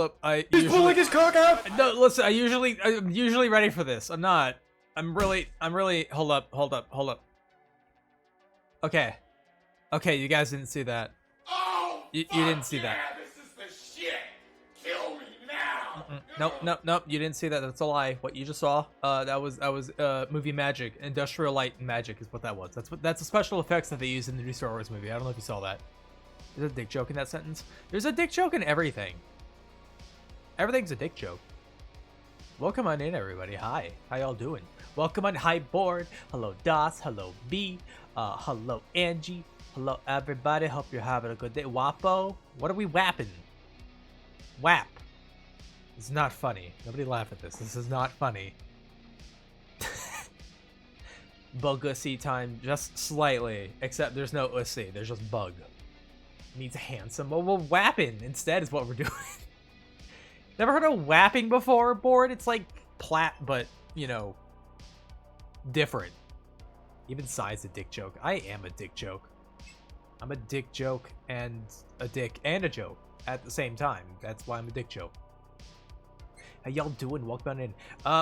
up. He's pulling his cock out. No, listen. I'm usually ready for this. I'm not. I'm really. Hold up. Okay. Okay, you guys didn't see that. Oh, You didn't see that. This is the shit. Kill me now. Nope. You didn't see that. That's a lie. What you just saw, that was movie magic. Industrial light magic is what that was. That's the special effects that they use in the new Star Wars movie. I don't know if you saw that. There's a dick joke in that sentence. There's a dick joke in everything. Everything's a dick joke. Welcome on in, everybody. Hi. How y'all doing? Welcome on. Hi, board. Hello, Das. Hello, B. Hello, Angie. Hello, everybody. Hope you're having a good day. Wapo. What are we wapping? Wap. It's not funny. Nobody laugh at this. This is not funny. Bug-ussy time, just slightly. Except there's no ussy. There's just bug. Needs handsome. Well, we're wapping instead is what we're doing. Never heard of wapping before, board? It's like plat, but, you know, different. Even size a dick joke. I am a dick joke. I'm a dick joke and a dick and a joke at the same time. That's why I'm a dick joke. How y'all doing? Welcome on in.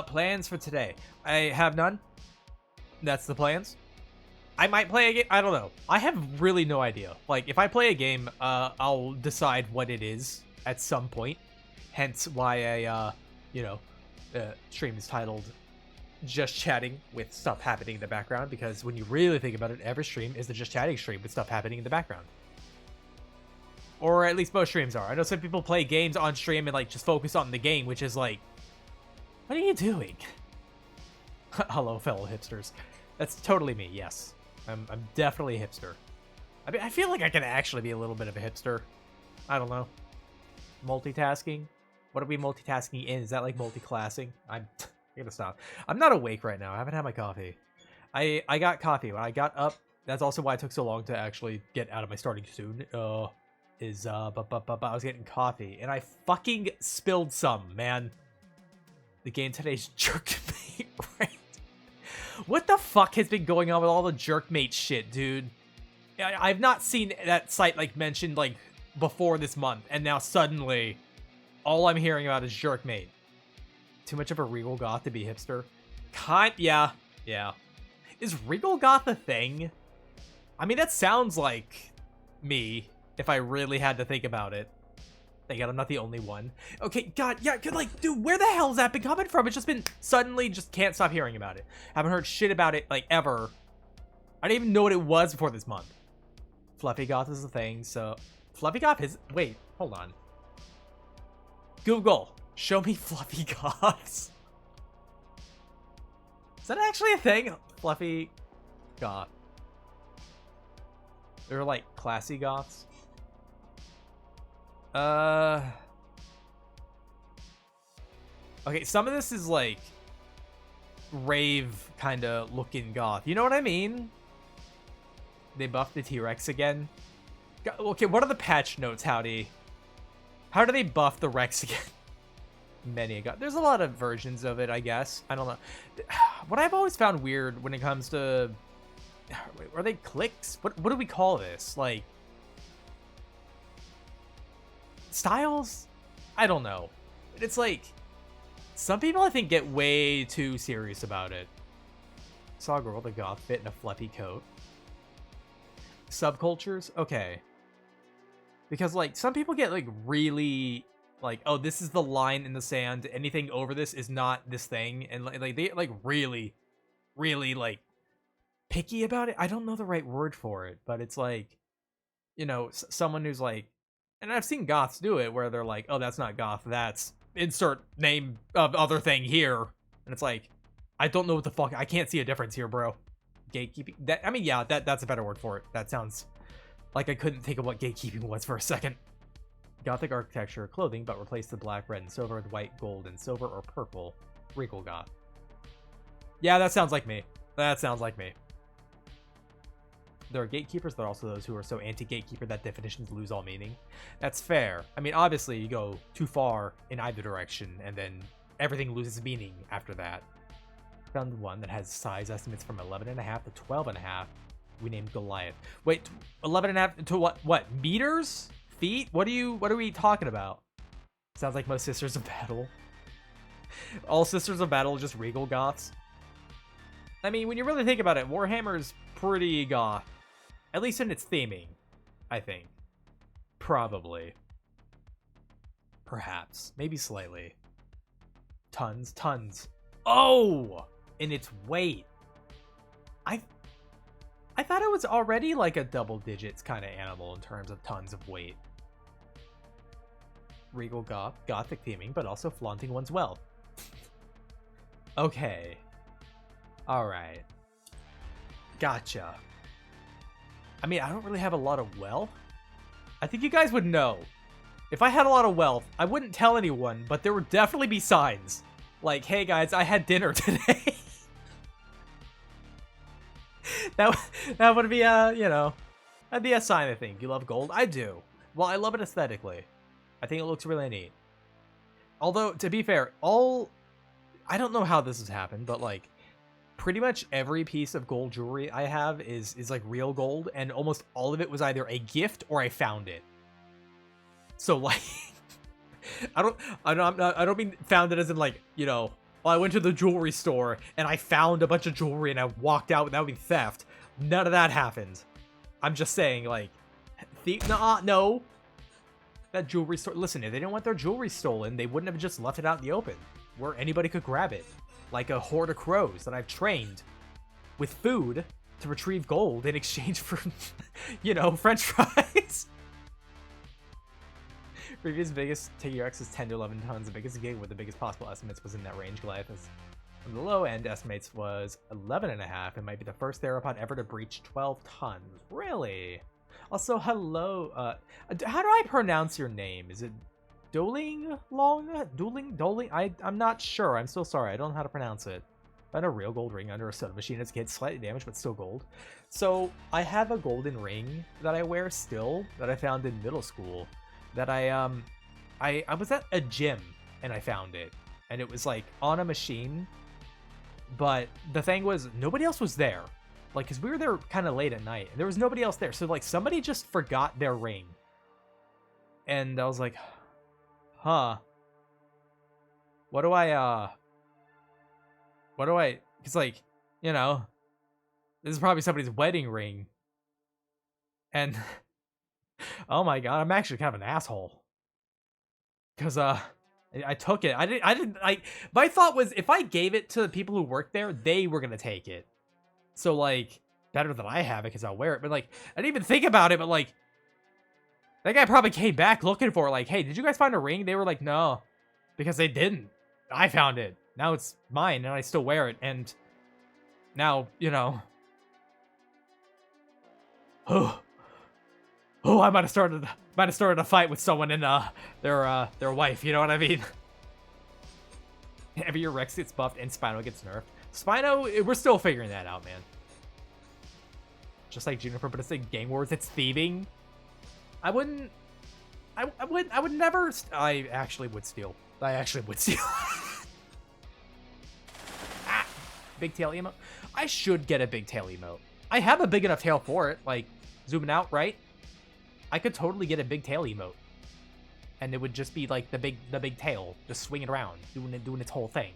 Plans for today. I have none. That's the plans. I might play a game. I don't know. I have really no idea. Like, if I play a game, I'll decide what it is at some point. Hence why I, stream is titled Just Chatting with stuff happening in the background. Because when you really think about it, every stream is the Just Chatting stream with stuff happening in the background. Or at least most streams are. I know some people play games on stream and, like, just focus on the game, which is like, what are you doing? Hello, fellow hipsters. That's totally me, yes. I'm definitely a hipster. I mean, I feel like I can actually be a little bit of a hipster. I don't know. Multitasking? What are we multitasking in? Is that like multi-classing? I'm gonna stop. I'm not awake right now. I haven't had my coffee. I got coffee when I got up. That's also why it took so long to actually get out of my starting soon. I was getting coffee and I fucking spilled some, man. The game today's Jerkmate, right? What the fuck has been going on with all the Jerkmate shit, dude? I've not seen that site, like, mentioned, like, before this month, and now suddenly, all I'm hearing about is Jerkmate. Too much of a Regal Goth to be hipster? Yeah. Is Regal Goth a thing? I mean, that sounds like me, if I really had to think about it. Thank God I'm not the only one. Okay, God, yeah, like, dude, where the hell's that been coming from? It's just been suddenly just can't stop hearing about it. Haven't heard shit about it, like, ever. I didn't even know what it was before this month. Fluffy Goth is a thing, so... Fluffy Goth is... Wait, hold on. Google, show me Fluffy Goths. Is that actually a thing? Fluffy Goth. They're like classy goths. Okay, some of this is like rave kind of looking goth. You know what I mean? They buffed the T-Rex again. Okay, what are the patch notes, Howdy? How do they buff the Rex again? Many a god. There's a lot of versions of it, I guess. I don't know. What I've always found weird when it comes to... Wait, are they clicks? What do we call this? Like... styles? I don't know. It's like... some people, I think, get way too serious about it. Saw a girl with a goth fit in a fluffy coat. Subcultures? Okay. Because, like, some people get, like, really... like, oh, this is the line in the sand. Anything over this is not this thing. And, like they, like, really, like, picky about it. I don't know the right word for it. But it's, like, you know, someone who's, like... and I've seen goths do it where they're like, oh, that's not goth. That's insert name of other thing here. And it's like, I don't know what the fuck. I can't see a difference here, bro. Gatekeeping. That, I mean, yeah, that's a better word for it. That sounds like I couldn't think of what gatekeeping was for a second. Gothic architecture, clothing, but replace the black, red, and silver with white, gold, and silver or purple. Regal goth. Yeah, that sounds like me. That sounds like me. There are gatekeepers, but also those who are so anti-gatekeeper that definitions lose all meaning. That's fair. I mean, obviously, you go too far in either direction, and then everything loses meaning after that. Found one that has size estimates from 11.5 to 12.5. We named Goliath. Wait, 11.5 to what? What? Meters? Feet? What are we talking about? Sounds like most Sisters of Battle. All Sisters of Battle are just regal goths. I mean, when you really think about it, Warhammer's pretty goth. At least in its theming, I think. Probably. Perhaps. Maybe slightly. Tons. Oh! In its weight. I thought it was already like a double digits kind of animal in terms of tons of weight. Regal gothic theming, but also flaunting one's wealth. Okay. Alright. Gotcha. I mean, I don't really have a lot of wealth. I think you guys would know. If I had a lot of wealth, I wouldn't tell anyone, but there would definitely be signs. Like, hey guys, I had dinner today. that would be that'd be a sign, I think. You love gold? I do. Well, I love it aesthetically. I think it looks really neat. Although, to be fair, I don't know how this has happened, but like, pretty much every piece of gold jewelry I have is like real gold, and almost all of it was either a gift or I found it. So like, I don't mean found it as in like, well, I went to the jewelry store and I found a bunch of jewelry and I walked out. That would be theft. None of that happened. I'm just saying, like, no. That jewelry store. Listen, if they didn't want their jewelry stolen, they wouldn't have just left it out in the open, where anybody could grab it, like a horde of crows that I've trained with food to retrieve gold in exchange for, French fries. Previous biggest TRX is 10 to 11 tons. The biggest gig with the biggest possible estimates was in that range. Goliath is on the low end estimates was 11.5. It might be the first theropod ever to breach 12 tons. Really? Also, hello. How do I pronounce your name? Is it Doling? I'm not sure. I'm so sorry. I don't know how to pronounce it. I had a real gold ring under a soda machine as a kid, slightly damaged, but still gold. So I have a golden ring that I wear still that I found in middle school. That I was at a gym and I found it, and it was like on a machine, but the thing was nobody else was there, like, because we were there kind of late at night and there was nobody else there, so like somebody just forgot their ring, and I was like, huh, what do I because like, this is probably somebody's wedding ring, and oh my god, I'm actually kind of an asshole. Because, I took it. My thought was, if I gave it to the people who worked there, they were gonna take it. So, like, better than I have it, because I'll wear it. But, like, I didn't even think about it, but, like, that guy probably came back looking for it, like, hey, did you guys find a ring? They were like, no. Because they didn't. I found it. Now it's mine, and I still wear it, and now, Oh, I might have started a fight with someone and their wife. You know what I mean? Every year Rex gets buffed and Spino gets nerfed. Spino, we're still figuring that out, man. Just like Juniper, but it's like Gang Wars. It's thieving. I would never. I actually would steal. Ah, big tail emote. I should get a big tail emote. I have a big enough tail for it. Like zooming out, right? I could totally get a big tail emote, and it would just be like the big tail just swinging around, doing its whole thing.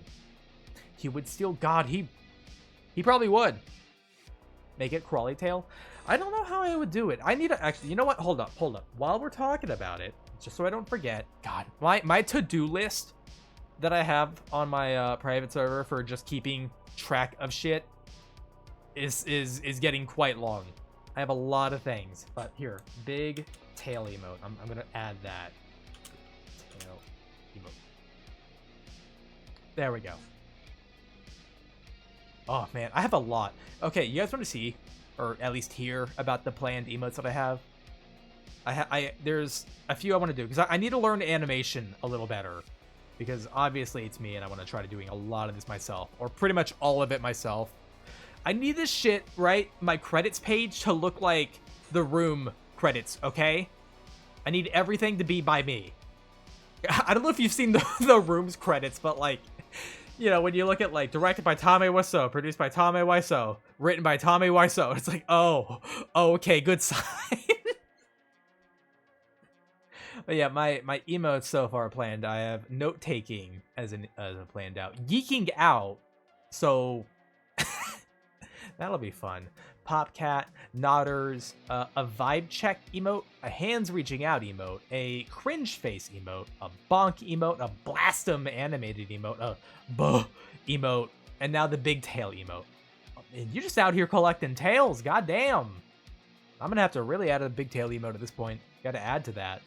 He would steal. God, he probably would make it crawly tail. I don't know how I would do it. I need to actually. You know what? Hold up. While we're talking about it, just so I don't forget. God, my to-do list that I have on my private server for just keeping track of shit is getting quite long. I have a lot of things, but here, big tail emote. I'm gonna add that. Tail emote. There we go. Oh man, I have a lot. Okay, you guys want to see, or at least hear about the planned emotes that I have? There's a few I want to do because I need to learn animation a little better, because obviously it's me and I want to try to doing a lot of this myself, or pretty much all of it myself. I need this shit, right? My credits page to look like the Room credits, okay? I need everything to be by me. I don't know if you've seen the Room's credits, but like, when you look at like directed by Tame Wiseau, produced by Tame Wiseau, written by Tame Wiseau, it's like, oh, okay, good sign. But yeah, my emotes so far planned. I have note taking as a planned out. Geeking out, so that'll be fun. Popcat, Nodders, a vibe check emote, a hands reaching out emote, a cringe face emote, a bonk emote, a blast 'em animated emote, a buh emote, and now the big tail emote. And you're just out here collecting tails, goddamn. I'm gonna have to really add a big tail emote at this point. Gotta add to that.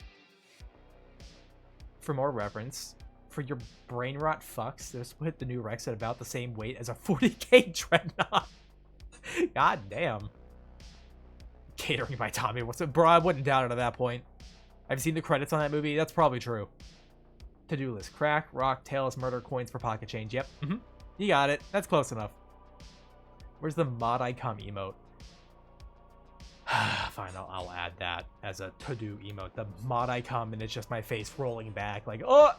For more reference, for your brain rot fucks, they'll split the new Rex at about the same weight as a 40k Dreadnought. God damn. Catering by Tommy. What's it? Bro, I wouldn't doubt it at that point. I've seen the credits on that movie. That's probably true. To-do list. Crack, rock, tails, murder, coins for pocket change. Yep. You got it. That's close enough. Where's the mod I come emote? Fine, I'll add that as a to-do emote. The mod I come and it's just my face rolling back like, oh!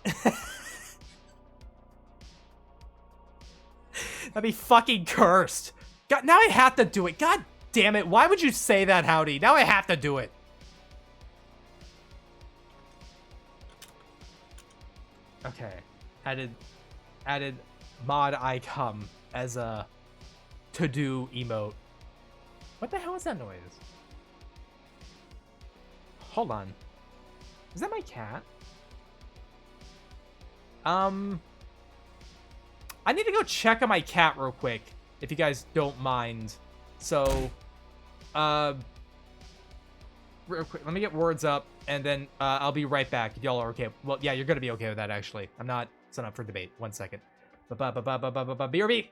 That'd be fucking cursed. God, now I have to do it. God damn it. Why would you say that, Howdy? Now I have to do it. Okay. Added mod I come as a to-do emote. What the hell is that noise? Hold on. Is that my cat? I need to go check on my cat real quick, if you guys don't mind. So, real quick, let me get words up, and then I'll be right back if y'all are okay. Well, yeah, you're gonna be okay with that, actually. I'm not, it's not up for debate. 1 second. BRB.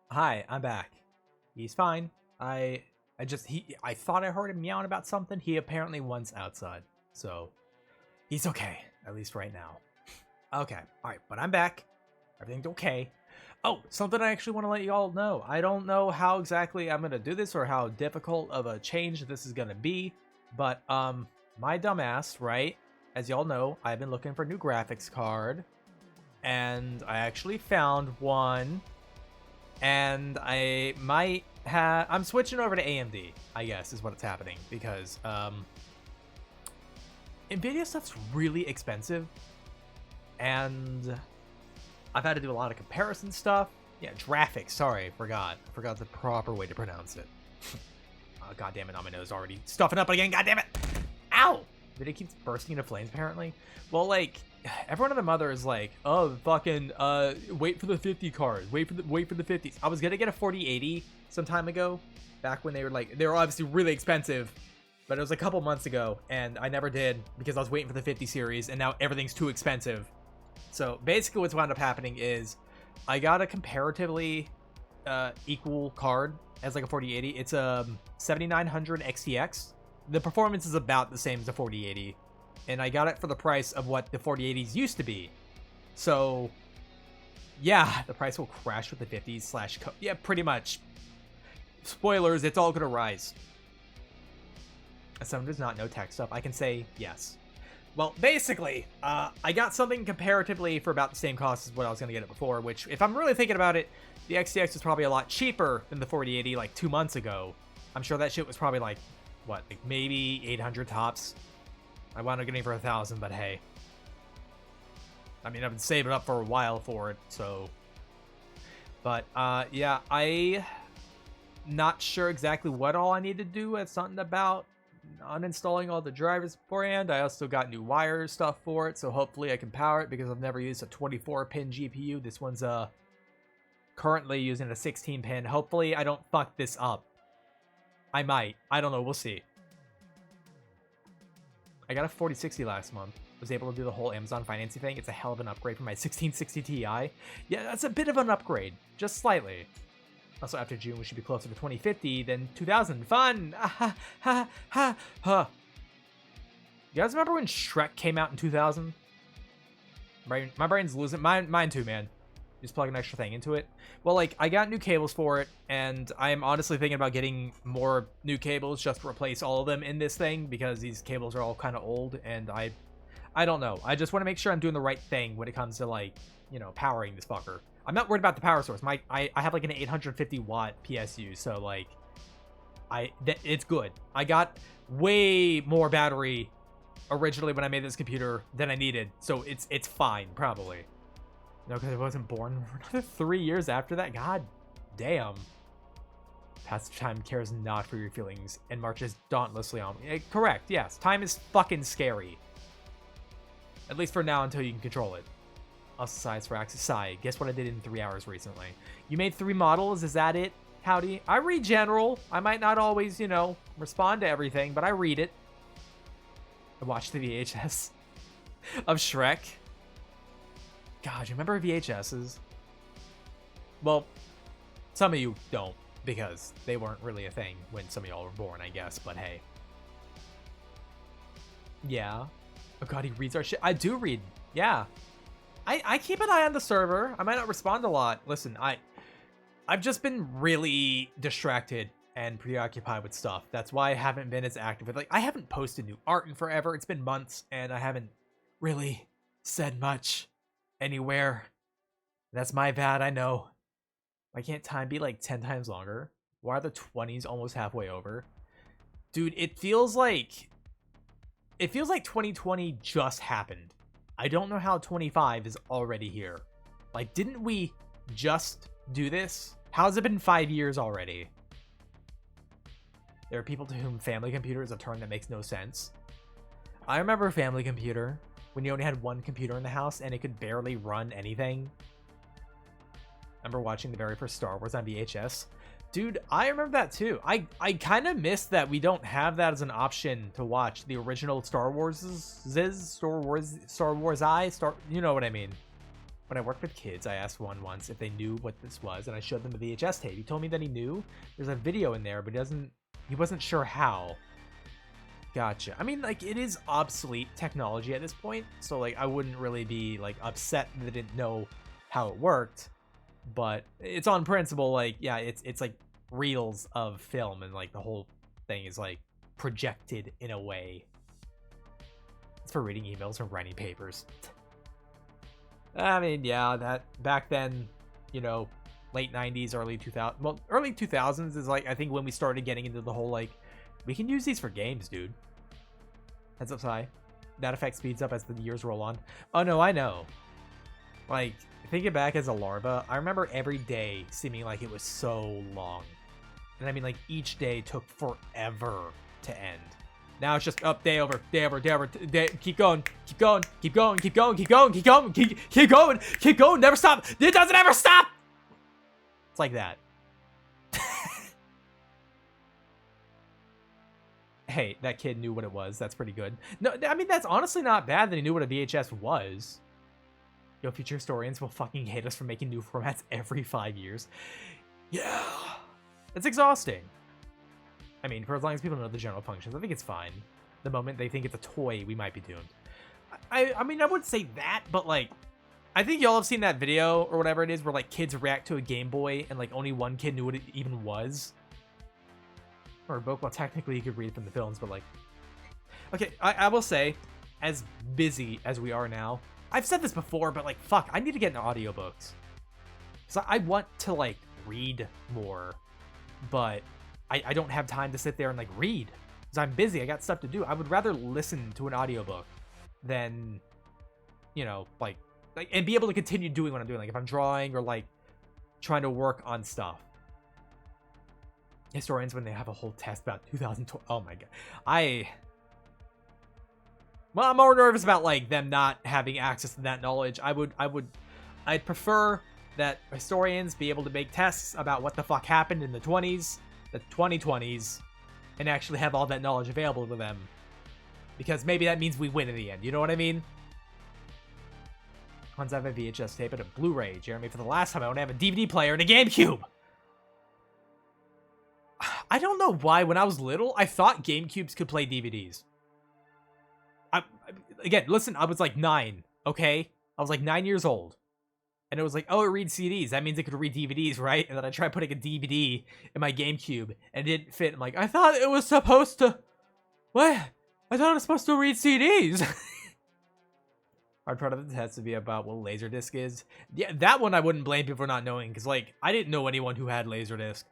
Hi, I'm back. He's fine. I thought I heard him meowing about something. He apparently wants outside. So he's okay, at least right now. Okay, alright, but I'm back. Everything's okay. Oh, something I actually want to let you all know. I don't know how exactly I'm gonna do this or how difficult of a change this is gonna be, but my dumbass, right? As y'all know, I've been looking for a new graphics card, and I actually found one. And I might have... I'm switching over to AMD, I guess, is what's happening. Because NVIDIA stuff's really expensive. And I've had to do a lot of comparison stuff. Yeah, graphics, sorry, I forgot. I forgot the proper way to pronounce it. Oh, God damn it, on my nose already. Stuffing up again, god damn it! Ow! Did it keep bursting into flames, apparently? Well, like, everyone and their mother is like, oh, fucking, wait for the 50 card. Wait for the 50s. I was gonna get a 4080 some time ago, back when they were obviously really expensive, but it was a couple months ago, and I never did because I was waiting for the 50 series, and now everything's too expensive. So basically what's wound up happening is I got a comparatively equal card as like a 4080. It's a 7900 XTX. The performance is about the same as the 4080, and I got it for the price of what the 4080s used to be. So yeah, the price will crash with the 50s / yeah, pretty much. Spoilers, it's all gonna rise. As someone does not know tech stuff, I can say yes. Well, basically, I got something comparatively for about the same cost as what I was going to get it before, which, if I'm really thinking about it, the XTX was probably a lot cheaper than the 4080 like 2 months ago. I'm sure that shit was probably like, what, like maybe 800 tops? I wound up getting it for 1,000, but hey. I mean, I've been saving up for a while for it, so... But, yeah, not sure exactly what all I need to do. It's something about uninstalling all the drivers beforehand. I also got new wire stuff for it, so hopefully I can power it because I've never used a 24-pin GPU. This one's currently using a 16-pin. Hopefully I don't fuck this up. I might. I don't know. We'll see. I got a 4060 last month. Was able to do the whole Amazon financing thing. It's a hell of an upgrade from my 1660 Ti. Yeah, that's a bit of an upgrade. Just slightly. Also, after June, we should be closer to 2050 than 2000. Fun! Ha ha ha ha. You guys remember when Shrek came out in 2000? My brain's losing. Mine too, man. Just plug an extra thing into it. Well, like, I got new cables for it, and I'm honestly thinking about getting more new cables just to replace all of them in this thing, because these cables are all kind of old, and I don't know. I just want to make sure I'm doing the right thing when it comes to, like, you know, powering this fucker. I'm not worried about the power source. I have like an 850 watt PSU, so like it's good. I got way more battery originally when I made this computer than I needed, so it's fine probably. No, because I wasn't born for another 3 years after that. God damn. Passage time cares not for your feelings and marches dauntlessly on. Correct. Yes, time is fucking scary. At least for now, until you can control it. Also, size for Axis Sai. Guess what I did in 3 hours recently? You made 3 models? Is that it? Howdy. I read general. I might not always, you know, respond to everything, but I read it. I watched the VHS of Shrek. God, you remember VHSs? Well, some of you don't, because they weren't really a thing when some of y'all were born, I guess, but hey. Yeah. Oh god, he reads our shit. I do read. Yeah. I keep an eye on the server. I might not respond a lot. Listen, I've just been really distracted and preoccupied with stuff. That's why I haven't been as active. Like, I haven't posted new art in forever. It's been months, and I haven't really said much anywhere. That's my bad, I know. Why can't time be like 10 times longer? Why are the 20s almost halfway over? Dude, it feels like 2020 just happened. I don't know how 25 is already here. Like, didn't we just do this? How's it been 5 years already? There are people to whom family computer is a term that makes no sense. I remember family computer, when you only had one computer in the house and it could barely run anything. I remember watching the very first Star Wars on VHS. Dude, I remember that too. I kind of miss that we don't have that as an option to watch the original Star Wars, you know what I mean. When I worked with kids, I asked one once if they knew what this was, and I showed them a VHS tape. He told me that he knew. There's a video in there, but he wasn't sure how. Gotcha. I mean, like, it is obsolete technology at this point, so like I wouldn't really be like upset that I didn't know how it worked. But it's on principle, like, yeah, it's like reels of film, and like the whole thing is like projected in a way. It's for reading emails and writing papers. I mean, yeah, that back then, you know, late 90s, early 2000s. Well, early 2000s is like, I think when we started getting into the whole, like, we can use these for games, dude. Heads up, Sai. That effect speeds up as the years roll on. Oh, no, I know. Like, thinking back as a larva, I remember every day seeming like it was so long. And I mean, like, each day took forever to end. Now it's just up, day over, day over, day over, day, keep going, keep going, keep going, keep going, keep going, keep going, keep going, keep going, never stop. It doesn't ever stop. It's like that. Hey, that kid knew what it was. That's pretty good. No, I mean, that's honestly not bad that he knew what a VHS was. Yo, future historians will fucking hate us for making new formats every 5 years. Yeah. It's exhausting. I mean, for as long as people know the general functions, I think it's fine. The moment they think it's a toy, we might be doomed. I mean, I wouldn't say that, but like, I think y'all have seen that video or whatever it is where like kids react to a Game Boy and like only one kid knew what it even was. Or a book. Well, technically you could read from the films, but like, okay, I will say, as busy as we are now, I've said this before, but like, fuck, I need to get into audiobooks. So I want to like read more, but I don't have time to sit there and like read because I'm busy. I got stuff to do. I would rather listen to an audiobook than, you know, like and be able to continue doing what I'm doing. Like if I'm drawing or like trying to work on stuff. Historians, when they have a whole test about 2012, oh my god. Well, I'm more nervous about like them not having access to that knowledge. I'd prefer that historians be able to make tests about what the fuck happened in the 20s, the 2020s, and actually have all that knowledge available to them. Because maybe that means we win in the end, you know what I mean? Once I have a VHS tape and a Blu-ray, Jeremy, for the last time I want to have a DVD player and a GameCube! I don't know why, when I was little, I thought GameCubes could play DVDs. Again, listen, I was like 9, okay? I was like 9 years old. And it was like, oh, it reads CDs. That means it could read DVDs, right? And then I tried putting a DVD in my GameCube, and it didn't fit. I'm like, I thought it was supposed to... What? I thought it was supposed to read CDs. Hard part of the test to be about what Laserdisc is. Yeah, that one I wouldn't blame people for not knowing, because, like, I didn't know anyone who had Laserdisc.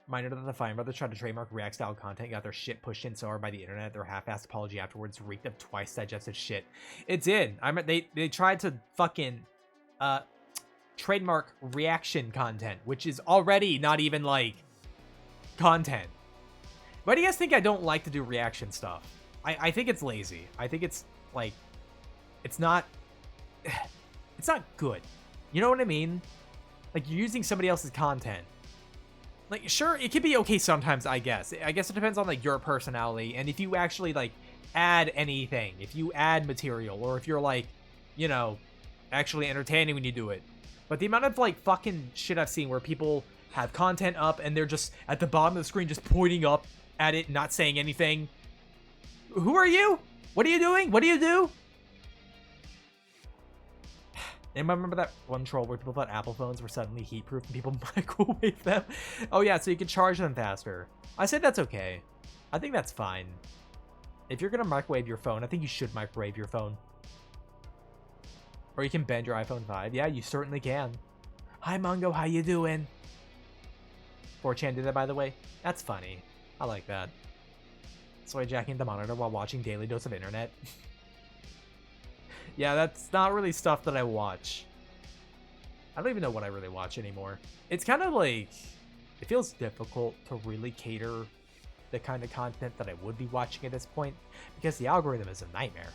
Reminder that the Fine Brothers tried to trademark React-style content, got their shit pushed in so hard by the internet, their half-assed apology afterwards reeked of twice-digested shit. It did. I mean, they tried to fucking... trademark reaction content, which is already not even like content. Why do you guys think I don't like to do reaction stuff? I think it's lazy. I think it's like it's not good. You know what I mean? Like you're using somebody else's content. Like sure, it could be okay sometimes, I guess. I guess it depends on like your personality and if you actually like add anything, if you add material or if you're like, you know, actually entertaining when you do it. But the amount of like fucking shit I've seen where people have content up and they're just at the bottom of the screen just pointing up at it, not saying anything. Who are you? What are you doing? What do you do? Anybody remember that one troll where people thought Apple phones were suddenly heat-proof and people microwave them? Oh yeah, so you can charge them faster. I said that's okay. I think that's fine. If you're gonna microwave your phone, I think you should microwave your phone. Or you can bend your iPhone 5. Yeah, you certainly can. Hi, Mungo. How you doing? 4chan did that, by the way. That's funny. I like that. Soy jacking the monitor while watching Daily Dose of Internet. Yeah, that's not really stuff that I watch. I don't even know what I really watch anymore. It's kind of like... It feels difficult to really cater the kind of content that I would be watching at this point. Because the algorithm is a nightmare.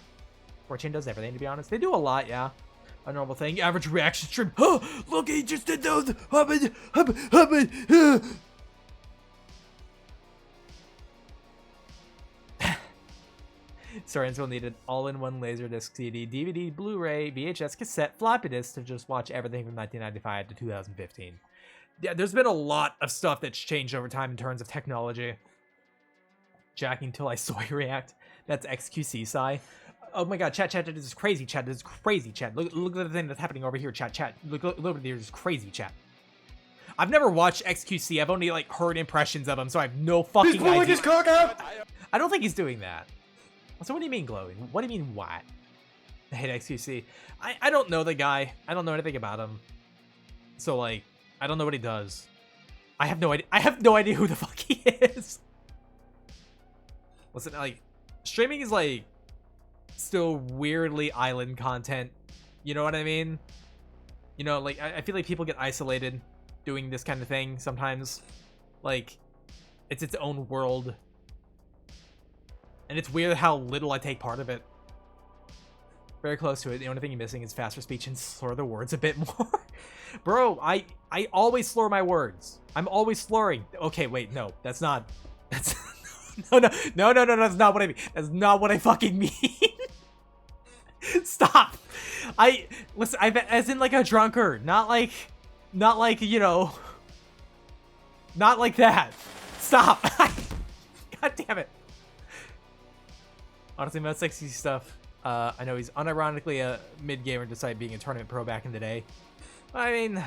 4chan does everything, to be honest. They do a lot, yeah. A normal thing. Average reaction stream. Oh, look, he just did those. Historians will need an all-in-one Laserdisc CD, DVD, Blu-ray, VHS, cassette, floppy disk to just watch everything from 1995 to 2015. Yeah, there's been a lot of stuff that's changed over time in terms of technology. Jacking till I soy react. That's XQC Psy. Oh my god, chat, this is crazy, chat. This is crazy, chat. Look at the thing that's happening over here, chat. Look over there, this is crazy, chat. I've never watched XQC. I've only like heard impressions of him, so I have no fucking idea. He's pulling his cock out. I don't think he's doing that. So what do you mean glowing? What do you mean what? I hate XQC. I don't know the guy. I don't know anything about him. So like, I don't know what he does. I have no idea. I have no idea who the fuck he is. Listen, like, streaming is like still weirdly island content. You know what I mean? You know, like I feel like people get isolated doing this kind of thing sometimes. Like, it's its own world. And it's weird how little I take part of it. Very close to it. The only thing you're missing is faster speech and slur the words a bit more. Bro, I always slur my words. I'm always slurring. Okay, wait, no. That's not... That's... No, that's not what I mean. That's not what I fucking mean. Stop. Listen, as in like a drunkard. Not like, you know... Not like that. Stop. God damn it. Honestly, most sexy stuff. I know he's unironically a mid-gamer despite being a tournament pro back in the day. I mean,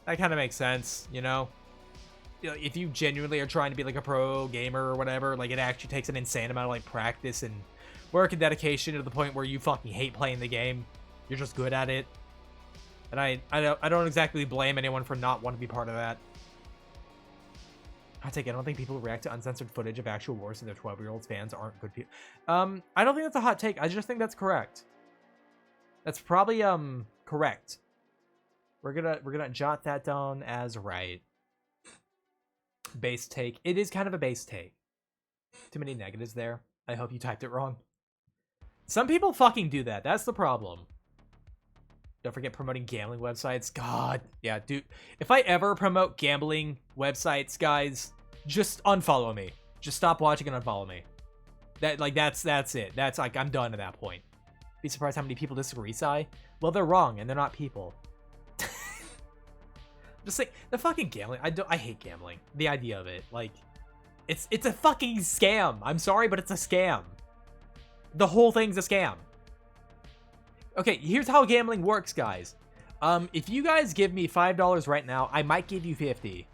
that kind of makes sense, you know? If you genuinely are trying to be like a pro gamer or whatever, like it actually takes an insane amount of like practice and work and dedication to the point where you fucking hate playing the game. You're just good at it. And I don't exactly blame anyone for not wanting to be part of that. I don't think people who react to uncensored footage of actual wars and their 12-year-old fans aren't good people. I don't think that's a hot take. I just think that's correct. That's probably correct. We're gonna jot that down as right. Base take. It is kind of a base take. Too many negatives there. I hope you typed it wrong. Some people fucking do that. That's the problem. Don't forget promoting gambling websites. God, yeah, dude. If I ever promote gambling websites, guys, just unfollow me. Just stop watching and unfollow me. That's it. That's like, I'm done at that point. Be surprised how many people disagree, Sai. Well, they're wrong, and they're not people. Just like the fucking gambling. I hate gambling. The idea of it, like, it's a fucking scam. I'm sorry, but it's a scam. The whole thing's a scam. Okay, here's how gambling works, guys. If you guys give me $5 right now, I might give you 50.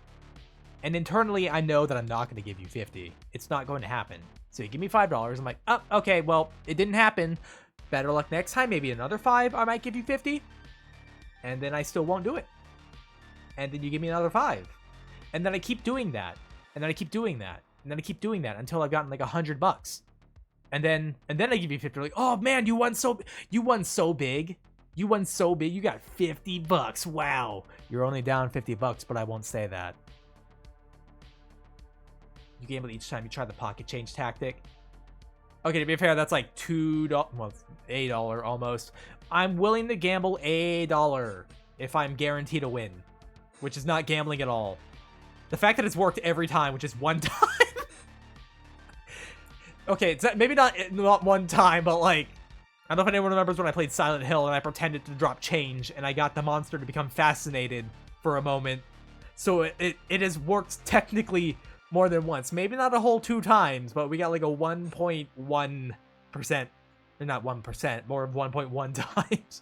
And internally, I know that I'm not going to give you 50. It's not going to happen. So you give me $5. I'm like, oh, okay, well, it didn't happen. Better luck next time. Maybe another 5. I might give you 50. And then I still won't do it. And then you give me another 5. And then I keep doing that. And then I keep doing that. And then I keep doing that until I've gotten like $100. And then I give you 50. Like, oh man, you won so big. You won so big. You got $50. Wow. You're only down $50, but I won't say that. You gamble each time you try the pocket change tactic. Okay, to be fair, that's like $2, well, $1 almost. I'm willing to gamble $1 if I'm guaranteed to win, which is not gambling at all. The fact that it's worked every time, which is one time. Okay, it's maybe not one time, but like, I don't know if anyone remembers when I played Silent Hill and I pretended to drop change and I got the monster to become fascinated for a moment. So it has worked technically more than once. Maybe not a whole 2 times, but we got like a 1.1%. Or not 1%, more of 1.1 times.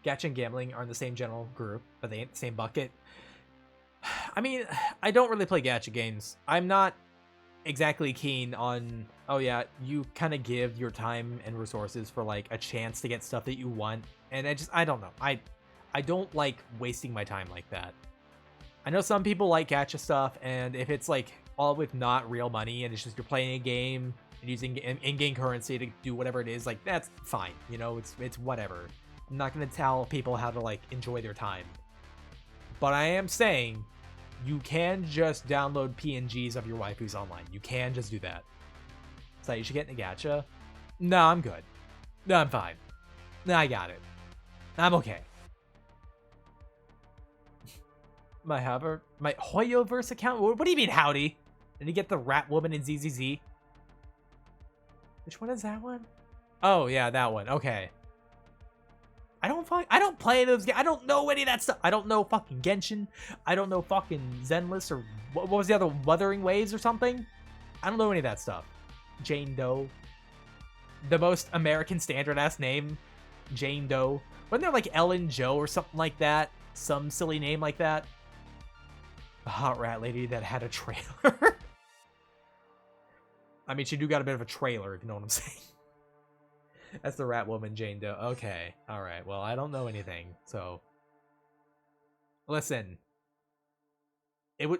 Gacha and gambling are in the same general group, but they ain't the same bucket. I mean, I don't really play gacha games. I'm not exactly keen on, oh yeah, you kind of give your time and resources for like a chance to get stuff that you want, and I don't know, I don't like wasting my time like that. I know some people like gacha stuff, and if it's like all with not real money and it's just you're playing a game and using in-game currency to do whatever it is, like that's fine, you know, it's whatever. I'm not gonna tell people how to like enjoy their time, but I am saying you can just download PNGs of your waifus online. You can just do that. So you should get in a gacha. No, I'm good. No, I'm fine. No, I got it. I'm okay. My Hoyoverse account? What do you mean, howdy? Did he get the Rat Woman in ZZZ? Which one is that one? Oh, yeah, that one. Okay. I don't play those games. I don't know any of that stuff. I don't know fucking Genshin. I don't know fucking Zenless or what was the other, Wuthering Waves or something? I don't know any of that stuff. Jane Doe. The most American standard ass name. Jane Doe. Wasn't there like Ellen Joe or something like that? Some silly name like that? A hot rat lady that had a trailer. I mean, she do got a bit of a trailer, if you know what I'm saying. That's the Rat Woman, Jane Doe. Okay. Alright. Well, I don't know anything, so. Listen.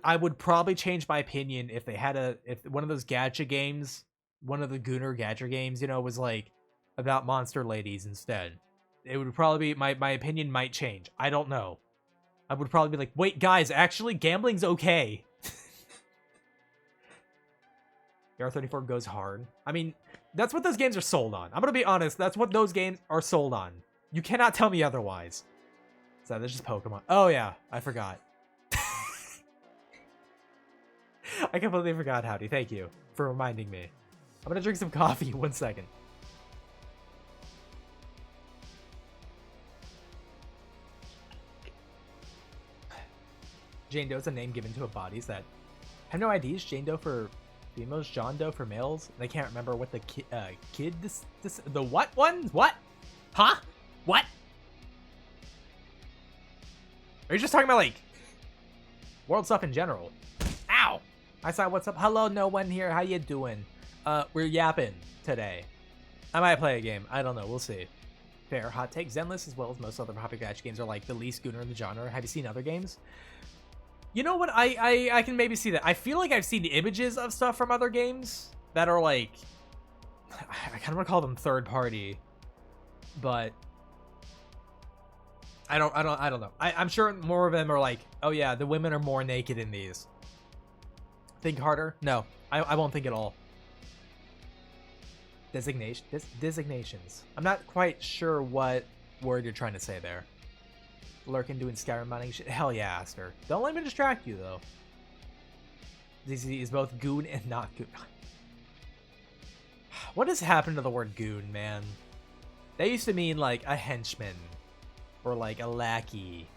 I would probably change my opinion if they had if one of those gacha games, one of the Gunnar gacha games, you know, was like about monster ladies instead. It would probably be, my opinion might change. I don't know. I would probably be like, wait, guys, actually, gambling's okay. The R34 goes hard. I mean, that's what those games are sold on. I'm gonna be honest, that's what those games are sold on. You cannot tell me otherwise. So there's just Pokemon. Oh yeah, I forgot. I completely forgot, Howdy. Thank you for reminding me. I'm gonna drink some coffee. 1 second. Jane Doe's a name given to a bodies that have no IDs. Jane Doe for females, John Doe for males. And I can't remember what the the what one? What? Huh? What? Are you just talking about like world stuff in general? Ow! I saw what's up. Hello, no one here. How you doing? We're yapping today. I might play a game. I don't know. We'll see. Fair hot take. Zenless, as well as most other Hoppy Gacha games, are like the least gooner in the genre. Have you seen other games? You know what? I can maybe see that. I feel like I've seen images of stuff from other games that are like, I kind of want to call them third party, but I don't know. I'm sure more of them are like, oh yeah, the women are more naked in these. Think harder? No, I won't think at all. Designations. I'm not quite sure what word you're trying to say there. Lurking doing Skyrim mining shit. Hell yeah, Aster. Don't let me distract you though. DZ is both goon and not goon. What has happened to the word goon, man? That used to mean like a henchman or like a lackey,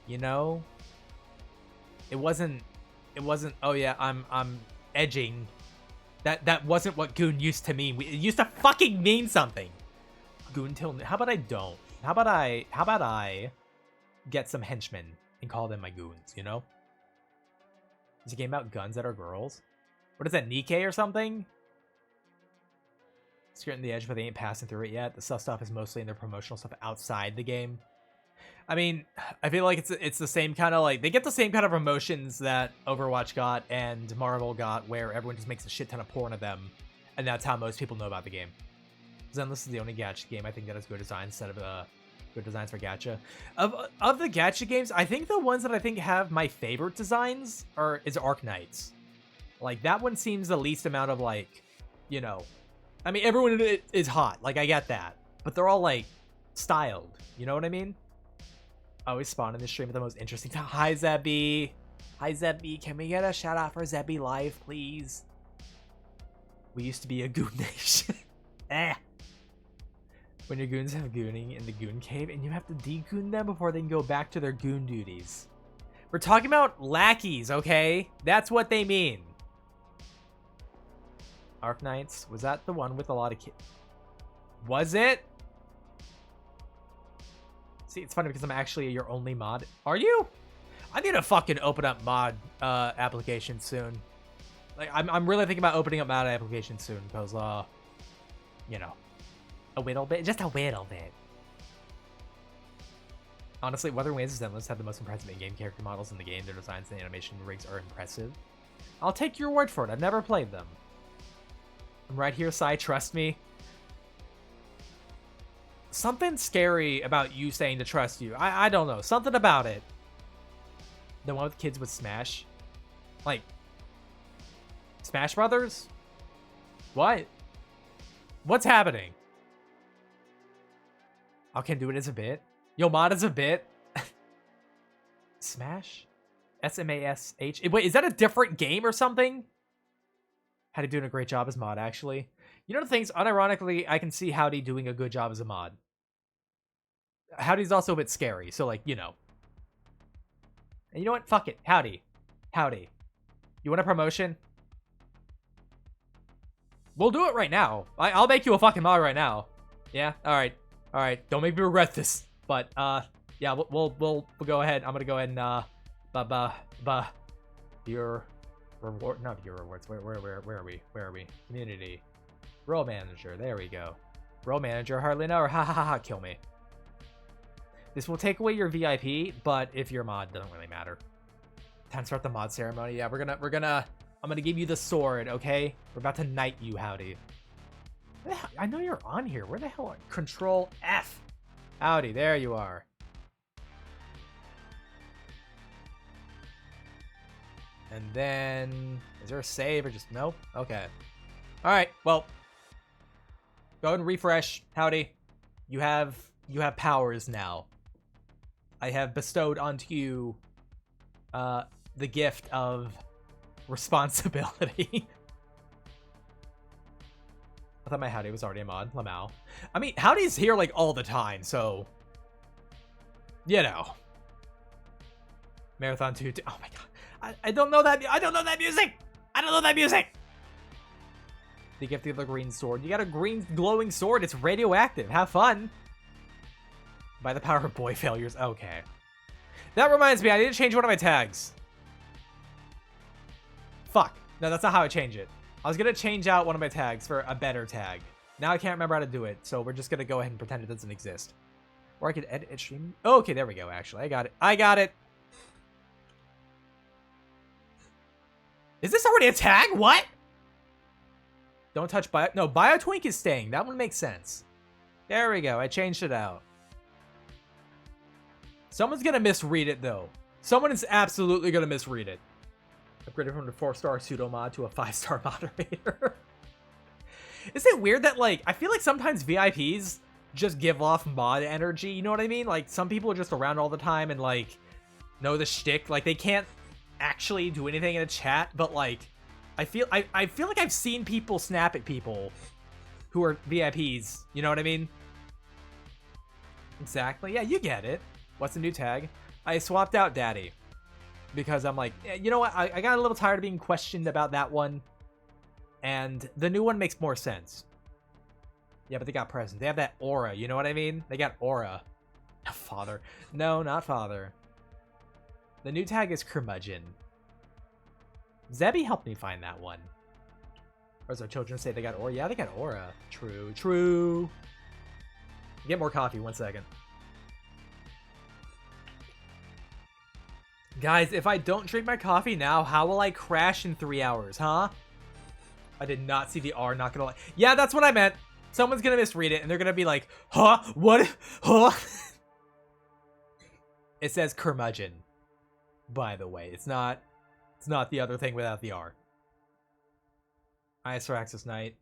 you know? It wasn't. Oh yeah, I'm edging. That wasn't what goon used to mean. It used to fucking mean something. Goon till. How about I don't? How about I get some henchmen and call them my goons, you know? Is a game about guns that are girls? What is that, Nikkei or something? Skirting the edge, but they ain't passing through it yet. The stuff is mostly in their promotional stuff outside the game. I mean, I feel like it's the same kind of like, they get the same kind of promotions that Overwatch got and Marvel got, where everyone just makes a shit ton of porn of them, and that's how most people know about the game. Zenless is the only gacha game I think that has good design instead of good designs for gacha. Of the gacha games, I think the ones that I think have my favorite designs is Arknights. Like, that one seems the least amount of like, you know, I mean, everyone in it is hot, like I get that, but they're all like styled, you know what I mean? I always spawn in the stream with the most interesting time. Hi Zebby. Hi Zebby. Can we get a shout out for Zebby Live, please? We used to be a goon nation. When your goons have gooning in the goon cave and you have to de-goon them before they can go back to their goon duties. We're talking about lackeys, okay? That's what they mean. Arknights. Was that the one with a lot of kids? Was it? See, it's funny because I'm actually your only mod. Are you? I need to fucking open up mod applications soon. Like, I'm really thinking about opening up mod applications soon because, you know, a little bit, just a little bit. Honestly, Wuthering Waves and Zenless have the most impressive in-game character models in the game. Their designs and animation rigs are impressive. I'll take your word for it. I've never played them. I'm right here, Sai. Trust me. Something scary about you saying to trust you. I don't know. Something about it. The one with kids with Smash. Like, Smash Brothers? What? What's happening? I can do it as a bit. Yo, mod as a bit. Smash? S-M-A-S-H. Wait, is that a different game or something? Howdy doing a great job as mod, actually. You know the things, unironically, I can see Howdy doing a good job as a mod. Howdy's also a bit scary, so like, you know. And you know what? Fuck it. Howdy. Howdy. You want a promotion? We'll do it right now. I'll make you a fucking mod right now. Yeah? Alright. Alright. Don't make me regret this. But, yeah, we'll go ahead. I'm gonna go ahead and, your reward, not your rewards. Where are we? Where are we? Community. Role manager. There we go. Role manager. Hardly know, or ha ha ha, kill me. This will take away your VIP, but if you're mod, doesn't really matter. Time to start the mod ceremony. Yeah, I'm gonna give you the sword, okay? We're about to knight you, Howdy. I know you're on here. Where the hell are Control F? Howdy, there you are. And then, is there a save or just no? Okay. All right. Well, go ahead and refresh. Howdy. You have powers now. I have bestowed onto you the gift of responsibility. I thought my Howdy was already a mod. Lamau. I mean, Howdy's here like all the time, so you know. Marathon 2. Oh my god. I don't know that. I don't know that music. I don't know that music. The gift of the green sword. You got a green glowing sword. It's radioactive. Have fun. By the power of boy failures. Okay. That reminds me, I need to change one of my tags. Fuck. No, that's not how I change it. I was going to change out one of my tags for a better tag. Now I can't remember how to do it, so we're just going to go ahead and pretend it doesn't exist. Or I could edit it stream. Oh, okay, there we go, actually. I got it. I got it. Is this already a tag? What? Don't touch Bio... No, BioTwink is staying. That one makes sense. There we go. I changed it out. Someone's going to misread it, though. Someone is absolutely going to misread it. Upgraded from a 4-star pseudo mod to a 5-star moderator. Is it weird that, like, I feel like sometimes VIPs just give off mod energy, you know what I mean? Like, some people are just around all the time and, like, know the shtick. Like, they can't actually do anything in a chat, but, like, I feel like I've seen people snap at people who are VIPs, you know what I mean? Exactly. Yeah, you get it. What's the new tag? I swapped out Daddy. Because I'm like, you know what? I got a little tired of being questioned about that one. And the new one makes more sense. Yeah, but they got present. They have that aura, you know what I mean? They got aura. Father. No, not father. The new tag is curmudgeon. Zebby helped me find that one. Or as our children say, they got aura. Yeah, they got aura. True, true. Get more coffee, 1 second. Guys, if I don't drink my coffee now, how will I crash in 3 hours, huh? I did not see the R, not gonna lie. Yeah, that's what I meant. Someone's gonna misread it, and they're gonna be like, huh? What? Huh? It says curmudgeon, by the way. It's not the other thing without the R. ISR Access Night.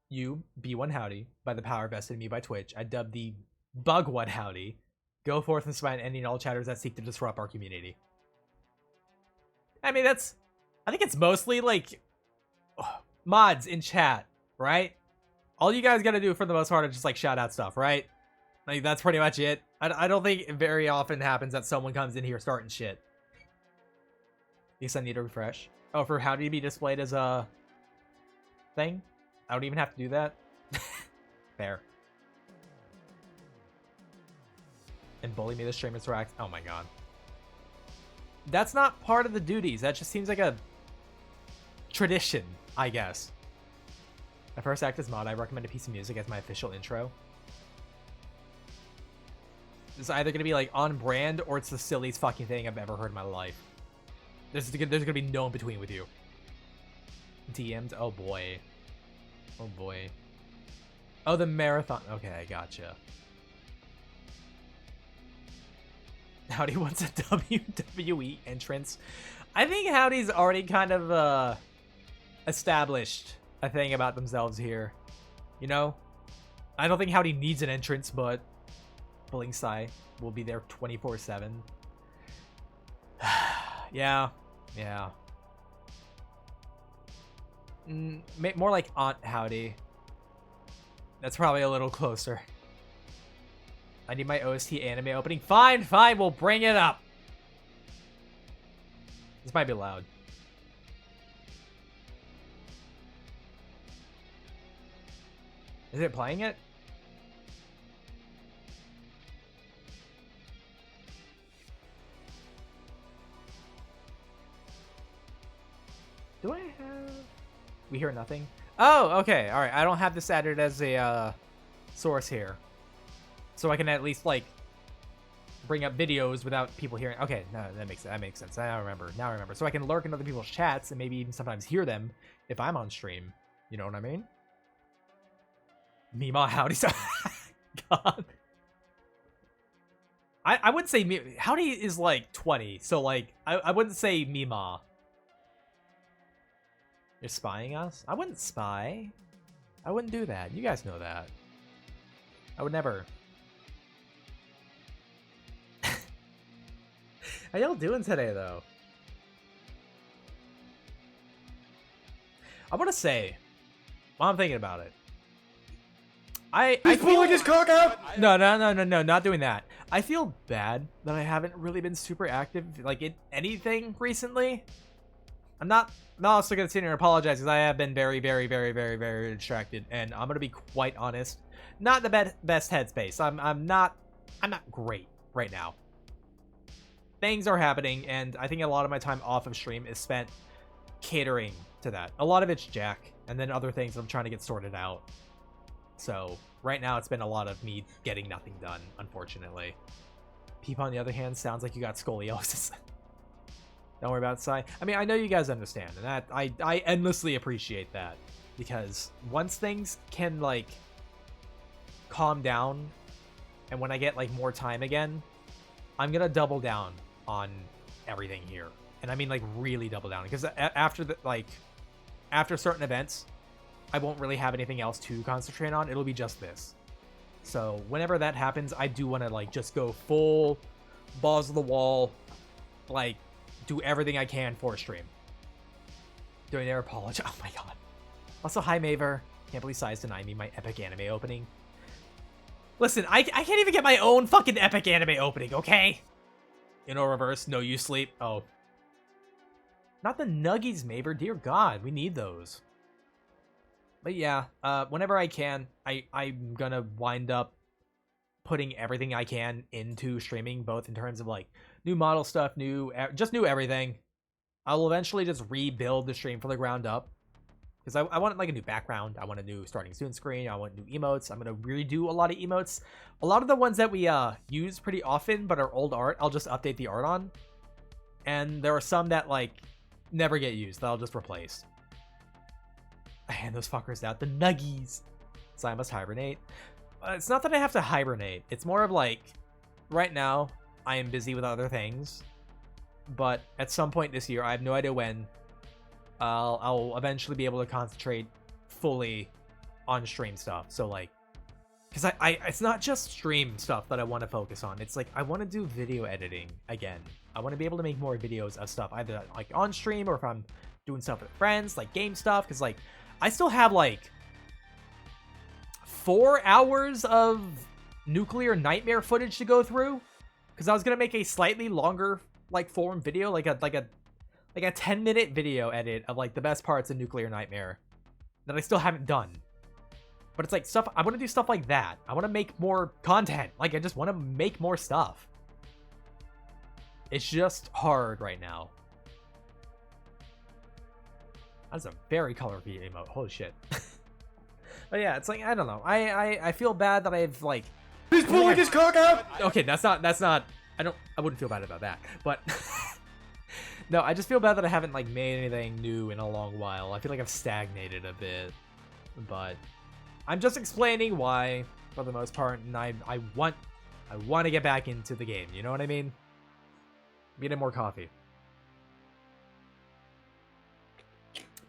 You, B1 Howdy, by the power vested in me by Twitch. I dubbed the Bug One Howdy. Go forth and smite any and all chatters that seek to disrupt our community. I mean, I think it's mostly, like, mods in chat, right? All you guys gotta do for the most part is just, like, shout out stuff, right? Like, that's pretty much it. I don't think it very often happens that someone comes in here starting shit. Yes, I need to refresh. Oh, for how to be displayed as a thing? I don't even have to do that. Fair. And bully me the stream interact. Oh my god. That's not part of the duties. That just seems like a tradition, I guess. My first act as mod, I recommend a piece of music as my official intro. It's either going to be like on brand or it's the silliest fucking thing I've ever heard in my life. There's going to be no in between with you. DM'd? Oh boy. Oh boy. Oh, the marathon. Okay, I gotcha. Howdy wants a WWE entrance. I think Howdy's already kind of established a thing about themselves here. You know? I don't think Howdy needs an entrance, but Bling Sai will be there 24/7. Yeah. Yeah. More like Aunt Howdy. That's probably a little closer. I need my OST anime opening. Fine, fine, we'll bring it up. This might be loud. Is it playing it? Do I have... We hear nothing? Oh, okay. All right. I don't have this added as a source here. So I can at least, like, bring up videos without people hearing. Okay, no, that makes sense. Now I remember. So I can lurk in other people's chats and maybe even sometimes hear them if I'm on stream. You know what I mean? Mima, howdy. God. I wouldn't say Howdy is like 20, so like I wouldn't say Mima. You're spying us? I wouldn't spy. I wouldn't do that. You guys know that. I would never. How y'all doing today, though? I want to say, while I'm thinking about it, I He's pulling his cock out! No, not doing that. I feel bad that I haven't really been super active, like, in anything recently. I'm not also gonna sit here and apologize because I have been very, very, very, very, very distracted, and I'm gonna be quite honest, not the best headspace. I'm not great right now. Things are happening, and I think a lot of my time off of stream is spent catering to that. A lot of it's Jack, and then other things I'm trying to get sorted out. So right now it's been a lot of me getting nothing done, unfortunately. Peep, on the other hand, sounds like you got scoliosis. Don't worry about Psy. I mean, I know you guys understand, and that I endlessly appreciate that, because once things can like calm down, and when I get like more time again, I'm gonna double down on everything here, and I mean like really double down, because after certain events, I won't really have anything else to concentrate on. It'll be just this. So whenever that happens, I do want to like just go full balls to the wall, like do everything I can for a stream. Do I dare apologize? Oh my god. Also, hi Maver. Can't believe Sai's denying me my epic anime opening. Listen, I can't even get my own fucking epic anime opening, okay? In or reverse, no you sleep. Oh. Not the nuggies, Maver. Dear god, we need those. But yeah, whenever I can, I'm gonna wind up putting everything I can into streaming, both in terms of like new model stuff, just new everything. I'll eventually just rebuild the stream from the ground up, because I want like a new background. I want a new starting soon screen. I want new emotes. I'm gonna redo a lot of emotes. A lot of the ones that we use pretty often but are old art, I'll just update the art on. And there are some that like never get used that I'll just replace. I hand those fuckers out. The nuggies. So I must hibernate. It's not that I have to hibernate. It's more of like, right now, I am busy with other things. But at some point this year, I have no idea when, I'll eventually be able to concentrate fully on stream stuff. So like, because it's not just stream stuff that I want to focus on. It's like, I want to do video editing again. I want to be able to make more videos of stuff, either like on stream or if I'm doing stuff with friends, like game stuff. Because like, I still have like 4 hours of Nuclear Nightmare footage to go through, because I was gonna make a slightly longer like form video, like a 10-minute video edit of like the best parts of Nuclear Nightmare that I still haven't done. But it's like stuff, I want to do stuff like that. I want to make more content. Like I just want to make more stuff. It's just hard right now. That's a very colorful emote. Holy shit. But yeah, it's like, I don't know. I feel bad that I've like... He's pulling his cock out! Okay, that's not... I wouldn't feel bad about that. But... No, I just feel bad that I haven't like made anything new in a long while. I feel like I've stagnated a bit. But... I'm just explaining why, for the most part, and I want to get back into the game. You know what I mean? Getting more coffee.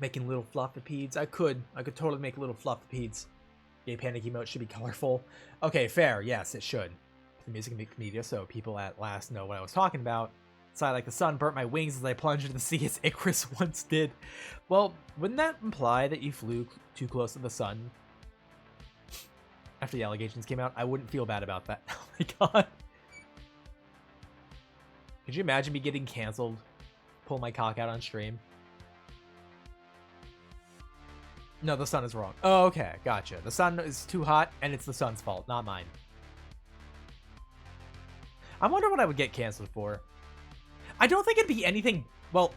Making little floppipedes. I could totally make little floppipedes. Gay panic emote should be colorful. Okay, fair. Yes, it should. The music and media, so people at last know what I was talking about. So I like the sun burnt my wings as I plunged into the sea as Icarus once did. Well, wouldn't that imply that you flew too close to the sun? After the allegations came out, I wouldn't feel bad about that. Oh my god. Could you imagine me getting canceled? Pull my cock out on stream? No, the sun is wrong. Oh, okay. Gotcha. The sun is too hot, and it's the sun's fault, not mine. I wonder what I would get canceled for. I don't think it'd be anything... Well,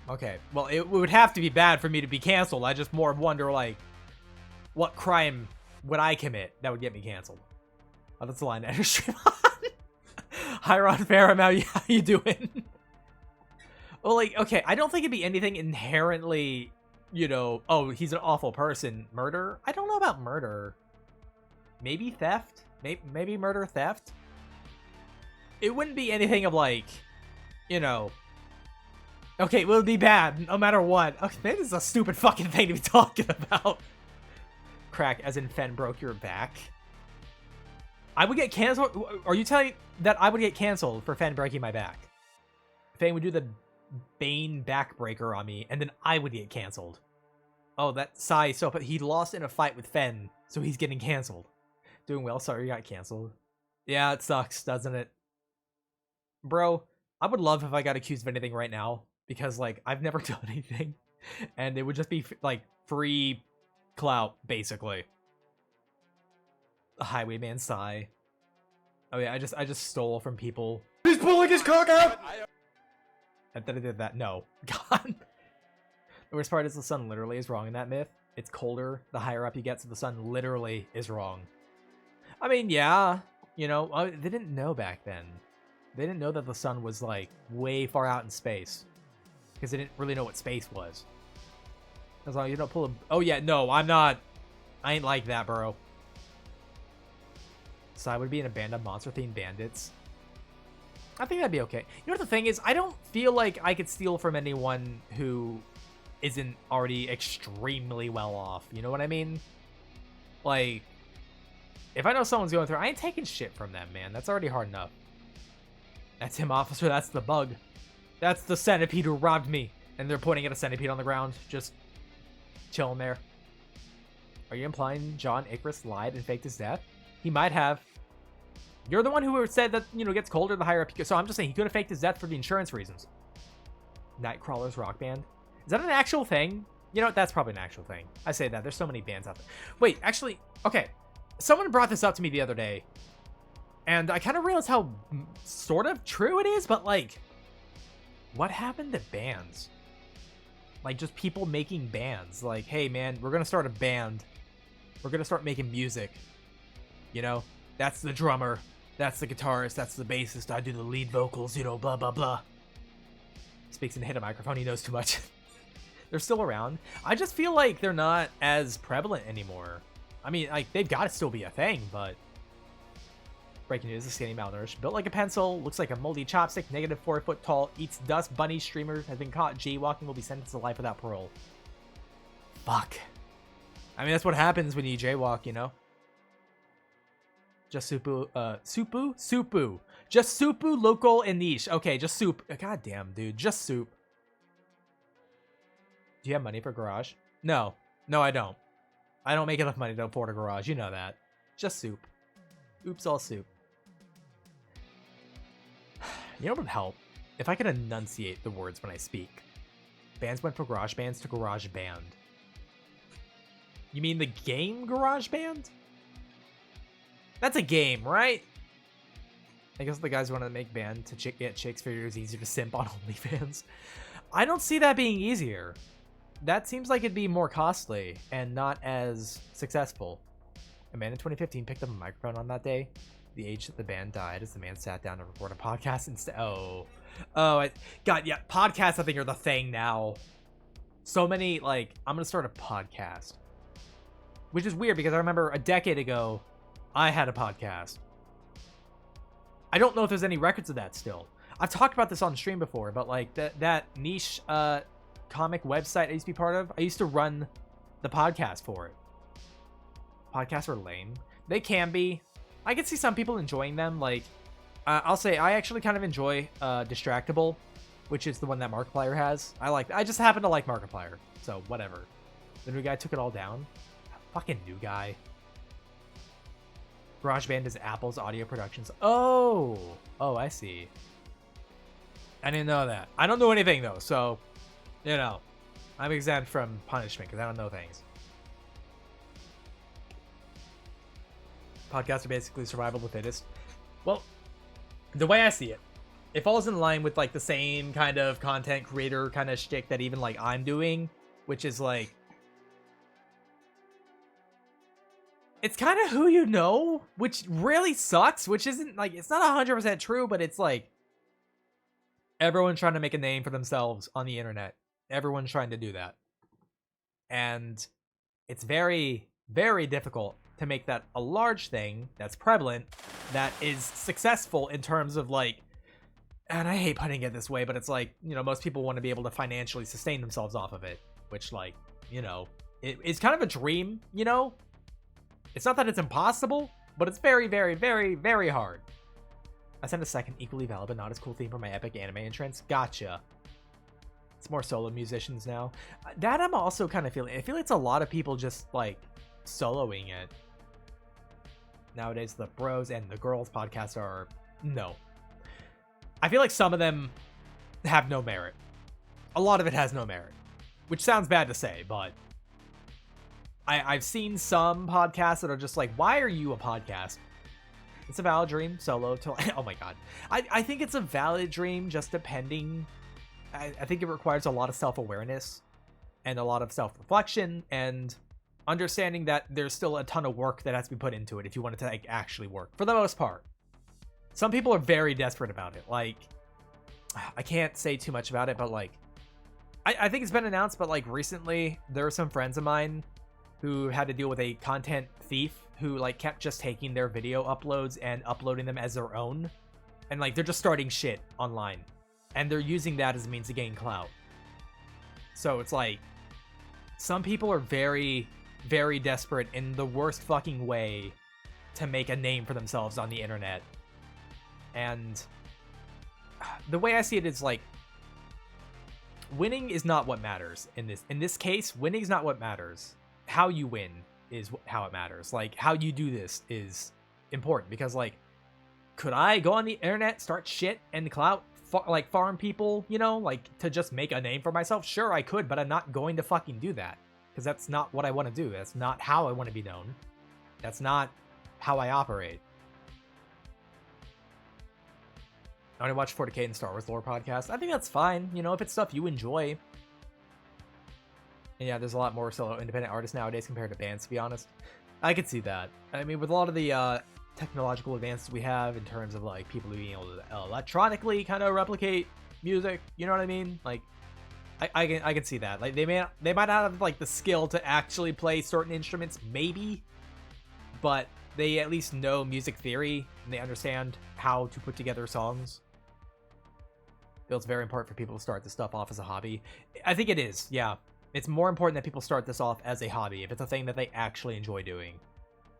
okay. Well, it would have to be bad for me to be canceled. I just more wonder, like, what crime would I commit that would get me canceled? Oh, that's the line to stream on. Hi, Ron Farum. How you doing? Well, like, okay. I don't think it'd be anything inherently... You know, oh, he's an awful person. Murder? I don't know about murder. Maybe theft? Maybe murder, theft? It wouldn't be anything of like, you know... Okay, it will be bad, no matter what. Okay, man, this is a stupid fucking thing to be talking about. Crack, as in Fen broke your back. I would get canceled? Are you telling me that I would get canceled for Fen breaking my back? Fen would do the Bane backbreaker on me, and then I would get canceled. Oh, that Sai, so but he lost in a fight with Fen, so he's getting canceled. Doing well, sorry you got canceled. Yeah, it sucks, doesn't it? Bro, I would love if I got accused of anything right now, because, like, I've never done anything, and it would just be, like, free clout, basically. The Highwayman Sai. Oh yeah, I just stole from people. He's pulling his cock out! And then I did that. No. God. The worst part is the sun literally is wrong in that myth. It's colder the higher up you get, so the sun literally is wrong. I mean, yeah. You know, they didn't know back then. They didn't know that the sun was, like, way far out in space. Because they didn't really know what space was. As long as you don't pull a... Oh, yeah, no, I'm not... I ain't like that, bro. So I would be in a band of monster-themed bandits. I think that'd be okay. You know what the thing is? I don't feel like I could steal from anyone who isn't already extremely well off. You know what I mean? Like, if I know someone's going through, I ain't taking shit from them, man. That's already hard enough. That's him, officer. That's the bug. That's the centipede who robbed me. And they're pointing at a centipede on the ground. Just chilling there. Are you implying John Icarus lied and faked his death? He might have. You're the one who said that, you know, it gets colder the higher up you go. So I'm just saying he could have faked his death for the insurance reasons. Nightcrawler's rock band. Is that an actual thing? You know what? That's probably an actual thing. I say that. There's so many bands out there. Wait, actually, okay. Someone brought this up to me the other day. And I kind of realized how sort of true it is, but like, what happened to bands? Like, just people making bands. Like, hey, man, we're going to start a band. We're going to start making music. You know? That's the drummer. That's the guitarist. That's the bassist. I do the lead vocals, you know, blah, blah, blah. Speaks and hit a microphone. He knows too much. They're still around. I just feel like they're not as prevalent anymore. I mean, like, they've got to still be a thing, but... Breaking news, the skinny malnourished. Built like a pencil, looks like a moldy chopstick, negative 4 foot tall, eats dust, bunny streamer, has been caught jaywalking, will be sentenced to life without parole. Fuck. I mean, that's what happens when you jaywalk, you know? Just Supu, Supu. Just Supu, local, and niche. Okay, just soup. God damn, dude. Just soup. Do you have money for garage? No. No, I don't. I don't make enough money to afford a garage. You know that. Just soup. Oops, all soup. You know what would help? If I could enunciate the words when I speak. Bands went from garage bands to garage band. You mean the game Garage Band? That's a game, right? I guess the guys want to make band to get chicks figure it's easier to simp on OnlyFans. I don't see that being easier. That seems like it'd be more costly and not as successful. A man in 2015 picked up a microphone on that day. The age that the band died as the man sat down to record a podcast instead. God, yeah, podcasts I think are the thing now. So many, like, I'm gonna start a podcast. Which is weird because I remember a decade ago, I had a podcast. I don't know if there's any records of that still. I've talked about this on stream before, but like that niche comic website I used to be part of, I used to run the podcast for it. Podcasts are lame. They can be. I can see some people enjoying them. Like, I'll say I actually kind of enjoy Distractable, which is the one that Markiplier has. I just happen to like Markiplier, so whatever. The new guy took it all down. Fucking new guy. GarageBand is Apple's audio productions. Oh, I see. I didn't know that. I don't know anything though, so you know, I'm exempt from punishment because I don't know things. Podcasts are basically survival of the fittest. Well, the way I see it, it falls in line with like the same kind of content creator kind of shtick that even like I'm doing, which is like, it's kind of who you know, which really sucks, which isn't like, it's not 100% true, but it's like everyone's trying to make a name for themselves on the internet. Everyone's trying to do that. And it's very, very difficult to make that a large thing that's prevalent, that is successful in terms of like and I hate putting it this way, but it's like, you know, most people want to be able to financially sustain themselves off of it, which, like, you know, it's kind of a dream, you know? It's not that it's impossible, but it's very, very, very, very hard. I sent a second equally valid but not as cool theme for my epic anime entrance. Gotcha. It's more solo musicians now. That I'm also kind of feeling. I feel it's a lot of people just, like, soloing it. Nowadays, the bros and the girls podcasts are... No. I feel like some of them have no merit. A lot of it has no merit. Which sounds bad to say, but... I've seen some podcasts that are just like, why are you a podcast? It's a valid dream, solo. Oh my god. I think it's a valid dream, just depending... I think it requires a lot of self-awareness and a lot of self-reflection and understanding that there's still a ton of work that has to be put into it if you want it to, like, actually work, for the most part. Some people are very desperate about it. Like, I can't say too much about it, but, like, I think it's been announced, but, like, recently there were some friends of mine who had to deal with a content thief who, like, kept just taking their video uploads and uploading them as their own. And, like, they're just starting shit online. And they're using that as a means to gain clout. So it's like, some people are very, very desperate in the worst fucking way to make a name for themselves on the internet. And the way I see it is, like, winning is not what matters in this case. Winning is not what matters. How you win is how it matters. Like, how you do this is important, because, like, could I go on the internet, start shit and clout, like, farm people, you know, like, to just make a name for myself? Sure, I could, but I'm not going to fucking do that, because that's not what I want to do. That's not how I want to be known. That's not how I operate. I want to watch 40K and Star Wars lore podcast. I think that's fine, you know, if it's stuff you enjoy. And yeah, there's a lot more solo independent artists nowadays compared to bands, to be honest. I could see that. I mean, with a lot of the technological advances we have in terms of, like, people being able to electronically kind of replicate music, you know what I mean? Like, I can see that. Like, they might not have, like, the skill to actually play certain instruments, maybe, but they at least know music theory and they understand how to put together songs. I feel it's very important for people to start this stuff off as a hobby. I think it is, yeah. It's more important that people start this off as a hobby if it's a thing that they actually enjoy doing.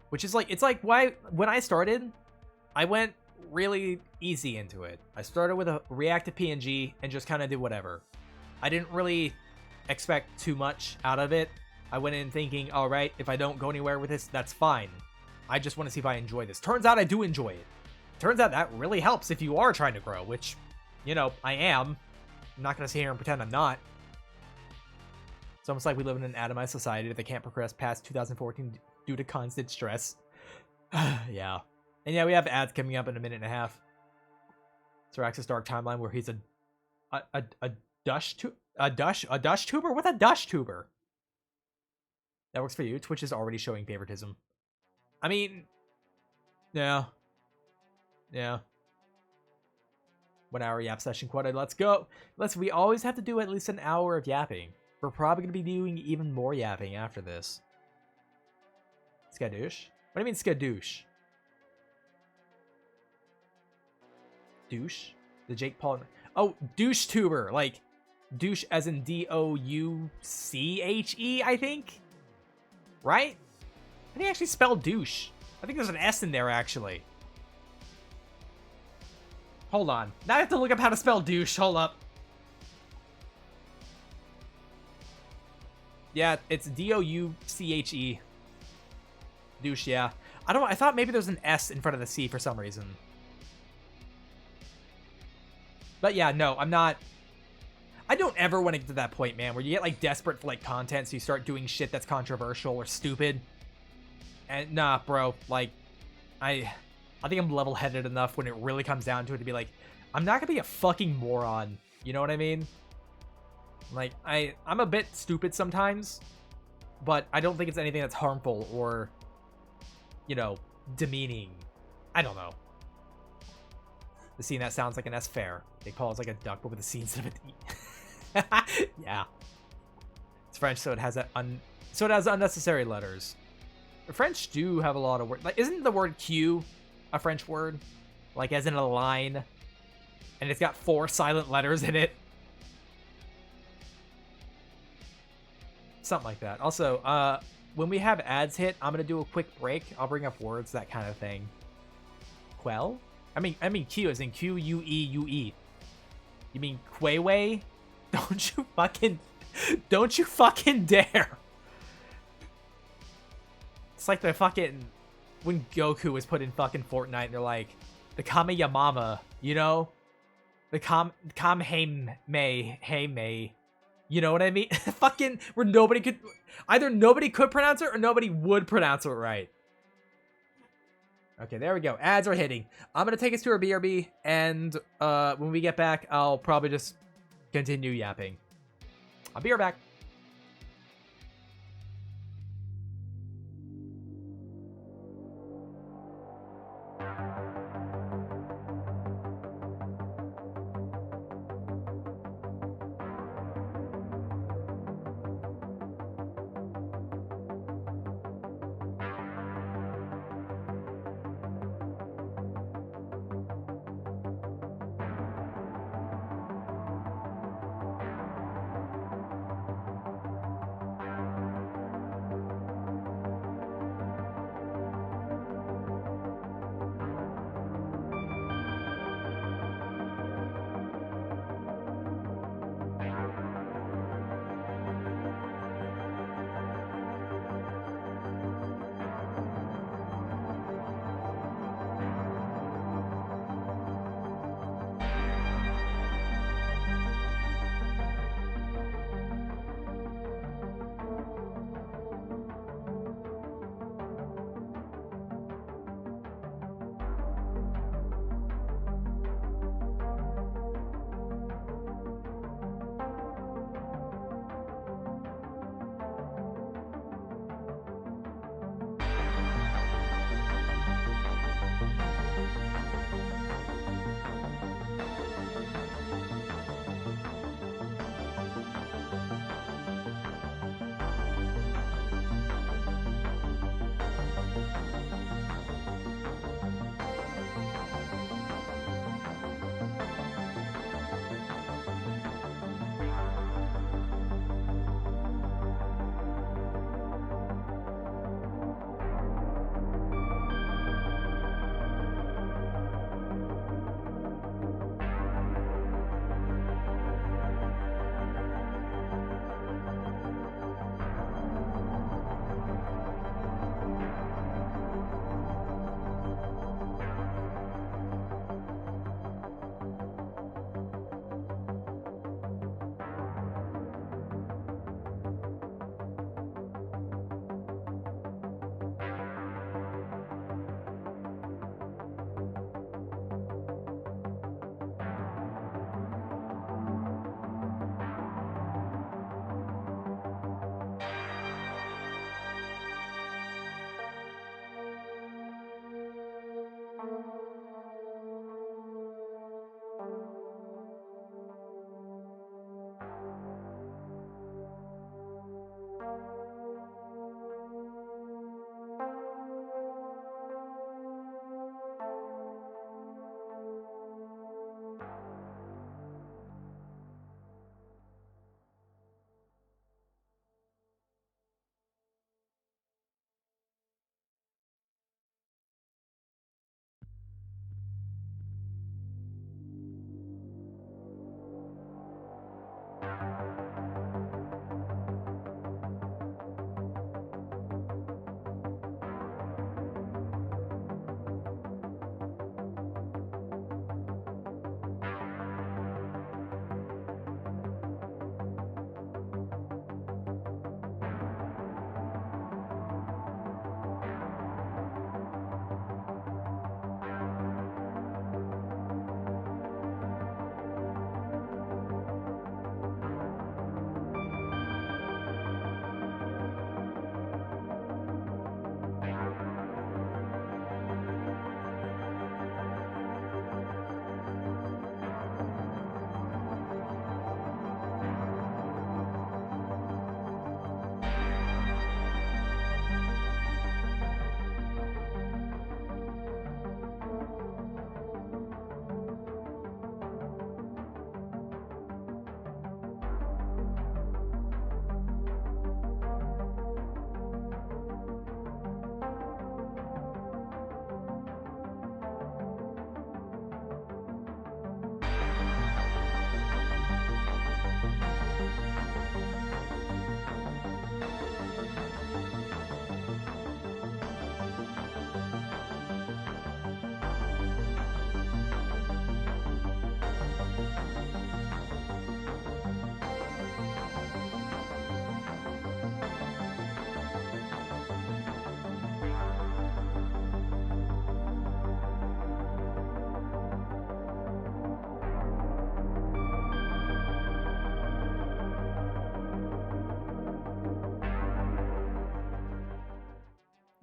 Which is like, it's like why when I started, I went really easy into it. I started with a reactive PNG and just kind of did whatever. I didn't really expect too much out of it. I went in thinking, all right, if I don't go anywhere with this, that's fine. I just want to see if I enjoy this. Turns out I do enjoy it. Turns out that really helps if you are trying to grow, which, you know, I am. I'm not going to sit here and pretend I'm not. It's almost like we live in an atomized society that can't progress past 2014 due to constant stress. Yeah. And yeah, we have ads coming up in a minute and a half. Sirax's Dark Timeline, where he's a Dush tuber? What's a Dush tuber? That works for you. Twitch is already showing favoritism. I mean, yeah. Yeah. 1 hour yap session quota. Let's go. We always have to do at least an hour of yapping. We're probably going to be doing even more yapping after this. Skadoosh? What do you mean skadoosh? Douche? The Jake Paul... Oh, douche tuber. Like, douche as in D-O-U-C-H-E, I think? Right? I think I actually spelled douche. I think there's an S in there, actually. Hold on. Now I have to look up how to spell douche. Hold up. Yeah, it's D-O-U-C-H-E. Douche, yeah. I thought maybe there's an S in front of the C for some reason. But yeah, no, I'm not... I don't ever want to get to that point, man, where you get, like, desperate for, like, content, so you start doing shit that's controversial or stupid. And, nah, bro, like, I think I'm level-headed enough when it really comes down to it to be like, I'm not gonna be a fucking moron. You know what I mean? Like, I'm a bit stupid sometimes, but I don't think it's anything that's harmful or, you know, demeaning. I don't know. The scene that sounds like an S fair. Jake Paul is like a duck, but with a C instead of a D. Yeah. It's French, so it has unnecessary letters. The French do have a lot of words. Like, isn't the word Q a French word? Like, as in a line, And it's got 4 silent letters in it. Something like that. Also, when we have ads hit, I'm gonna do a quick break. I'll bring up words, that kind of thing. Quell? I mean Q as in Q-U-E-U-E. You mean Quayway? Don't you fucking dare. It's like the fucking, when Goku was put in fucking Fortnite and they're like, the Kameyamama, you know? The Kamehame, you know what I mean? Fucking, where nobody could, either nobody could pronounce it or nobody would pronounce it right. Okay, there we go. Ads are hitting. I'm gonna take us to our BRB, and when we get back, I'll probably just continue yapping. I'll be right back.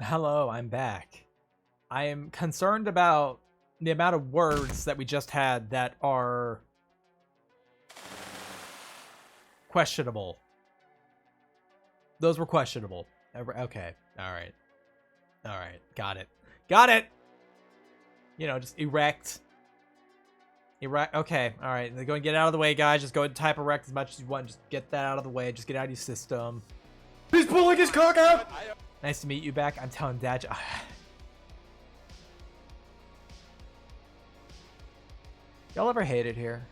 Hello, I'm back. I am concerned about the amount of words that we just had that are questionable. Those were questionable. Okay. All right. All right. Got it. Got it. You know, just erect. Erect. Okay. All right. Go and get out of the way, guys. Just go and type erect as much as you want. Just get that out of the way. Just get out of your system. He's pulling his cock out! Nice to meet you back. I'm telling Dad. Y'all ever hate it here?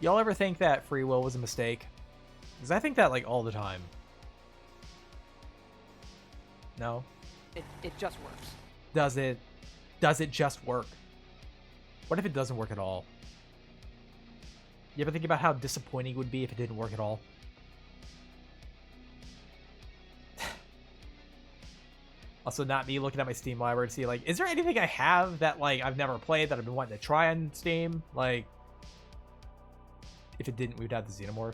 Y'all ever think that free will was a mistake? Because I think that like all the time. No? It just works. Does it? Does it just work? What if it doesn't work at all? You ever think about how disappointing it would be if it didn't work at all? Also, not me looking at my Steam library to see, like, is there anything I have that, like, I've never played that I've been wanting to try on Steam? Like, if it didn't, we'd have the Xenomorph.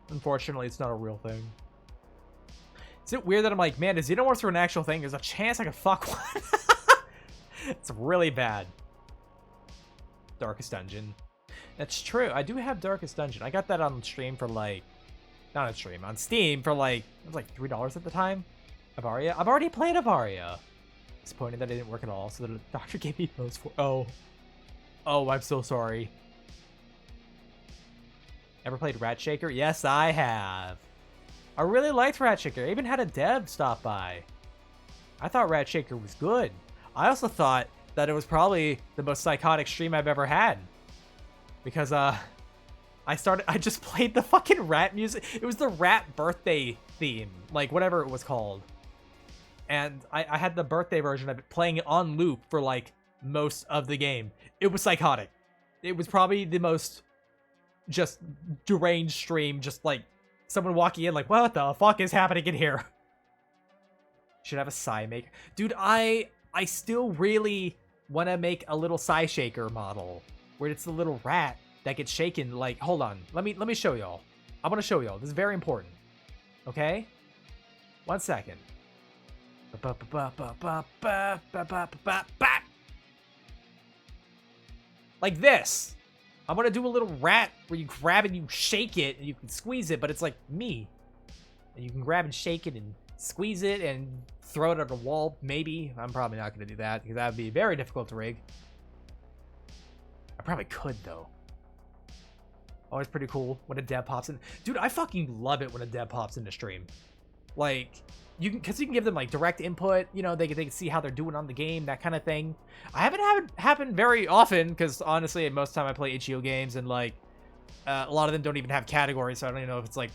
Unfortunately, it's not a real thing. Is it weird that I'm like, man, if Xenomorphs were an actual thing, there's a chance I could fuck one? It's really bad. Darkest Dungeon. That's true. I do have Darkest Dungeon. I got that on stream for, like, not on stream, on Steam for like, it was like $3 at the time. Avaria. I've already played Avaria. Disappointed that it didn't work at all, so the doctor gave me those for. Oh, I'm so sorry. Ever played Rat Shaker? Yes, I have. I really liked Rat Shaker. I even had a dev stop by. I thought Rat Shaker was good. I also thought that it was probably the most psychotic stream I've ever had, because I just played the fucking rat music. It was the rat birthday theme, like whatever it was called. And I had the birthday version of it playing on loop for like most of the game. It was psychotic. It was probably the most just deranged stream, just like someone walking in like, what the fuck is happening in here? Should have a Psy maker. Dude, I still really want to make a little Psy Shaker model where it's the little rat that gets shaken. Like, hold on, let me show y'all. I want to show y'all. This is very important. Okay, 1 second. Like this. I'm gonna do a little rat where you grab and you shake it and you can squeeze it, but it's like me. And you can grab and shake it and squeeze it and throw it at a wall. Maybe. I'm probably not gonna do that because that would be very difficult to rig. I probably could though. Always pretty cool when a dev pops in. Dude, I fucking love it when a dev pops in the stream. Like, you can, cause you can give them like direct input, you know, they can see how they're doing on the game, that kind of thing. I haven't had it happen very often, because honestly, most of the time I play itch.io games, and like, a lot of them don't even have categories, so I don't even know if it's like,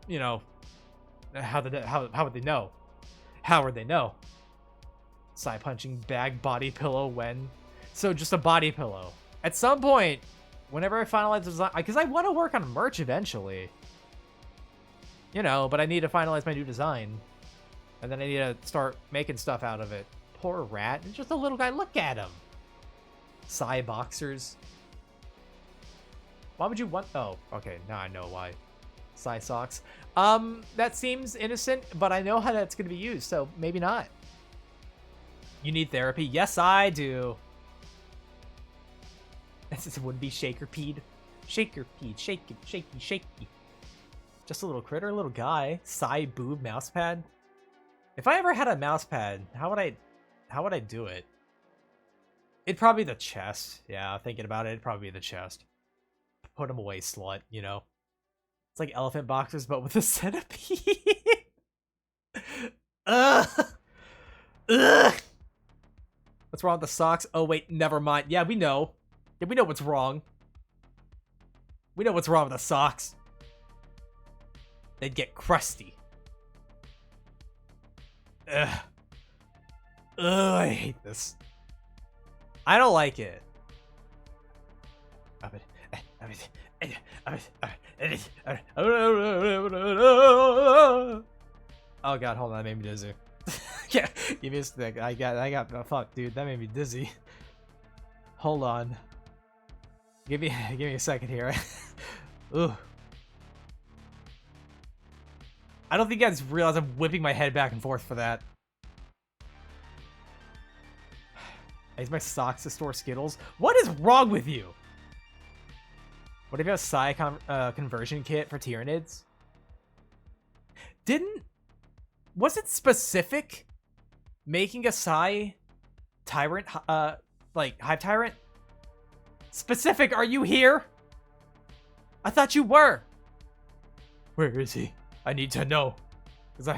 you know, how would they know? How would they know? Side punching bag body pillow when? So just a body pillow. At some point, whenever I finalize the design, because I want to work on merch eventually. You know, but I need to finalize my new design. And then I need to start making stuff out of it. Poor rat. It's just a little guy. Look at him. Psy boxers. Why would you want... Oh, okay. Now I know why. Psy socks. That seems innocent, but I know how that's going to be used, so maybe not. You need therapy? Yes, I do. This would be Shaker-peed. Shaker-peed. Shaky, shaky, shaky. Just a little critter, a little guy. Psy boob mousepad. If I ever had a mousepad, how would I do it? It'd probably be the chest. Yeah, thinking about it, it'd probably be the chest. Put him away, slut, you know. It's like elephant boxers, but with a centipede. Ugh. Ugh. What's wrong with the socks? Oh, wait, never mind. Yeah, we know. Yeah, we know what's wrong. We know what's wrong with the socks. They'd get crusty. Ugh. Ugh, I hate this. I don't like it. Oh god, hold on, that made me dizzy. Yeah, give me a stick. I got oh, fuck, dude, that made me dizzy. Hold on. Give me a second here. Ooh. I don't think you guys realize I'm whipping my head back and forth for that. I use my socks to store Skittles. What is wrong with you? What if you have a Psy conversion kit for Tyranids? Was it specific making a Psy Tyrant, like Hive Tyrant? Specific, are you here? I thought you were. Where is he? I need to know. Because I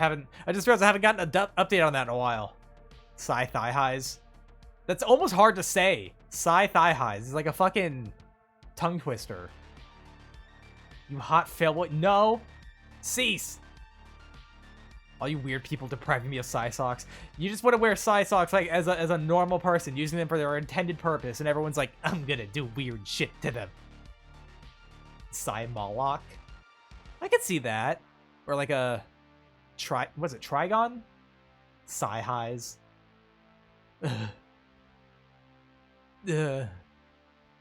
just realized I haven't gotten an update on that in a while. Psy Thigh Highs. That's almost hard to say. Psy Thigh Highs. It's like a fucking tongue twister. You hot fail boy. No. Cease. All you weird people depriving me of Psy socks. You just want to wear Psy socks like as a normal person, using them for their intended purpose, and everyone's like, I'm gonna do weird shit to them. Psy Moloch. I could see that. Or like a was it Trigon? Psy Highs. You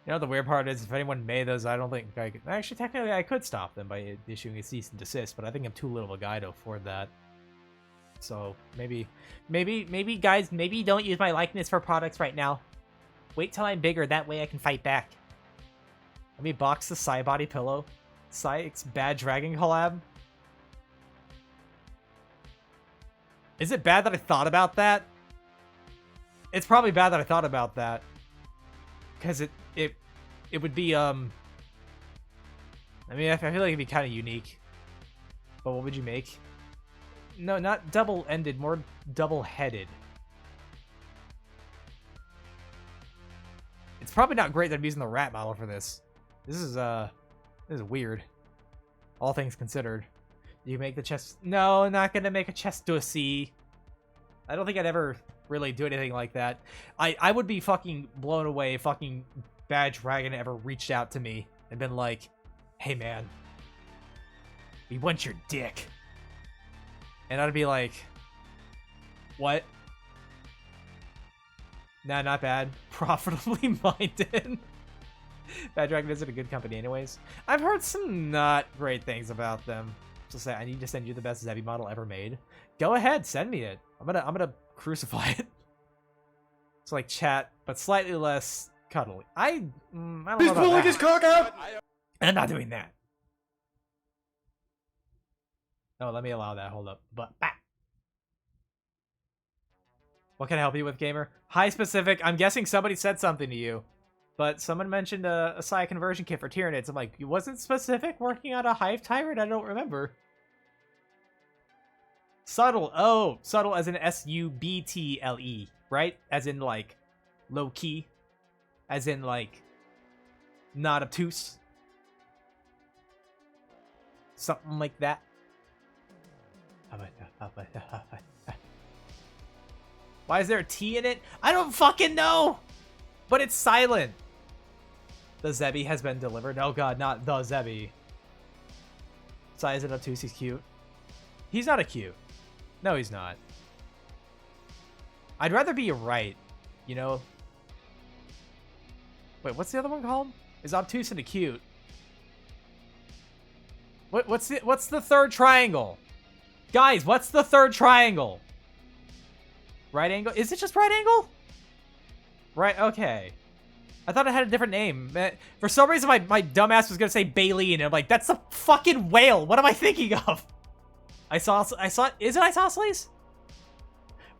know, the weird part is, if anyone made those, I don't think I could. Actually, technically, I could stop them by issuing a cease and desist, but I think I'm too little of a guy to afford that. So maybe, guys, maybe don't use my likeness for products right now. Wait till I'm bigger. That way I can fight back. Let me box the Psy Body Pillow. Psyx Bad Dragon collab. Is it bad that I thought about that? It's probably bad that I thought about that. Because it would be, I mean, I feel like it'd be kind of unique. But what would you make? No, not double-ended, more double-headed. It's probably not great that I'm using the rat model for this. This is weird. All things considered. You make the chest... No, not gonna make a chest to a C. I don't think I'd ever really do anything like that. I would be fucking blown away if fucking Bad Dragon ever reached out to me and been like, hey man, we want your dick. And I'd be like, what? Nah, not bad. Profitably minded. Bad Dragon isn't a good company anyways. I've heard some not great things about them. So say, I need to send you the best Zebby model ever made. Go ahead, send me it. I'm gonna crucify it. It's like chat, but slightly less cuddly. I don't know He's about pulling that. his cock out! I'm not doing that. Oh, let me allow that. Hold up. But what can I help you with, gamer? Hi, specific. I'm guessing somebody said something to you, but someone mentioned a Psy conversion kit for Tyranids. I'm like, wasn't specific working on a Hive Tyrant? I don't remember. Subtle. Oh, subtle as in S-U-B-T-L-E, right? As in like low key, as in like not obtuse, something like that. Why is there a T in it? I don't fucking know, but it's silent. The Zebby has been delivered. Oh god, not the Zebby. Size it obtuse. He's cute. He's not a cute. No, he's not. I'd rather be right, you know? Wait, what's the other one called? Is obtuse and a cute. What's the third triangle? Guys, what's the third triangle? Right angle? Is it just right angle? Right, okay. I thought it had a different name. For some reason, my dumbass was gonna say Baleen, and I'm like, that's a fucking whale. What am I thinking of? Is it isosceles?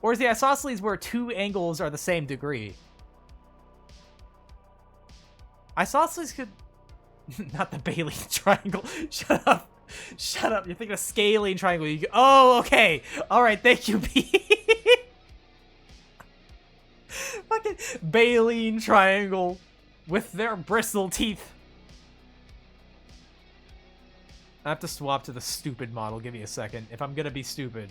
Or is the isosceles where two angles are the same degree? Isosceles could... Not the Baleen triangle. Shut up. Shut up. You're thinking of scalene triangle. Oh, okay. Alright, thank you, B. Fucking Baleen triangle with their bristle teeth. I have to swap to the stupid model. Give me a second. If I'm gonna be stupid.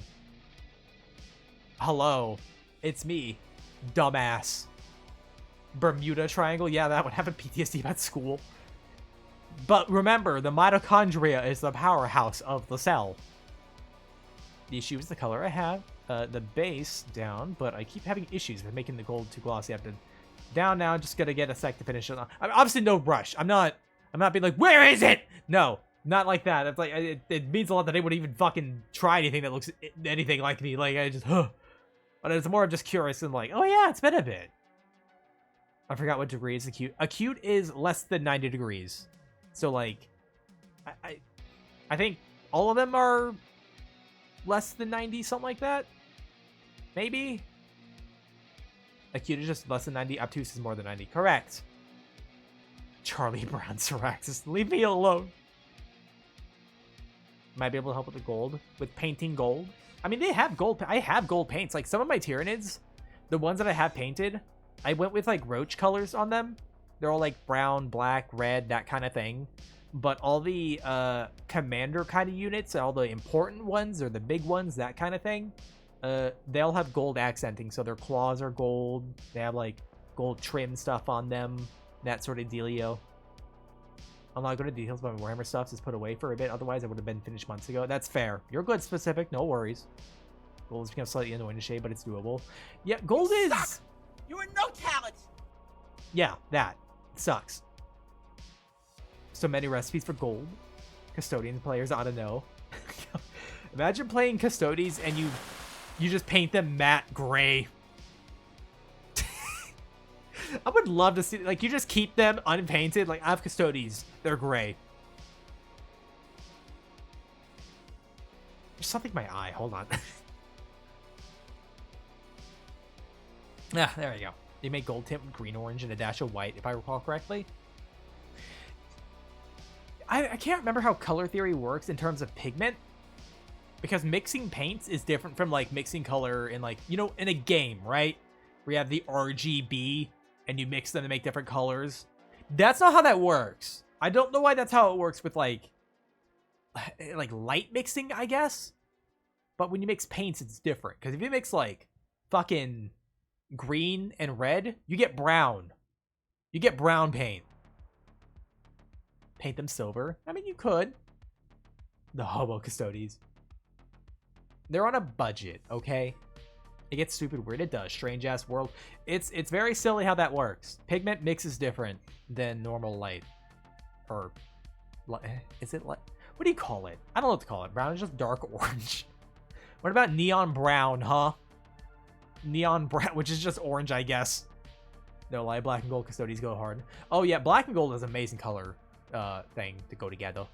Hello. It's me. Dumbass. Bermuda Triangle? Yeah, that would have a PTSD about school. But remember, the mitochondria is the powerhouse of the cell. The issue is the color I have. The base down, but I keep having issues with making the gold too glossy. I have to down now. Just gonna get a sec to finish it. I'm obviously no rush. I'm not being like, where is it? No. Not like that. It's like it means a lot that they would even fucking try anything that looks anything like me. Like I just, huh. But it's more of just curious and like, oh yeah, it's been a bit. I forgot what degree is acute. Acute is less than 90 degrees. So like, I think all of them are less than 90, something like that. Maybe. Acute is just less than 90. Obtuse is more than 90. Correct. Charlie Brown Syraxis. Leave me alone. Might be able to help with the gold. With painting gold. I mean, they have gold. I have gold paints. Like, some of my Tyranids, the ones that I have painted, I went with, like, roach colors on them. They're all, like, brown, black, red, that kind of thing. But all the commander kind of units, all the important ones, or the big ones, that kind of thing, they all have gold accenting. So their claws are gold. They have, like, gold trim stuff on them. That sort of dealio. I'm not going to details, but my Warhammer stuff is put away for a bit. Otherwise, I would have been finished months ago. That's fair. You're good specific. No worries. Gold has become slightly annoying to shade, but it's doable. Yeah, gold You is... suck. You are no talent. Yeah, that. Sucks. So many recipes for gold. Custodian players ought to know. Imagine playing Custodies and you just paint them matte gray. I would love to see, like, you just keep them unpainted. Like, I have Custodies. They're gray. There's something in my eye. Hold on. Ah, there we go. They make gold tint with green, orange, and a dash of white, if I recall correctly. I can't remember how color theory works in terms of pigment. Because mixing paints is different from, like, mixing color in, like, you know, in a game, right? Where you have the RGB and you mix them to make different colors. That's not how that works. I don't know why that's how it works with, like light mixing, I guess. But when you mix paints, it's different. Because if you mix, like, fucking green and red, you get brown. You get brown paint. Paint them silver. I mean, you could. The Hobo Custodies. They're on a budget, okay? It gets stupid weird. It does. Strange ass world. It's very silly how that works. Pigment mix is different than normal light. Or is it like, what do you call it? I don't know what to call it. Brown is just dark orange. What about neon brown, huh? Neon brown, which is just orange, I guess. No lie, black and gold Custodies go hard. Oh yeah, black and gold is an amazing color thing to go together.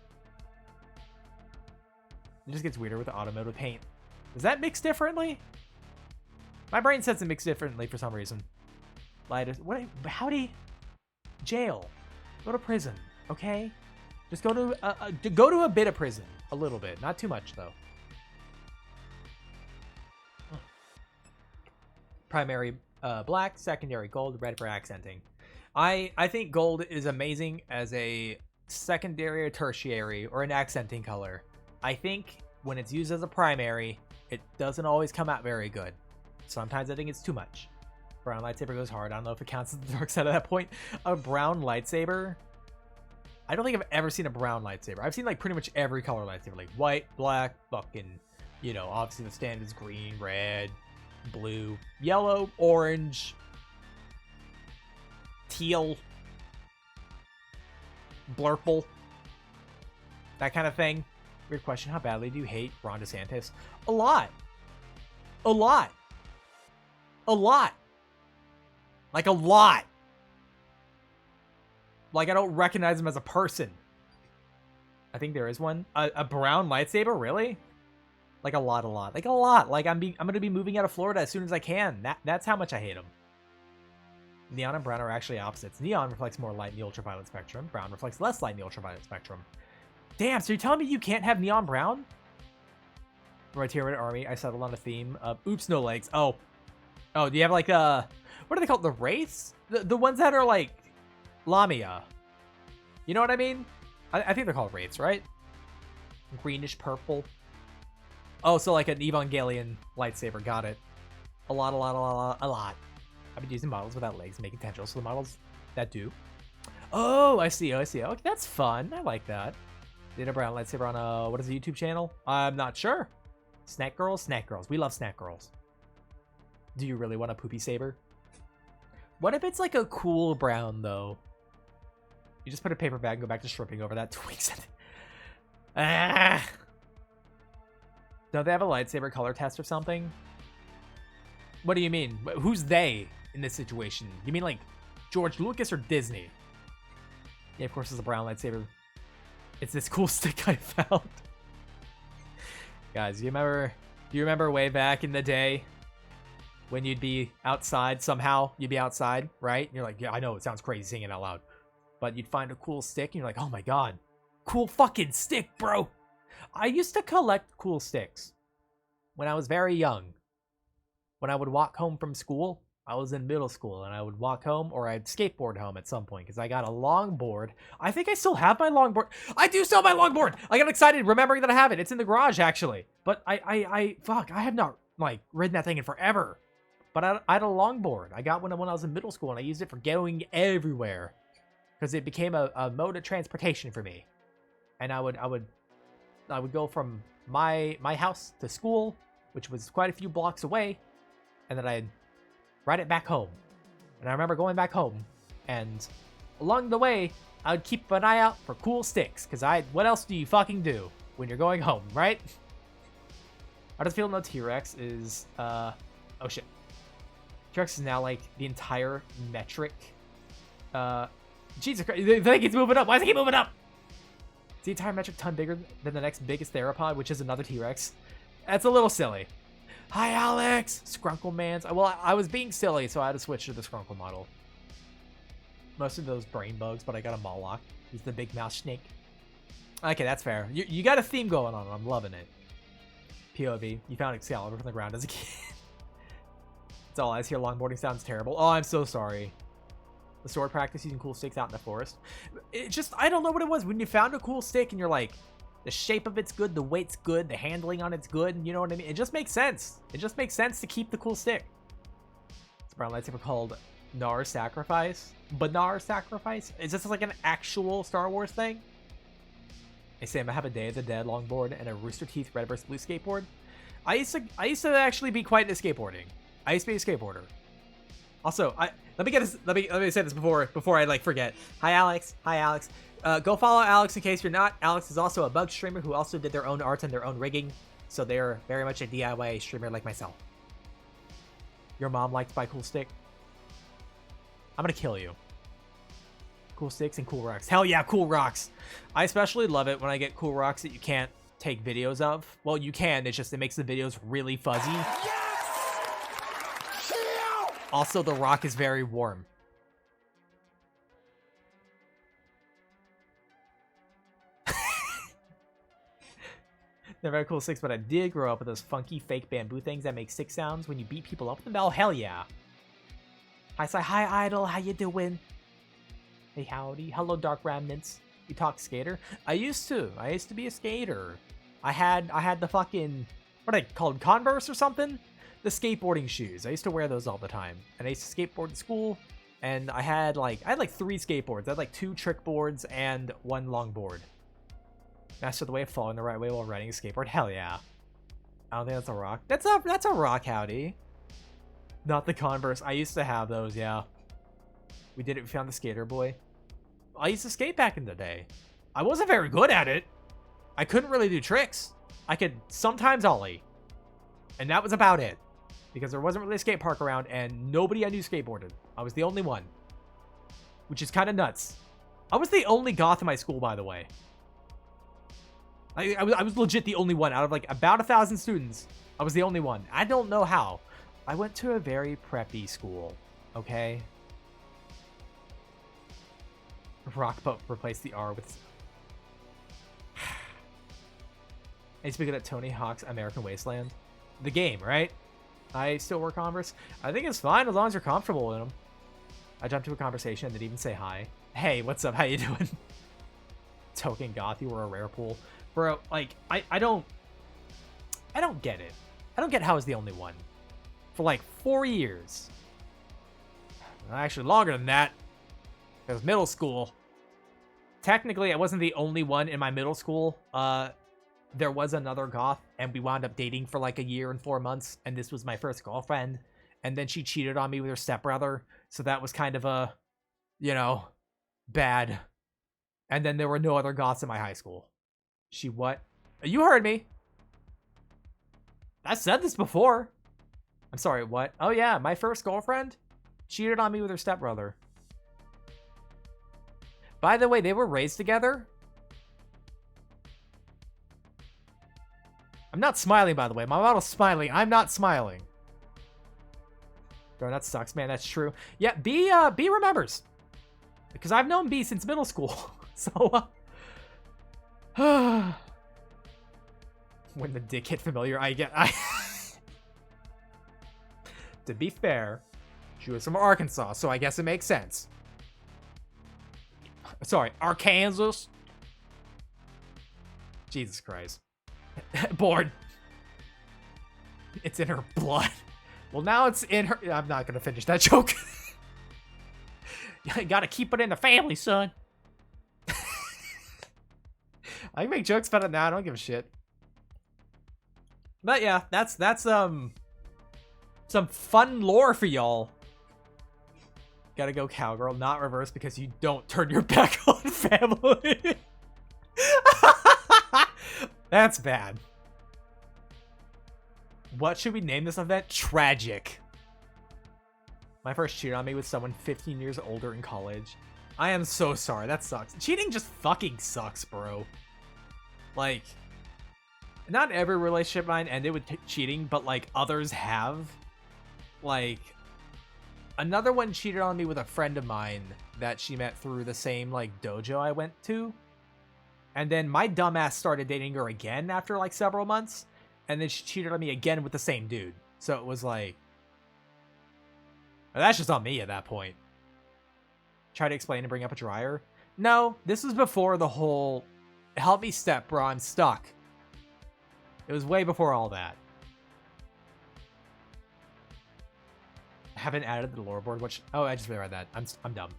It just gets weirder with the automotive paint. Does that mix differently? My brain says it mixed differently for some reason. What? Howdy? Jail. Go to prison, okay? Just go to a bit of prison. A little bit. Not too much, though. Primary black, secondary gold, red for accenting. I think gold is amazing as a secondary or tertiary or an accenting color. I think when it's used as a primary, it doesn't always come out very good. Sometimes I think it's too much. Brown lightsaber goes hard. I don't know if it counts as the dark side at that point. A brown lightsaber? I don't think I've ever seen a brown lightsaber. I've seen, like, pretty much every color lightsaber. Like white, black, fucking, you know, obviously the standards: green, red, blue, yellow, orange, teal, blurple, that kind of thing. Weird question. How badly do you hate Ron DeSantis? A lot. A lot. A lot. Like, a lot. Like, I don't recognize him as a person. I think there is one. A brown lightsaber? Really? Like, a lot. Like, a lot. Like, I'm going to be moving out of Florida as soon as I can. That's how much I hate him. Neon and brown are actually opposites. Neon reflects more light in the ultraviolet spectrum. Brown reflects less light in the ultraviolet spectrum. Damn, so you're telling me you can't have neon brown? For my Tyranid army, I settled on a theme of oops, no legs. Oh, do you have, like, what are they called? The wraiths? The ones that are, like, Lamia. You know what I mean? I think they're called wraiths, right? Greenish purple. Oh, so like an Evangelion lightsaber. Got it. A lot. I've been using models without legs, making tendrils for the models that do. Oh, I see. Okay, that's fun. I like that. Did a brown lightsaber on a, what is the YouTube channel? I'm not sure. Snack Girls? Snack Girls. We love Snack Girls. Do you really want a poopy saber? What if it's like a cool brown, though? You just put a paper bag and go back to stripping over that. Tweaks it. Ah! Don't they have a lightsaber color test or something? What do you mean? Who's they in this situation? You mean like George Lucas or Disney? Yeah, of course it's a brown lightsaber. It's this cool stick I found. Guys, do you remember way back in the day when you'd be outside somehow? You'd be outside, right? And you're like, yeah, I know it sounds crazy saying it out loud. But you'd find a cool stick and you're like, oh my god, cool fucking stick, bro. I used to collect cool sticks when I was very young. When I would walk home from school, I was in middle school, and I would walk home, or I'd skateboard home at some point, because I got a longboard. I think I still have my longboard. I do still have my longboard! I got excited remembering that I have it. It's in the garage, actually. But fuck, I have not, like, ridden that thing in forever. But I had a longboard. I got one when I was in middle school, and I used it for going everywhere. Because it became a mode of transportation for me. And I would go from my house to school, which was quite a few blocks away, and then I'd ride it back home. And I remember going back home, and along the way, I would keep an eye out for cool sticks, because what else do you fucking do when you're going home, right? I just feel no T-Rex is, oh shit. T-Rex is now, like, the entire metric, Jesus Christ, the thing keeps moving up. Why does it keep moving up? It's the entire metric ton bigger than the next biggest theropod, which is another T-Rex. That's a little silly. Hi, Alex! Skrunklemans. Well, I was being silly, so I had to switch to the Skrunkle model. Most of those brain bugs, but I got a Moloch. He's the big mouse snake. Okay, that's fair. You got a theme going on. I'm loving it. POV. You found Excalibur from the ground as a kid. That's all I hear. Longboarding sounds terrible. Oh, I'm so sorry. The sword practice using cool sticks out in the forest. It just, I don't know what it was. When you found a cool stick and you're like, the shape of it's good, the weight's good, the handling on it's good, you know what I mean? It just makes sense. It just makes sense to keep the cool stick. It's a brown lightsaber called Nar Sacrifice. Banar Sacrifice? Is this like an actual Star Wars thing? Hey Sam, I have a Day of the Dead longboard and a Rooster Teeth Red vs. Blue skateboard. I used to actually be quite into skateboarding. I used to be a skateboarder. Also, let me say this before I like forget. Hi Alex. Hi Alex. Go follow Alex in case you're not. Alex is also a bug streamer who also did their own art and their own rigging. So they're very much a DIY streamer like myself. Your mom liked to buy cool stick? I'm gonna kill you. Cool sticks and cool rocks. Hell yeah, cool rocks. I especially love it when I get cool rocks that you can't take videos of. Well, you can, it's just it makes the videos really fuzzy. Yes! Also, the rock is very warm. Never had cool sticks, but I did grow up with those funky fake bamboo things that make stick sounds when you beat people up with them. Oh, hell yeah. Hi, Idol. How you doing? Hey, howdy. Hello, Dark Remnants. You talk skater? I used to be a skater. I had the fucking, what are they called? Converse or something? The skateboarding shoes. I used to wear those all the time. And I used to skateboard in school. And I had like 3 skateboards. I had like 2 trick boards and 1 longboard. Master the way of falling the right way while riding a skateboard. Hell yeah. I don't think that's a rock. That's a rock, howdy. Not the Converse. I used to have those, yeah. We did it. We found the skater boy. I used to skate back in the day. I wasn't very good at it. I couldn't really do tricks. I could sometimes ollie. And that was about it. Because there wasn't really a skate park around and nobody I knew skateboarded. I was the only one. Which is kind of nuts. I was the only goth in my school, by the way. I was legit the only one out of like about 1,000 students. I was the only one. I don't know how. I went to a very preppy school. Okay? Rockboat replaced the R with... Hey, speaking of Tony Hawk's American Wasteland. The game, right? I still wear Converse. I think it's fine as long as you're comfortable in them. I jumped to a conversation and didn't even say hi. Hey, what's up? How you doing? Token goth, you were a rare pool. Bro, like, I don't get it. I don't get how I was the only one. For like 4 years. Actually, longer than that. It was middle school. Technically, I wasn't the only one in my middle school. There was another goth, and we wound up dating for like a year and 4 months, and this was my first girlfriend. And then she cheated on me with her stepbrother, so that was kind of a, you know, bad. And then there were no other goths in my high school. She what? You heard me. I said this before. I'm sorry, what? Oh yeah, my first girlfriend cheated on me with her stepbrother. By the way, they were raised together. I'm not smiling, by the way. My model's smiling. I'm not smiling. Bro, that sucks, man. That's true. Yeah, B remembers. Because I've known B since middle school. So, when the dick hit familiar, To be fair, she was from Arkansas, so I guess it makes sense. Sorry, Arkansas? Jesus Christ. Bored. It's in her blood. Well, now it's in her... I'm not going to finish that joke. You gotta keep it in the family, son. I can make jokes about it now. I don't give a shit. But yeah, that's some fun lore for y'all. Gotta go cowgirl, not reverse, because you don't turn your back on family. That's bad. What should we name this event? Tragic. My first cheated on me with someone 15 years older in college. I am so sorry. That sucks. Cheating just fucking sucks, bro. Like, not every relationship of mine ended with cheating, but like others have. Like, another one cheated on me with a friend of mine that she met through the same like dojo I went to. And then my dumbass started dating her again after like several months. And then she cheated on me again with the same dude. So it was like, that's just on me at that point. Try to explain and bring up a dryer. No, this was before the whole, help me step bro, I'm stuck. It was way before all that. I haven't added the lore board, which, oh, I just read that. I'm dumb.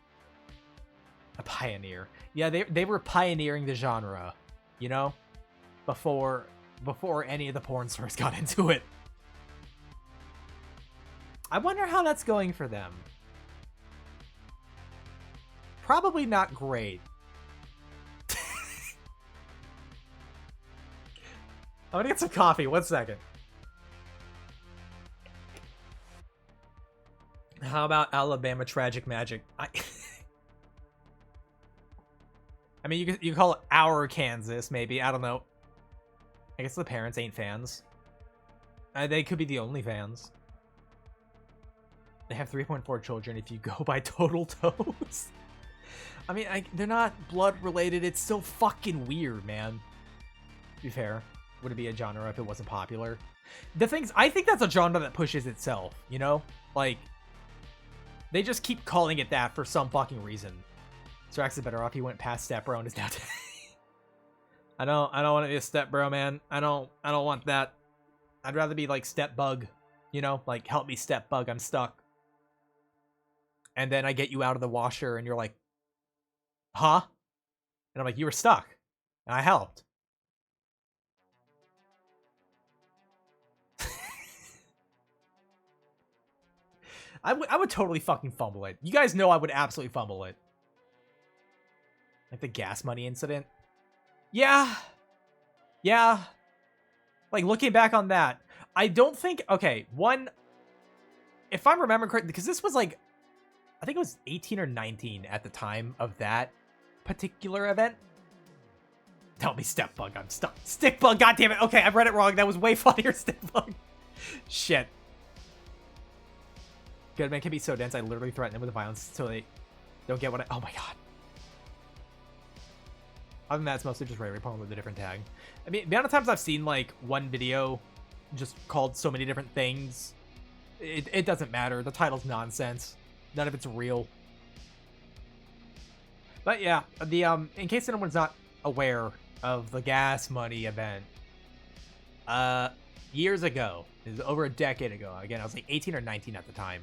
A pioneer. Yeah, they were pioneering the genre, you know? Before any of the porn stars got into it. I wonder how that's going for them. Probably not great. I'm gonna get some coffee. 1 second. How about Alabama Tragic Magic? I mean, you can call it our Kansas, maybe. I don't know. I guess the parents ain't fans. They could be the only fans. They have 3.4 children if you go by total toes. I mean, they're not blood related. It's still fucking weird, man. To be fair, would it be a genre if it wasn't popular? The things, I think that's a genre that pushes itself, you know? Like, they just keep calling it that for some fucking reason. Strax is better off. He went past Step Bro and is now I don't want to be a Step Bro, man. I don't want that. I'd rather be like Step Bug, you know? Like, help me Step Bug, I'm stuck. And then I get you out of the washer and you're like, huh? And I'm like, you were stuck. And I helped. I would totally fucking fumble it. You guys know I would absolutely fumble it. Like the gas money incident. Yeah. Yeah. Like, looking back on that, I don't think... Okay, one... If I'm remembering correctly, because this was like... I think it was 18 or 19 at the time of that particular event. Tell me, Step Bug, I'm stuck. Stick Bug, goddammit. Okay, I read it wrong. That was way funnier, Stick Bug. Shit. Good man can be so dense, I literally threaten them with violence until they don't get what I... Oh my god. Other than that, it's mostly just Ray Pong with a different tag. I mean, the amount of times I've seen, like, one video just called so many different things, it doesn't matter. The title's nonsense. None of it's real. But yeah, the in case anyone's not aware of the gas money event, years ago, it was over a decade ago. Again, I was like 18 or 19 at the time,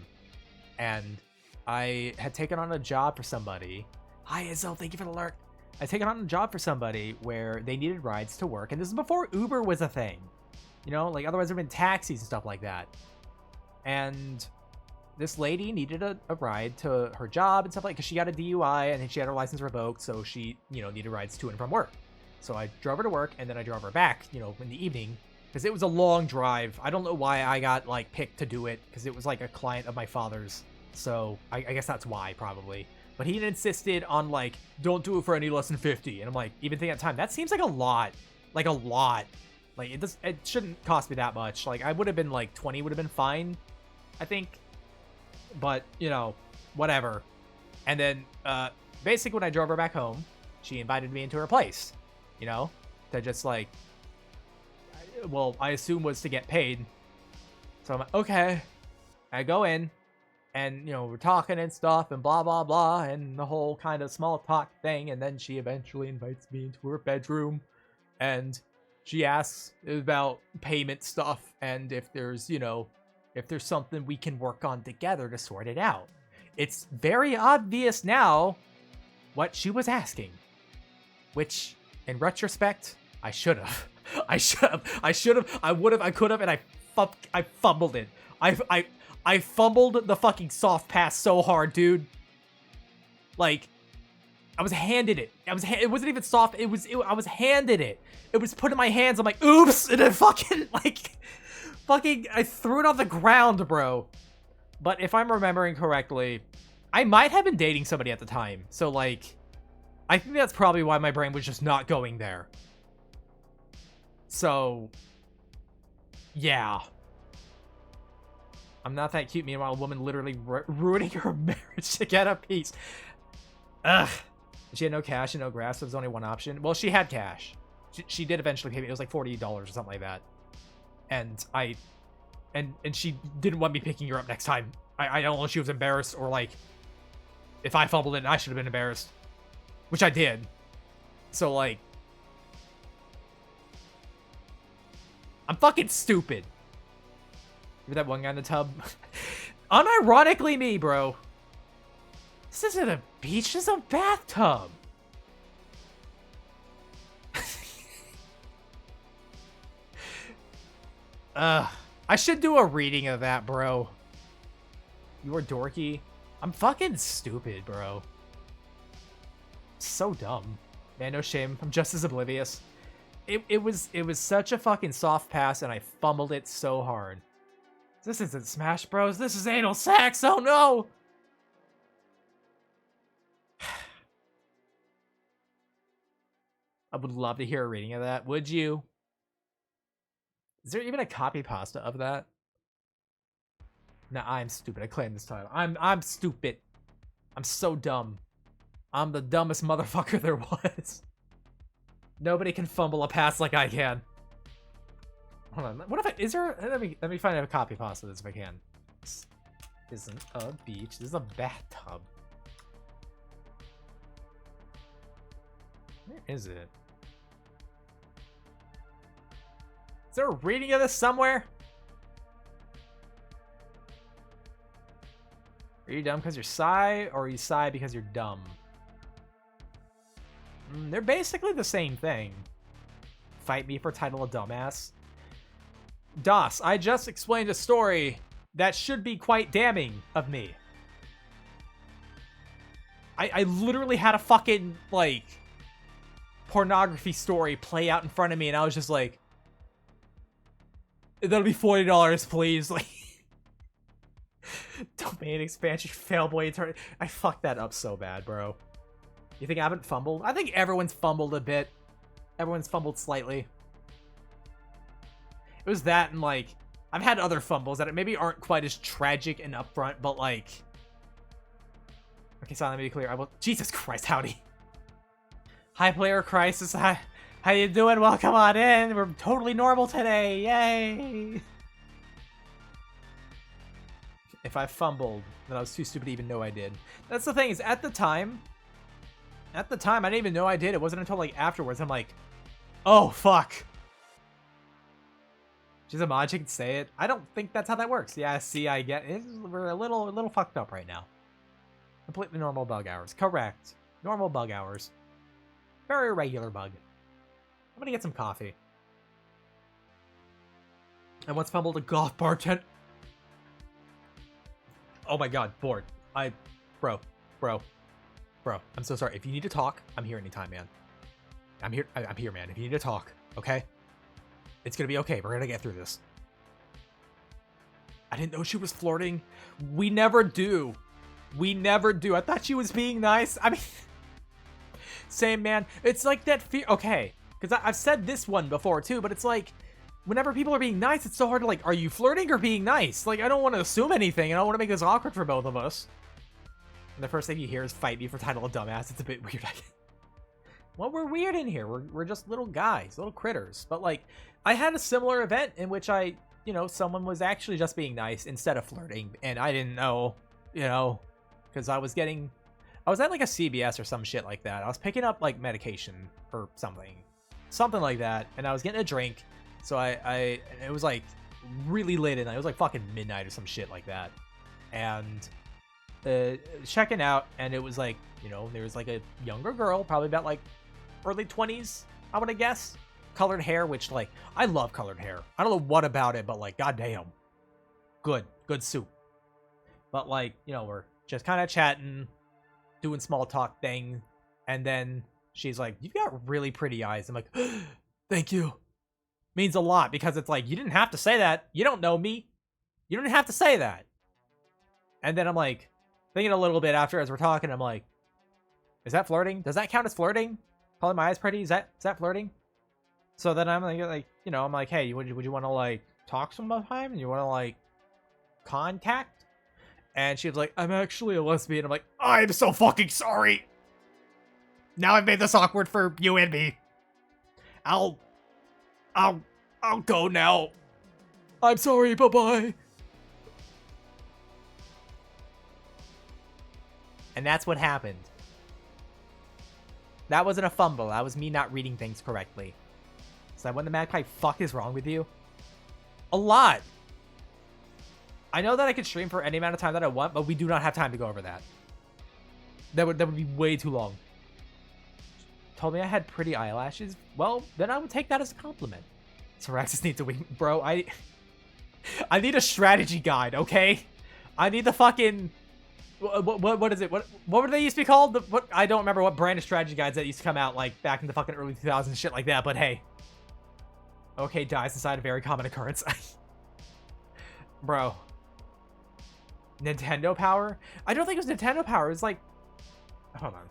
and I had taken on a job for somebody. Hi, Izzo, thank you for the alert. I'd taken on a job for somebody where they needed rides to work, and this is before Uber was a thing. You know, like, otherwise there'd been taxis and stuff like that. And this lady needed a ride to her job and stuff like, because she got a DUI and then she had her license revoked, so she, you know, needed rides to and from work. So I drove her to work, and then I drove her back, you know, in the evening, because it was a long drive. I don't know why I got, like, picked to do it, because it was, like, a client of my father's. So I guess that's why, probably. But he insisted on, like, don't do it for any less than 50. And I'm like, even thinking at the time, that seems like a lot. Like, a lot. Like, it shouldn't cost me that much. Like, I would have been, like, 20 would have been fine, I think. But, you know, whatever. And then, basically, when I drove her back home, she invited me into her place, you know, to just, like, well, I assume was to get paid. So I'm like, okay. I go in, and, you know, we're talking and stuff, and blah, blah, blah, and the whole kind of small talk thing, and then she eventually invites me into her bedroom, and she asks about payment stuff, and if there's, you know, if there's something we can work on together to sort it out. It's very obvious now what she was asking, which, in retrospect, I should have. I would have, I could have, and I fumbled it. I fumbled the fucking soft pass so hard, dude. Like, I was handed it. It wasn't even soft. I was handed it. It was put in my hands. I'm like, oops, and then fucking, I threw it on the ground, bro. But if I'm remembering correctly, I might have been dating somebody at the time. So, like, I think that's probably why my brain was just not going there. So, yeah. I'm not that cute. Meanwhile, a woman literally ruining her marriage to get a piece. Ugh. She had no cash and no grass, so there was only one option. Well, she had cash. She did eventually pay me. It was like $40 or something like that. And and she didn't want me picking her up next time. I don't know if she was embarrassed or, like, if I fumbled it, I should have been embarrassed. Which I did. So, like, I'm fucking stupid. Remember that one guy in the tub? Unironically me, bro. This isn't a beach, this is a bathtub. I should do a reading of that, bro. You are dorky. I'm fucking stupid, bro. So dumb. Man, no shame. I'm just as oblivious. It was such a fucking soft pass, and I fumbled it so hard. This isn't Smash Bros. This is anal sex. Oh no! I would love to hear a reading of that. Would you? Is there even a copy pasta of that? Nah, I'm stupid. I claim this title. I'm stupid. I'm so dumb. I'm the dumbest motherfucker there was. Nobody can fumble a pass like I can. Hold on. What if is there? Let me find a copy pasta of this if I can. This isn't a beach. This is a bathtub. Where is it? Is there a reading of this somewhere? Are you dumb because you're Psy, or are you Psy because you're dumb? They're basically the same thing. Fight me for title of dumbass. Das, I just explained a story that should be quite damning of me. I literally had a fucking, like, pornography story play out in front of me, and I was just like, that'll be $40, please. Like, domain expansion, failboy turn. I fucked that up so bad, bro. You think I haven't fumbled? I think everyone's fumbled a bit. Everyone's fumbled slightly. It was that, and, like, I've had other fumbles that maybe aren't quite as tragic and upfront, but, like, okay, so let me be clear. I will. Jesus Christ, howdy. Hi, Player Crisis. Hi, how you doing? Welcome on in. We're totally normal today. Yay! If I fumbled, then I was too stupid to even know I did. That's the thing, is at the time, I didn't even know I did. It wasn't until, like, afterwards. I'm like, oh, fuck. She's a mod, she can say it. I don't think that's how that works. Yeah, see, I get it. We're a little fucked up right now. Completely normal bug hours. Correct. Normal bug hours. Very regular bug. I'm gonna get some coffee. I once fumbled a golf bartender. Oh my god, bored. Bro, I'm so sorry. If you need to talk, I'm here anytime, man. I'm here, man. If you need to talk, okay? It's gonna be okay. We're gonna get through this. I didn't know she was flirting. We never do. We never do. I thought she was being nice. I mean, same, man. It's like that fear. Okay, because I've said this one before too, but it's like, whenever people are being nice, it's so hard to like, are you flirting or being nice? Like, I don't want to assume anything. I don't want to make this awkward for both of us. And the first thing you hear is fight me for title of dumbass. It's a bit weird. Well, we're weird in here. We're just little guys, little critters. But like, I had a similar event in which someone was actually just being nice instead of flirting. And I didn't know, because I was at like a CVS or some shit like that. I was picking up like medication or something like that. And I was getting a drink. So it was like really late at night. It was like fucking midnight or some shit like that. And checking out, and it was like, there was like a younger girl, probably about like early 20s, I would guess. Colored hair, which like, I love colored hair. I don't know what about it, but like, goddamn. Good soup. But like, we're just kind of chatting, doing small talk thing. And then she's like, you've got really pretty eyes. I'm like, thank you. Means a lot, because it's like, you didn't have to say that. You don't know me. You don't have to say that. And then I'm like, thinking a little bit after as we're talking, I'm like, is that flirting? Does that count as flirting? Calling my eyes pretty? Is that flirting? So then I'm like, I'm like, hey, would you want to like talk sometime? You want to like contact? And she was like, I'm actually a lesbian. I'm like, I'm so fucking sorry. Now I've made this awkward for you and me. I'll go now. I'm sorry. Bye-bye. And that's what happened. That wasn't a fumble. That was me not reading things correctly. So when the magpie fuck is wrong with you? A lot. I know that I could stream for any amount of time that I want, but we do not have time to go over that. That would be way too long. Told me I had pretty eyelashes. Well, then I would take that as a compliment. Syraxis needs a wing. Bro, I need a strategy guide, okay? I need the fucking... What is it? What were they used to be called? I don't remember what brand of strategy guides that used to come out like back in the fucking early 2000s, shit like that. But hey, okay, dies inside a very common occurrence. Bro, Nintendo Power? I don't think it was Nintendo Power. It's like, hold on,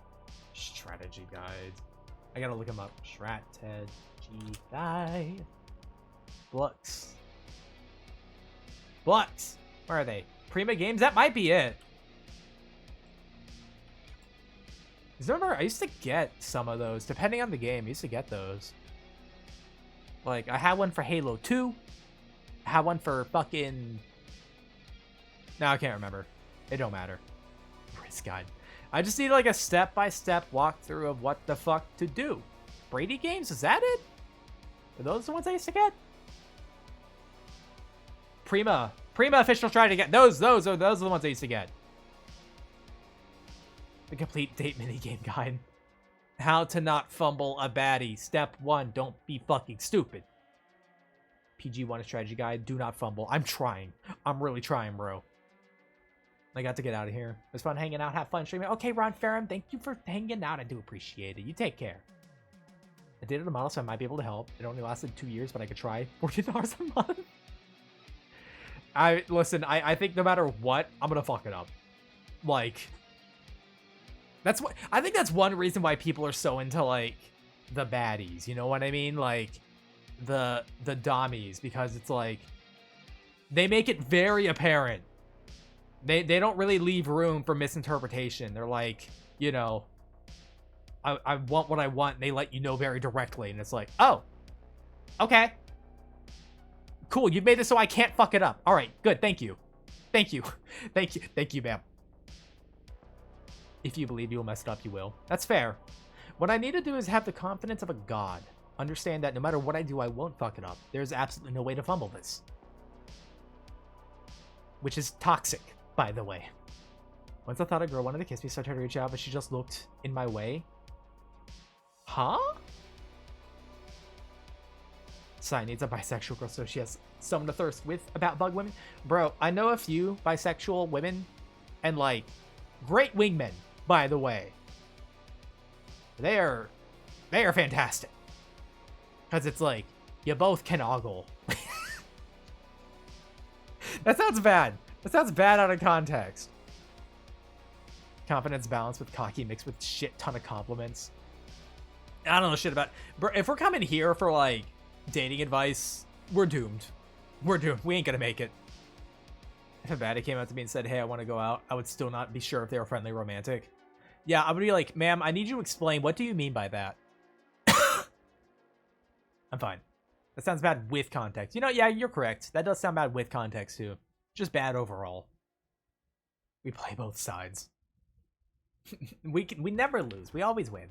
strategy guides. I gotta look them up. Strategy guide. Blux. Where are they? Prima Games. That might be it. Remember, I used to get some of those. Depending on the game, I used to get those. Like, I had one for Halo 2. I had one for fucking... No, I can't remember. It don't matter. Risk guide. I just need, like, a step-by-step walkthrough of what the fuck to do. Brady Games? Is that it? Are those the ones I used to get? Prima official strategy guide. Those are the ones I used to get. The complete date minigame guide. How to not fumble a baddie. Step 1, don't be fucking stupid. PG1 strategy guide, do not fumble. I'm trying. I'm really trying, bro. I got to get out of here. It was fun hanging out. Have fun streaming. Okay, Ron Ferrum, thank you for hanging out. I do appreciate it. You take care. I dated a model, so I might be able to help. It only lasted 2 years, but I could try. $14 a month. Listen, I think no matter what, I'm gonna fuck it up. Like... I think that's one reason why people are so into like the baddies, you know what I mean? Like the dommies, because it's like they make it very apparent. They don't really leave room for misinterpretation. They're like, I want what I want, and they let you know very directly, and it's like, oh, okay. Cool, you've made this so I can't fuck it up. All right, good, thank you. Thank you, ma'am. If you believe you'll mess it up, you will. That's fair. What I need to do is have the confidence of a god. Understand that no matter what I do, I won't fuck it up. There's absolutely no way to fumble this. Which is toxic, by the way. Once I thought a girl wanted to kiss me, so I tried to reach out, but she just looked in my way. Huh? Sai needs a bisexual girl, so she has someone to thirst with about bug women. Bro, I know a few bisexual women, and like, great wingmen. By the way, they are They are fantastic. Because it's like, you both can ogle. That sounds bad. That sounds bad out of context. Confidence balanced with cocky mixed with shit ton of compliments. I don't know shit about... Bro, if we're coming here for, like, dating advice, we're doomed. We're doomed. We ain't gonna make it. If a baddie came out to me and said, hey, I want to go out, I would still not be sure if they were friendly or romantic. Yeah, I would be like, ma'am, I need you to explain. What do you mean by that? I'm fine. That sounds bad with context. You know, yeah, you're correct. That does sound bad with context, too. Just bad overall. We play both sides. We never lose. We always win.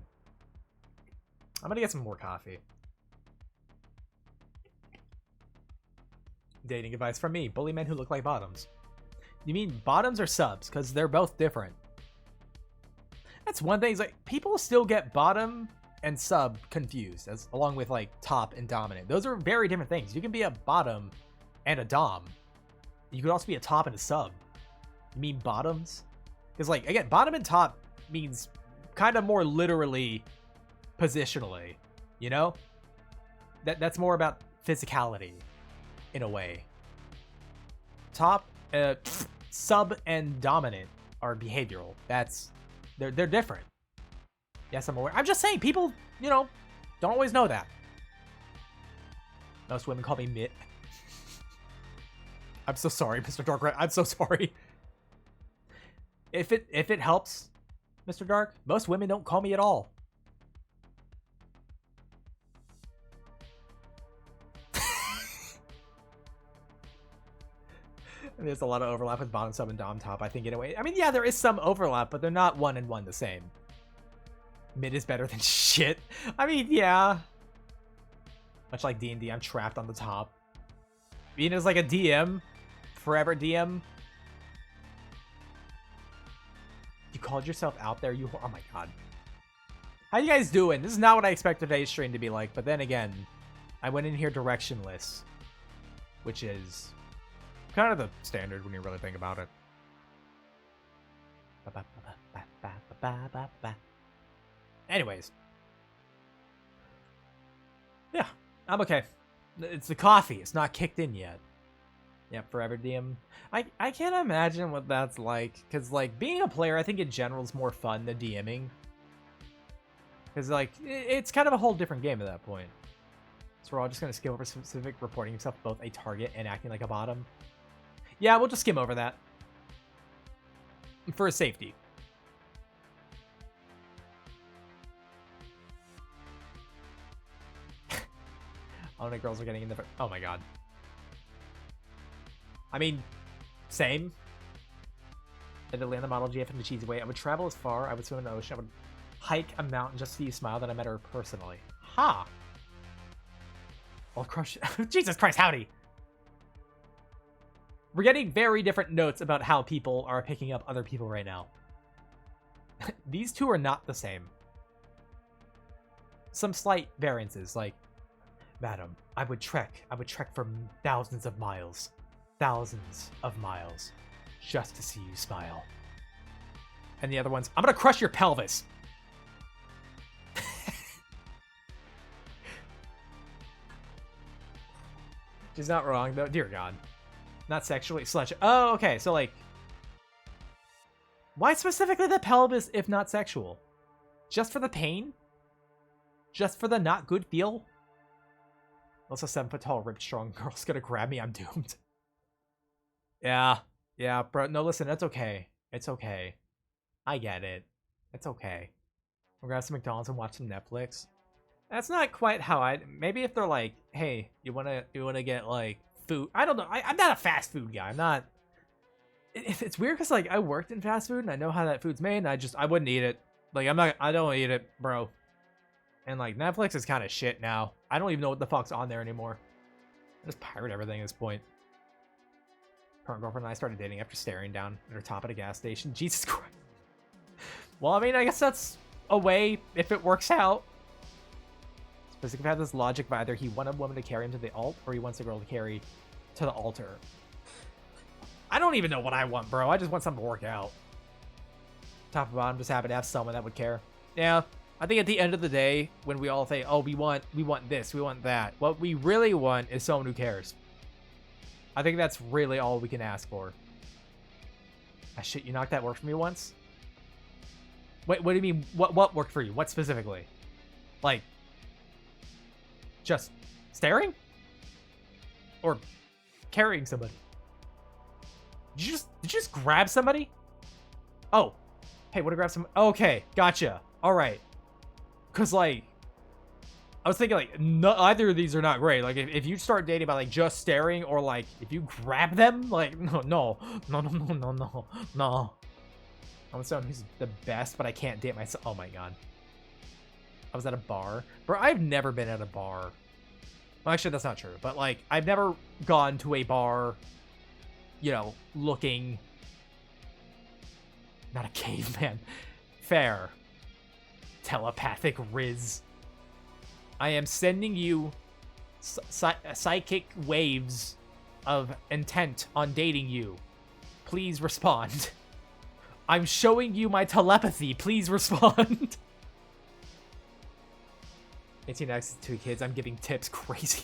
I'm gonna get some more coffee. Dating advice from me. Bully men who look like bottoms. You mean bottoms or subs? Because they're both different. That's one thing. Is like, people still get bottom and sub confused, as along with like top and dominant. Those are very different things. You can be a bottom and a dom. You could also be a top and a sub. You mean bottoms? Because like, again, bottom and top means kind of more literally positionally, you know? That's more about physicality in a way. Top, sub and dominant are behavioral. They're different. Yes, I'm aware. I'm just saying, people, you know, don't always know that. Most women call me Mitt. I'm so sorry, Mr. Dark. I'm so sorry. If it helps, Mr. Dark, most women don't call me at all. There's a lot of overlap with bottom sub and dom top, I think, in a way. I mean, yeah, there is some overlap, but they're not one and one the same. Mid is better than shit. I mean, yeah. Much like D&D, I'm trapped on the top. Being as like a DM, forever DM. You called yourself out there, you... Oh my god. How you guys doing? This is not what I expected today's stream to be like, but then again, I went in here directionless, which is kind of the standard when you really think about it. Anyways. Yeah, I'm okay. It's the coffee. It's not kicked in yet. Yeah, forever DM. I can't imagine what that's like. Because, like, being a player, I think in general is more fun than DMing. Because, like, it's kind of a whole different game at that point. So we're all just going to skim over specific reporting himself both a target and acting like a bottom. Yeah, we'll just skim over that. For safety. How many girls are getting in the... Oh my god. I mean, same. I'd land the model GF in the cheesy way. I would travel as far. I would swim in the ocean. I would hike a mountain just to see you smile that I met her personally. Ha! I'll crush... Jesus Christ, howdy! We're getting very different notes about how people are picking up other people right now. These two are not the same. Some slight variances, like... Madam, I would trek for thousands of miles, just to see you smile. And the other one's, I'm gonna crush your pelvis. She's not wrong, though. Dear God. Not sexually slush. Oh, okay, so like... Why specifically the pelvis if not sexual? Just for the pain? Just for the not good feel? Also, 7 foot tall, ripped, strong girl's gonna grab me. I'm doomed. Yeah, bro. No, listen, it's okay. It's okay. I get it. It's okay. We'll grab some McDonald's and watch some Netflix. That's not quite how I... Maybe if they're like, hey, you wanna get, like, food... I don't know. I'm not a fast food guy. I'm not... It's weird because, like, I worked in fast food and I know how that food's made and I wouldn't eat it. Like, I don't eat it, bro. And, like, Netflix is kind of shit now. I don't even know what the fuck's on there anymore. I just pirate everything at this point. Current girlfriend and I started dating after staring down at her top at a gas station. Jesus Christ. Well, I mean, I guess that's a way if it works out. Specifically had this logic of either he wanted a woman to carry him to the alt or he wants a girl to carry to the altar. I don't even know what I want, bro. I just want something to work out. Top and bottom, just happen to have someone that would care. Yeah. I think at the end of the day, when we all say, oh, we want this, we want that, what we really want is someone who cares. I think that's really all we can ask for. Ah, shit, you knocked that work for me once? Wait, what do you mean? What worked for you? What specifically? Like, just staring? Or carrying somebody? Did you just grab somebody? Oh. Hey, what to grab some? Okay, gotcha. Alright. Because, like, I was thinking, like, either of these are not great. Like, if you start dating by, like, just staring, or, like, if you grab them, like, no. I'm someone who's the best, but I can't date myself. Oh, my God. I was at a bar. Bro, I've never been at a bar. Well, actually, that's not true. But, like, I've never gone to a bar, you know, looking... Not a caveman. Fair. Telepathic Riz. I am sending you psychic waves of intent on dating you. Please respond. I'm showing you my telepathy. Please respond. 18 exes, 2 kids. I'm giving tips. Crazy.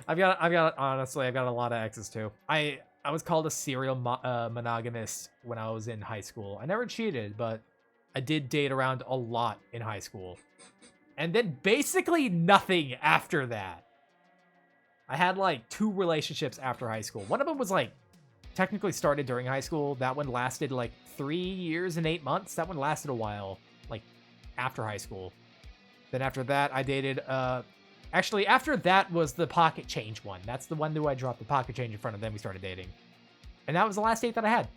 I've got honestly, I've got a lot of exes too. I was called a serial monogamist when I was in high school. I never cheated, but I did date around a lot in high school. And then basically nothing after that. I had like 2 relationships after high school. One of them was like technically started during high school. That one lasted like 3 years and 8 months. That one lasted a while, like after high school. Then after that, I dated, actually after that was the pocket change one. That's the one who I dropped the pocket change in front of, then we started dating. And that was the last date that I had.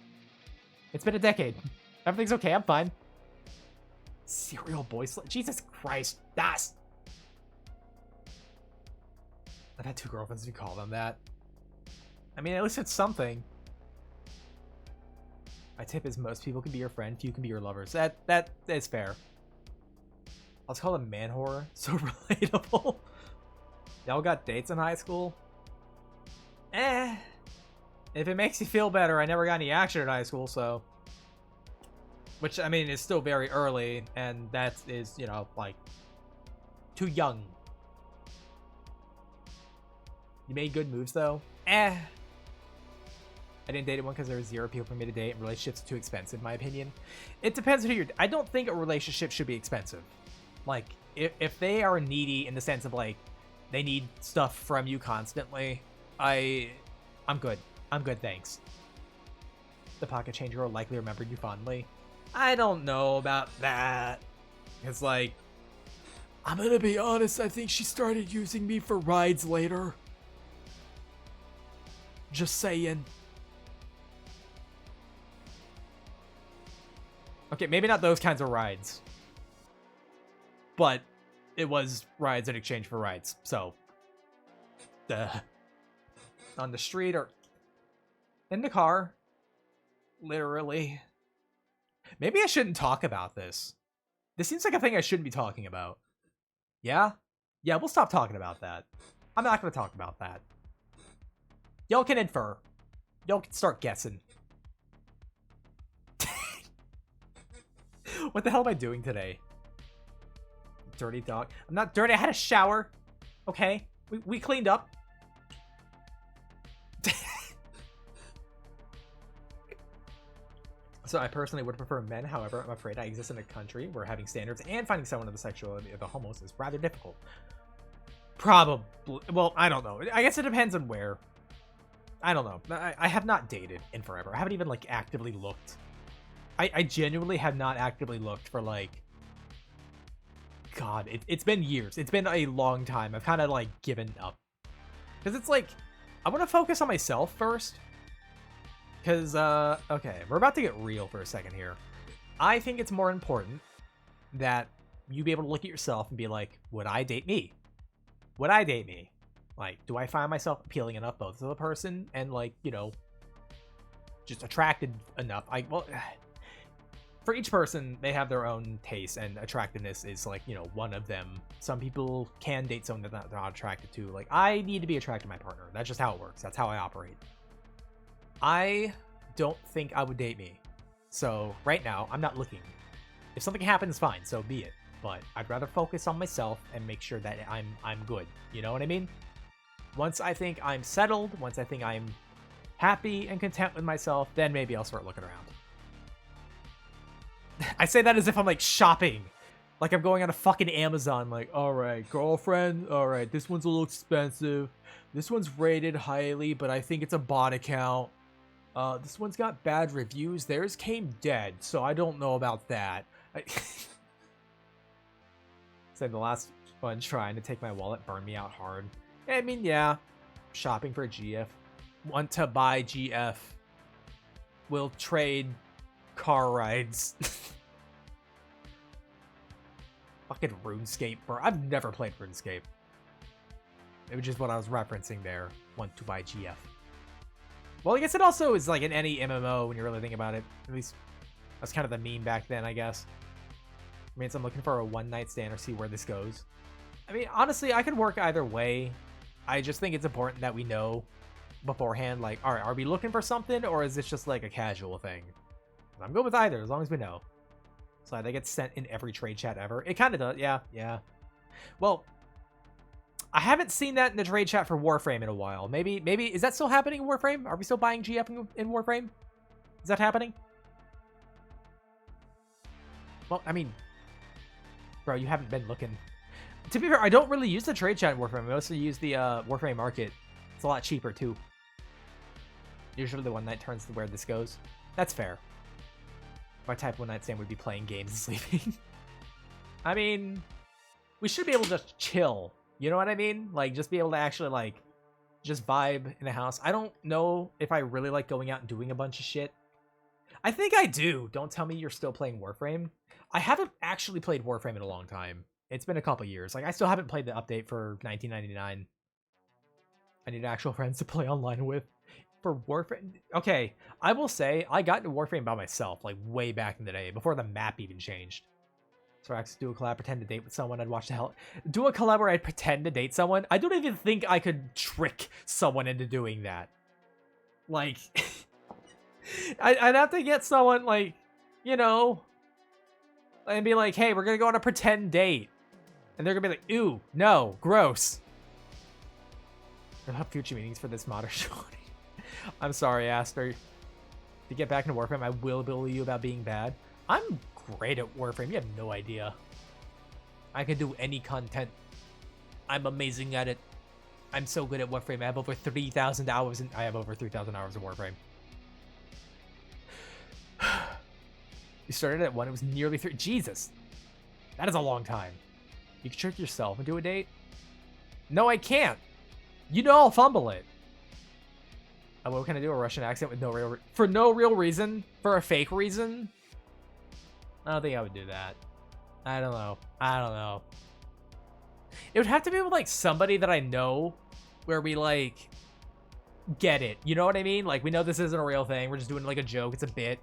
It's been a decade. Everything's okay, I'm fine. Serial boy Jesus Christ, das! I've had 2 girlfriends, you call them that. I mean, at least it's something. My tip is most people can be your friend, few can be your lovers. That is fair. Let's call them man horror. So relatable. Y'all got dates in high school? Eh. If it makes you feel better, I never got any action in high school, so... Which, I mean, is still very early, and that is, you know, like... too young. You made good moves, though? Eh. I didn't date anyone because there were 0 people for me to date, and relationships are too expensive, in my opinion. It depends on who you're... I don't think a relationship should be expensive. Like, if they are needy in the sense of, like, they need stuff from you constantly, I'm good. I'm good, thanks. The pocket changer will likely remember you fondly. I don't know about that. It's like, I'm gonna be honest, I think she started using me for rides later. Just saying. Okay, maybe not those kinds of rides. But it was rides in exchange for rides, so... On the street or... in the car. Literally. Maybe I shouldn't talk about this. This seems like a thing I shouldn't be talking about. Yeah? Yeah, we'll stop talking about that. I'm not gonna talk about that. Y'all can infer. Y'all can start guessing. What the hell am I doing today? Dirty dog. I'm not dirty. I had a shower. Okay. We cleaned up. So I personally would prefer men. However, I'm afraid I exist in a country where having standards and finding someone of the sexuality of the homos is rather difficult. Probably. Well, I don't know. I guess it depends on where. I don't know. I have not dated in forever. I haven't even, like, actively looked. I genuinely have not actively looked for, like... God, it's been years. It's been a long time. I've kind of, like, given up. Because it's like, I want to focus on myself first. Because, okay, we're about to get real for a second here. I think it's more important that you be able to look at yourself and be like, would I date me? Would I date me? Like, do I find myself appealing enough both as a person and, like, you know, just attracted enough? Well, for each person, they have their own taste, and attractiveness is, like, you know, one of them. Some people can date someone that they're not attracted to. Like, I need to be attracted to my partner. That's just how it works. That's how I operate. I don't think I would date me. So, right now, I'm not looking. If something happens, fine, so be it. but I'd rather focus on myself and make sure that I'm good. You know what I mean? Once I think I'm settled, once I think I'm happy and content with myself, then maybe I'll start looking around. I say that as if I'm like shopping. Like I'm going on a fucking Amazon, like, alright, girlfriend, alright, this one's a little expensive. This one's rated highly, but I think it's a bot account. This one's got bad reviews. Theirs came dead, so I don't know about that. So the last one trying to take my wallet burned me out hard. I mean, yeah, shopping for a GF. Want to buy GF. We'll trade car rides. Fucking RuneScape, bro. I've never played RuneScape. It was just what I was referencing there. Want to buy GF. Well, I guess it also is like in any MMO when you really think about it. At least that's kind of the meme back then, I guess. I mean, I'm looking for a one-night stand or see where this goes. I mean, honestly, I could work either way. I just think it's important that we know beforehand, like, all right, are we looking for something or is this just like a casual thing? I'm good with either, as long as we know. So that gets sent in every trade chat ever. It kind of does, yeah. Well, I haven't seen that in the trade chat for Warframe in a while. Maybe, is that still happening in Warframe? Are we still buying GF in Warframe? Is that happening? Well, I mean, bro, you haven't been looking. To be fair, I don't really use the trade chat in Warframe. I mostly use the Warframe market. It's a lot cheaper, too. Usually the one night turns to where this goes. That's fair. My type of one night stand would be playing games and sleeping. I mean, we should be able to just chill. You know what I mean? Like, just be able to actually, like, just vibe in the house. I don't know if I really like going out and doing a bunch of shit. I think I do. Don't tell me you're still playing Warframe. I haven't actually played Warframe in a long time. It's been a couple years. Like, I still haven't played the update for 1999. I need actual friends to play online with. For Warframe, okay, I will say I got into Warframe by myself, like way back in the day, before the map even changed. So I actually do a collab, pretend to date with someone. I'd watch the hell. Do a collab where I'd pretend to date someone. I don't even think I could trick someone into doing that. Like, I'd have to get someone like, you know, and be like, hey, we're gonna go on a pretend date, and they're gonna be like, ew, no, gross. I'll have future meetings for this modder shorty. I'm sorry, Aster. To get back into Warframe, I will bully you about being bad. I'm great at Warframe. You have no idea. I can do any content. I'm amazing at it. I'm so good at Warframe. I have over 3,000 hours I have over 3,000 hours in Warframe. You started at 1. It was nearly 3. Jesus. That is a long time. You can trick yourself into a date? No, I can't. You know I'll fumble it. What can I do? A Russian accent with for no real reason? For a fake reason? I don't think I would do that. I don't know. It would have to be with like somebody that I know, where we like get it. You know what I mean? Like, we know this isn't a real thing. We're just doing like a joke. It's a bit.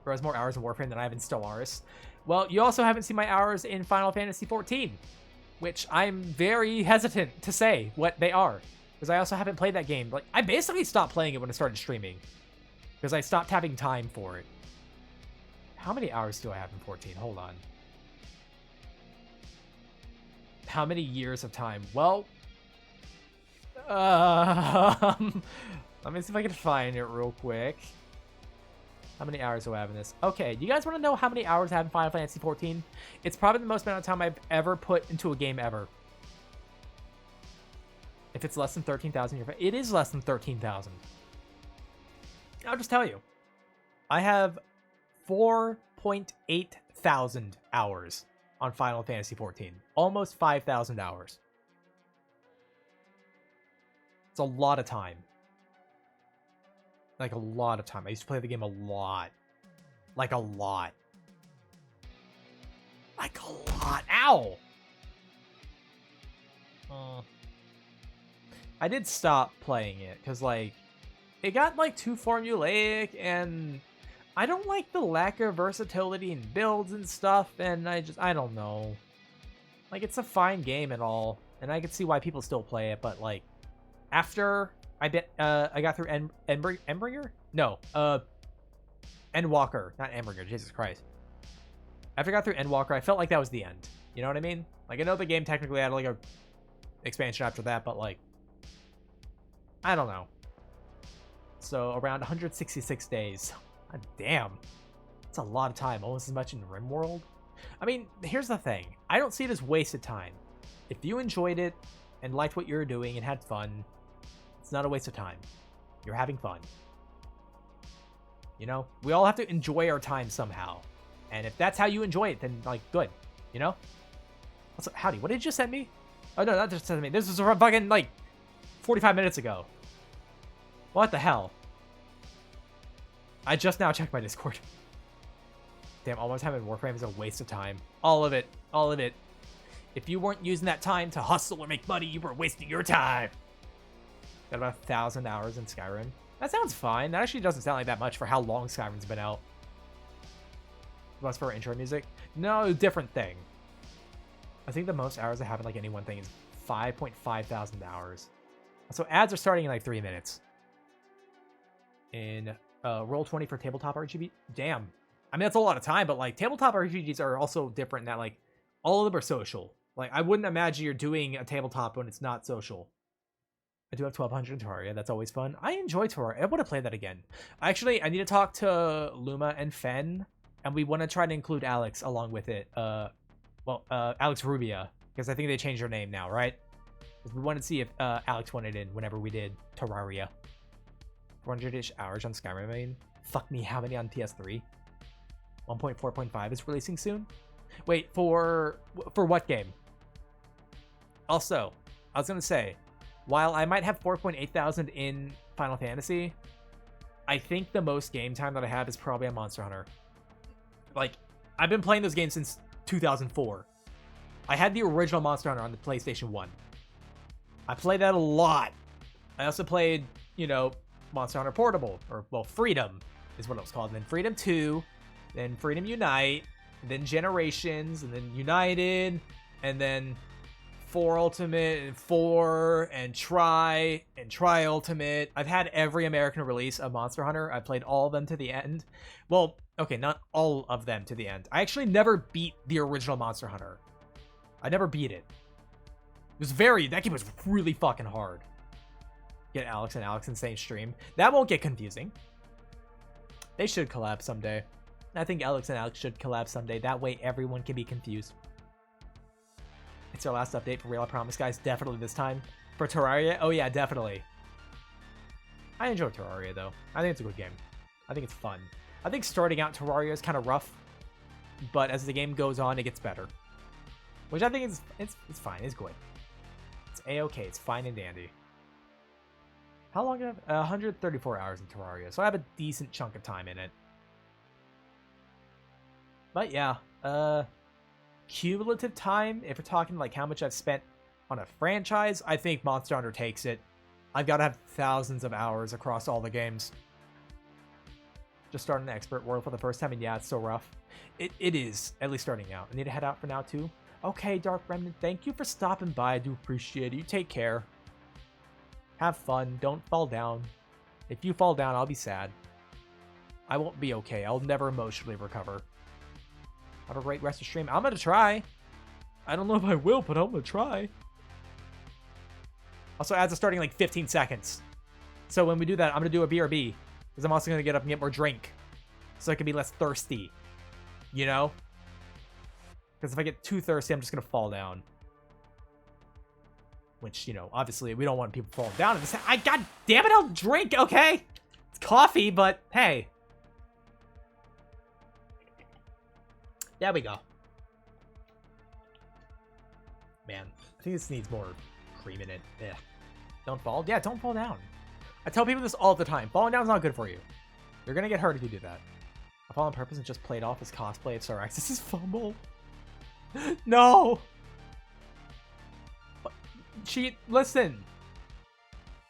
Bro has more hours in Warframe than I have in Stellaris. Well, you also haven't seen my hours in Final Fantasy XIV, which I'm very hesitant to say what they are. Because I also haven't played that game. Like, I basically stopped playing it when I started streaming. Because I stopped having time for it. How many hours do I have in 14? Hold on. How many years of time? Well, let me see if I can find it real quick. How many hours do I have in this? Okay, you guys want to know how many hours I have in Final Fantasy XIV? It's probably the most amount of time I've ever put into a game ever. If it's less than 13,000, it is less than 13,000. I'll just tell you. I have 4.8 thousand hours on Final Fantasy XIV. Almost 5,000 hours. It's a lot of time. Like, a lot of time. I used to play the game a lot. Like, a lot. Like, a lot. Ow! I did stop playing it, because, like, it got, like, too formulaic, and I don't like the lack of versatility in builds and stuff, and I don't know. Like, it's a fine game and all, and I can see why people still play it, but, like, after I got through Endbringer? No, Endwalker, not Endbringer, Jesus Christ. After I got through Endwalker, I felt like that was the end. You know what I mean? Like, I know the game technically had like a expansion after that, but like, I don't know. So around 166 days. God damn. That's a lot of time, almost as much in RimWorld. I mean, here's the thing. I don't see it as wasted time. If you enjoyed it and liked what you were doing and had fun, it's not a waste of time. You're having fun. You know? We all have to enjoy our time somehow. And if that's how you enjoy it, then, like, good. You know? Also, howdy, what did you just send me? Oh, no, not just send me. This was from fucking, like, 45 minutes ago. What the hell? I just now checked my Discord. Damn, all my time in Warframe is a waste of time. All of it. All of it. If you weren't using that time to hustle or make money, you were wasting your time. Got about 1,000 hours in Skyrim. That sounds fine. That actually doesn't sound like that much for how long Skyrim's been out. Plus for intro music? No, different thing. I think the most hours I have in like any one thing is 5.5 thousand hours. So ads are starting in like 3 minutes. In Roll20 for tabletop RPG. Damn. I mean, that's a lot of time, but like tabletop RPGs are also different in that like all of them are social. Like I wouldn't imagine you're doing a tabletop when it's not social. I do have 1200 in Terraria. That's always fun. I enjoy Terraria. I want to play that again. Actually, I need to talk to Luma and Fen, and we want to try to include Alex along with it. Alex Rubia, because I think they changed their name now, right? Because we wanted to see if Alex wanted in whenever we did Terraria. 400-ish hours on Skyrim. I mean, fuck me, how many on PS3? 1.4.5 is releasing soon. Wait, for what game? Also, I was gonna say, while I might have 4.8 thousand in Final Fantasy, I think the most game time that I have is probably on Monster Hunter. Like, I've been playing those games since 2004. I had the original Monster Hunter on the PlayStation 1. I played that a lot. I also played, you know, Monster Hunter Portable, or, well, Freedom is what it was called. And then Freedom 2, then Freedom Unite, then Generations, and then United, and then 4 Ultimate, and 4, and Tri Ultimate. I've had every American release of Monster Hunter. I played all of them to the end. Well, okay, not all of them to the end. I actually never beat the original Monster Hunter. I never beat it. That game was really fucking hard. Get Alex and Alex Insane stream. That won't get confusing. They should collab someday. I think Alex and Alex should collab someday. That way everyone can be confused. It's our last update for real, I promise, guys. Definitely this time. For Terraria? Oh yeah, definitely. I enjoy Terraria, though. I think it's a good game. I think it's fun. I think starting out Terraria is kind of rough, but as the game goes on, it gets better. Which I think is it's fine. It's good. It's a-okay. It's fine and dandy. How long do I have? 134 hours in Terraria, so I have a decent chunk of time in it. But yeah, cumulative time, if we're talking like how much I've spent on a franchise, I think Monster Hunter takes it. I've got to have thousands of hours across all the games. Just starting the expert world for the first time, and yeah, it's so rough. It is, at least starting out. I need to head out for now too. Okay, Dark Remnant, thank you for stopping by. I do appreciate it. You take care. Have fun. Don't fall down. If you fall down, I'll be sad. I won't be okay. I'll never emotionally recover. Have a great rest of stream. I'm gonna try. I don't know if I will, but I'm gonna try. Also, ads are starting in like 15 seconds. So when we do that, I'm gonna do a BRB. Because I'm also gonna get up and get more drink. So I can be less thirsty. You know? Because if I get too thirsty, I'm just gonna fall down. Which, you know, obviously we don't want people falling down in this. God damn it, I'll drink, okay? It's coffee, but hey. There we go. Man, I think this needs more cream in it. Yeah. Don't fall. Yeah, don't fall down. I tell people this all the time. Falling down is not good for you. You're gonna get hurt if you do that. I fall on purpose and just played off as cosplay of Saraxis' fumble. No! Listen.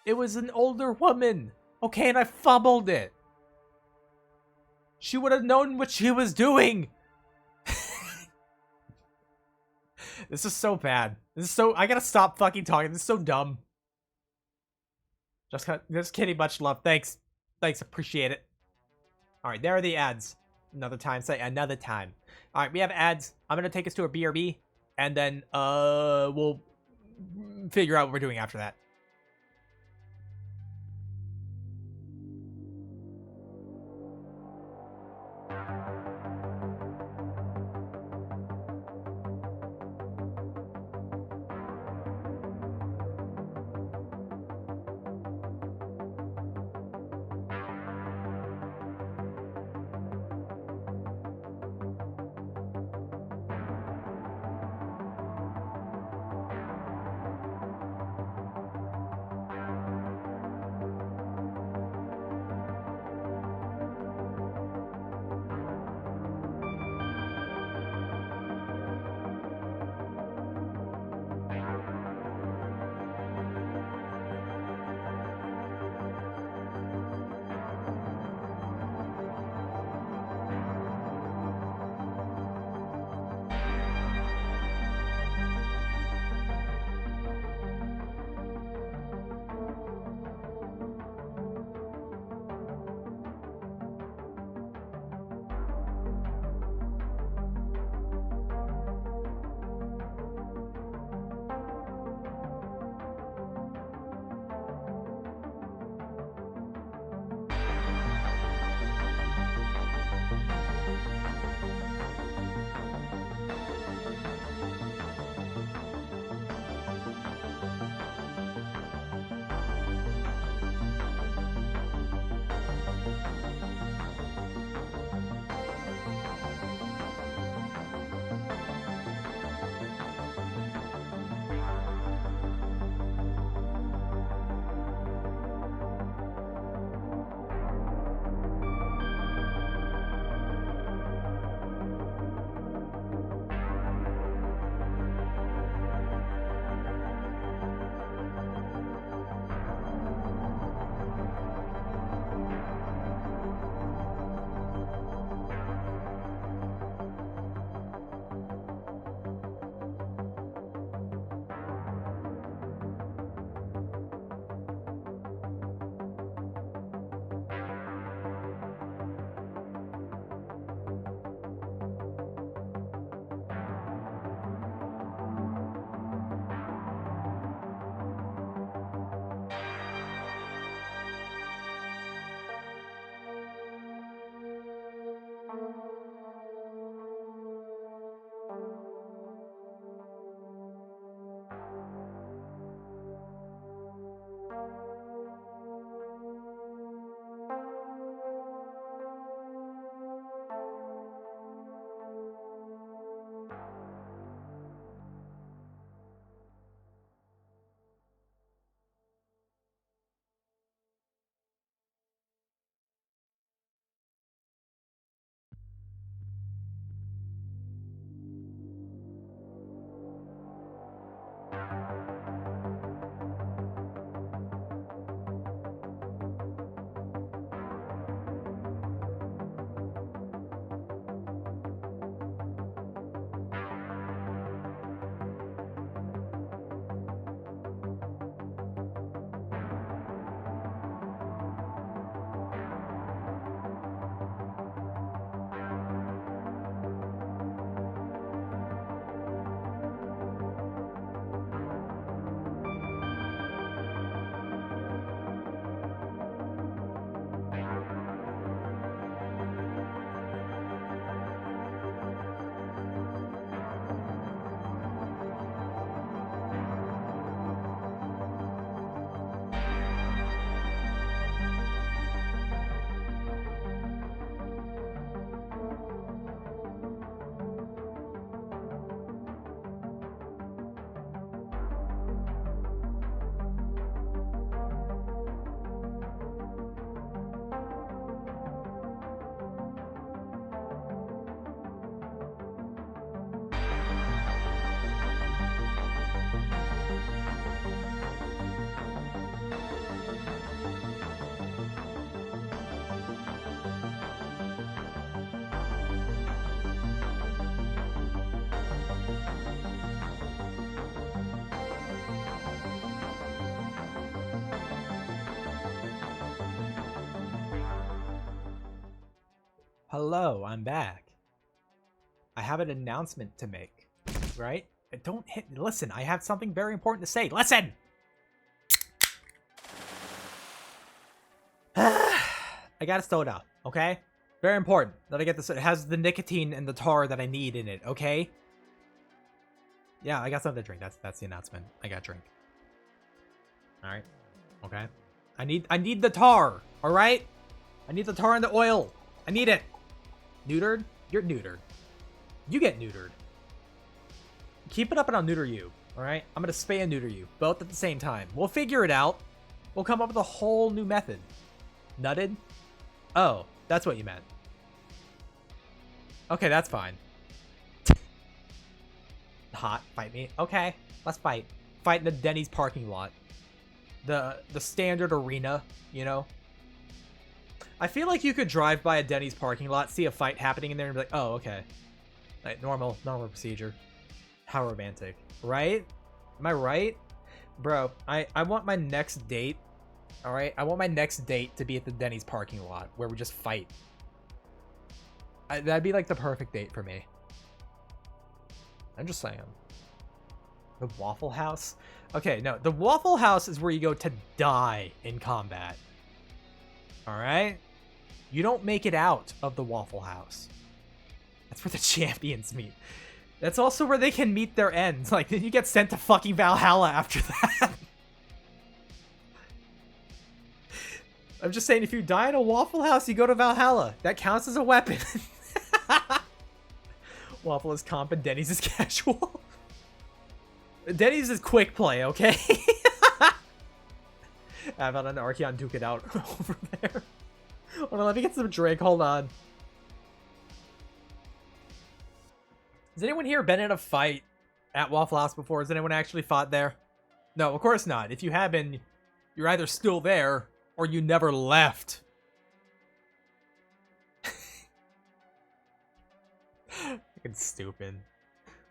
It was an older woman. Okay, and I fumbled it. She would have known what she was doing. This is so bad. I gotta stop fucking talking. This is so dumb. Just kidding. Much love. Thanks. Appreciate it. Alright, there are the ads. Another time, say another time. All right, we have ads. I'm gonna take us to a BRB, and then we'll figure out what we're doing after that. Hello, I'm back. I have an announcement to make, right? Don't hit. Listen, I have something very important to say. Listen! I got a soda, okay? Very important that I get this. It has the nicotine and the tar that I need in it, okay? Yeah, I got something to drink. That's the announcement. I got a drink. All right. Okay. I need the tar, all right? I need the tar and the oil. I need it. Neutered? You're neutered. You get neutered. Keep it up and I'll neuter you, all right? I'm going to spay and neuter you, both at the same time. We'll figure it out. We'll come up with a whole new method. Nutted? Oh, that's what you meant. Okay, that's fine. Hot, fight me. Okay, let's fight. Fight in the Denny's parking lot. The standard arena, you know? I feel like you could drive by a Denny's parking lot, see a fight happening in there, and be like, oh, okay. Like, normal procedure. How romantic. Right? Am I right? Bro, I want my next date, alright? I want my next date to be at the Denny's parking lot, where we just fight. That'd be like the perfect date for me. I'm just saying. The Waffle House? Okay, no. The Waffle House is where you go to die in combat. Alright? You don't make it out of the Waffle House. That's where the champions meet. That's also where they can meet their ends. Like, then you get sent to fucking Valhalla after that. I'm just saying, if you die in a Waffle House, you go to Valhalla. That counts as a weapon. Waffle is comp and Denny's is casual. Denny's is quick play, okay? Avalon and Archeon duke it out over there. Hold on, let me get some drink. Hold on. Has anyone here been in a fight at Waffle House before? Has anyone actually fought there? No, of course not. If you have been, you're either still there or you never left. Fucking stupid.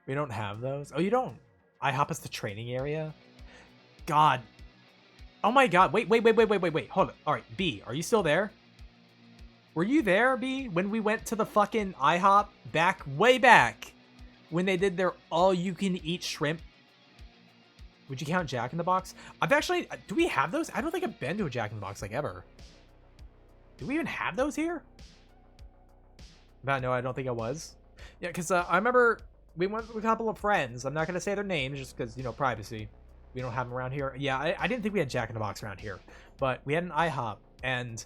We don't have those. Oh, you don't? IHOP is the training area? God. Oh my god. Wait. Hold on. Alright, B, are you still there? Were you there, B, when we went to the fucking IHOP way back? When they did their all-you-can-eat shrimp? Would you count Jack in the Box? I've actually... Do we have those? I don't think I've been to a Jack in the Box, like, ever. Do we even have those here? No, I don't think I was. Yeah, because I remember we went with a couple of friends. I'm not going to say their names just because, you know, privacy. We don't have them around here. Yeah, I didn't think we had Jack in the Box around here. But we had an IHOP, and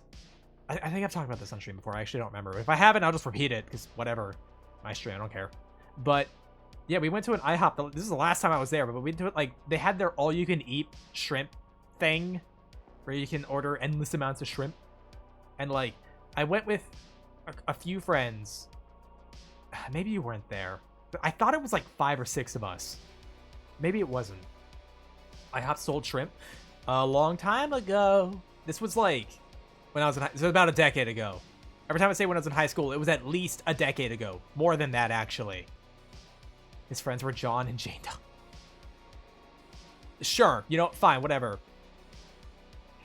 I think I've talked about this on stream before. I actually don't remember. If I haven't, I'll just repeat it, because whatever. My stream, I don't care. But yeah, we went to an IHOP. This is the last time I was there, but we went to it, like, they had their all-you-can-eat shrimp thing where you can order endless amounts of shrimp. And, like, I went with a few friends. Maybe you weren't there. I thought it was like 5 or 6 of us. Maybe it wasn't. IHOP sold shrimp a long time ago. This was like when I was in this was about a decade ago. Every time I say when I was in high school, it was at least a decade ago. More than that, actually. His friends were John and Jane. Sure, you know, fine, whatever.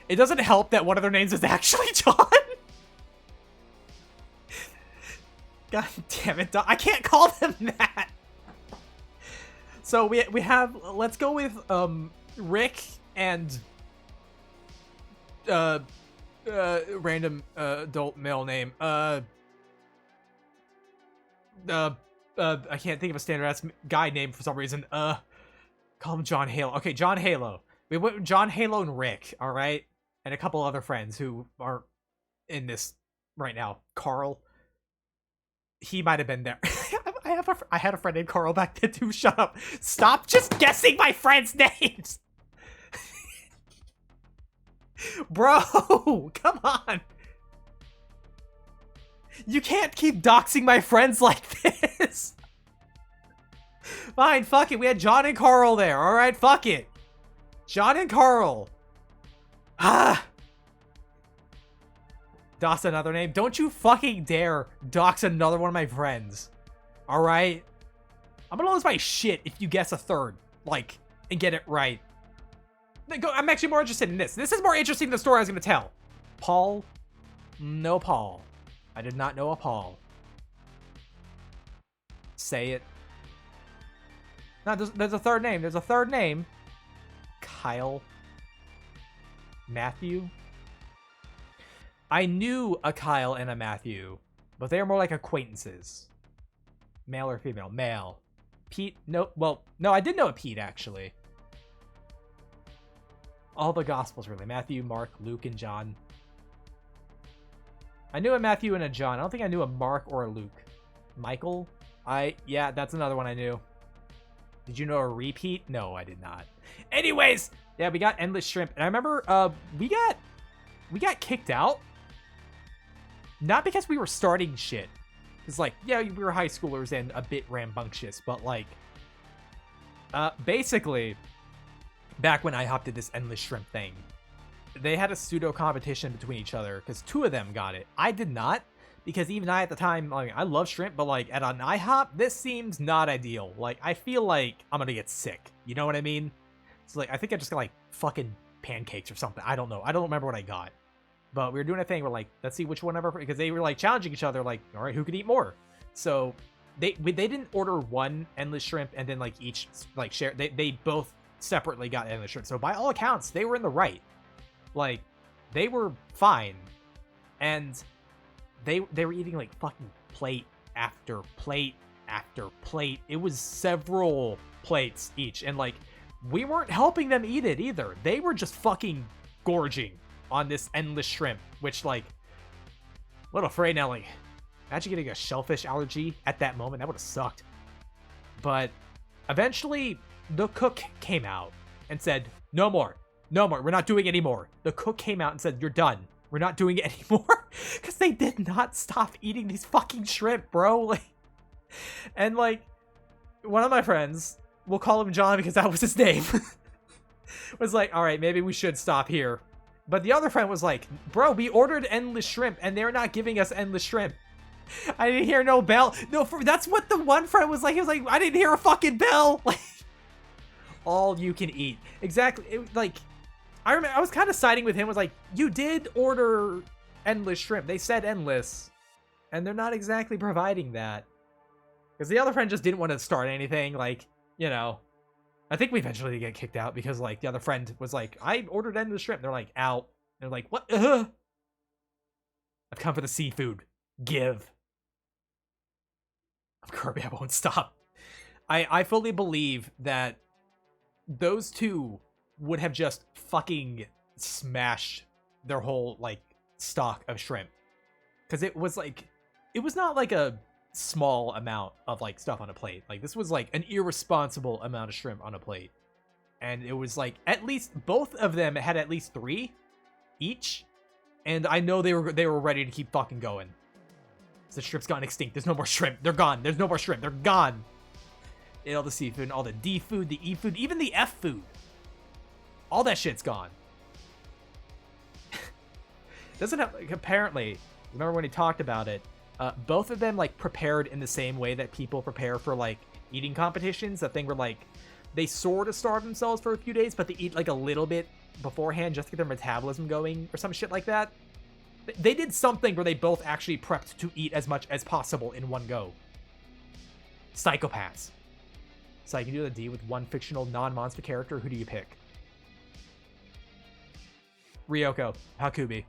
It doesn't help that one of their names is actually John. God damn it, I can't call them that. So we have, let's go with Rick and random adult male name. I can't think of a standard ass guy name for some reason. Call him John Halo. Okay, John Halo. We went with John Halo and Rick, all right? And a couple other friends who are in this right now. Carl. He might have been there. I had a friend named Carl back then too. Shut up. Stop just guessing my friends' names. Bro, come on. You can't keep doxing my friends like this. Fine, fuck it. We had John and Carl there. All right, fuck it. John and Carl. Ah. Dox another name. Don't you fucking dare dox another one of my friends. All right? I'm gonna lose my shit if you guess a third. Like, and get it right. I'm actually more interested in this. This is more interesting than the story I was gonna tell. Paul? No Paul. I did not know a Paul. Say it. No, there's a third name. There's a third name. Kyle. Matthew. I knew a Kyle and a Matthew, but they were more like acquaintances. Male or female? Male. Pete? No. Well, no, I did know a Pete, actually. All the Gospels, really. Matthew, Mark, Luke, and John. I knew a Matthew and a John. I don't think I knew a Mark or a Luke. Michael? Yeah, that's another one I knew. Did you know a repeat? No, I did not. Anyways, yeah, we got Endless Shrimp. And I remember we got kicked out. Not because we were starting shit. Because, like, yeah, we were high schoolers and a bit rambunctious. But, like, basically, back when I hopped at this Endless Shrimp thing, they had a pseudo competition between each other because 2 of them got it. I did not, because even I at the time, like, I love shrimp, but like at an IHOP, this seems not ideal. Like, I feel like I'm gonna get sick. You know what I mean? So like, I think I just got like fucking pancakes or something. I don't know. I don't remember what I got. But we were doing a thing where like, let's see which one ever, because they were like challenging each other, like, all right, who could eat more? So they didn't order one Endless Shrimp and then like each like share. They both separately got Endless Shrimp. So by all accounts, they were in the right. Like, they were fine, and they were eating like fucking plate after plate after plate. It was several plates each, and like, we weren't helping them eat it either. They were just fucking gorging on this Endless Shrimp, which, like, a little afraid now. Like, imagine getting a shellfish allergy at that moment. That would have sucked. But eventually, the cook came out and said, "No more. No more. We're not doing it anymore." The cook came out and said, "You're done. We're not doing it anymore." Because they did not stop eating these fucking shrimp, bro. Like, and like, one of my friends, we'll call him John because that was his name, was like, all right, maybe we should stop here. But the other friend was like, bro, we ordered Endless Shrimp and they're not giving us Endless Shrimp. I didn't hear no bell. No, that's what the one friend was like. He was like, I didn't hear a fucking bell. Like, all you can eat. Exactly. It, like, I remember I was kind of siding with him. Was like, you did order Endless Shrimp. They said endless, and they're not exactly providing that. Because the other friend just didn't want to start anything. Like, you know, I think we eventually get kicked out because like the other friend was like, I ordered Endless Shrimp. They're like, out. They're like, what? I've come for the seafood. Give. I'm Kirby. I won't stop. I fully believe that those two would have just fucking smashed their whole, like, stock of shrimp. Because it was, like, it was not, like, a small amount of, like, stuff on a plate. Like, this was, like, an irresponsible amount of shrimp on a plate. And it was, like, at least, both of them had at least 3 each. And I know they were ready to keep fucking going. The shrimp's gone extinct. There's no more shrimp. They're gone. There's no more shrimp. They're gone. And all the seafood, and all the D food, the E food, even the F food. All that shit's gone. Doesn't have, like, apparently, remember when he talked about it, both of them, like, prepared in the same way that people prepare for, like, eating competitions. That thing where, like, they sort of starve themselves for a few days, but they eat, like, a little bit beforehand just to get their metabolism going or some shit like that. They did something where they both actually prepped to eat as much as possible in one go. Psychopaths. So I can do the D with one fictional non-monster character. Who do you pick? Ryoko. Hakubi.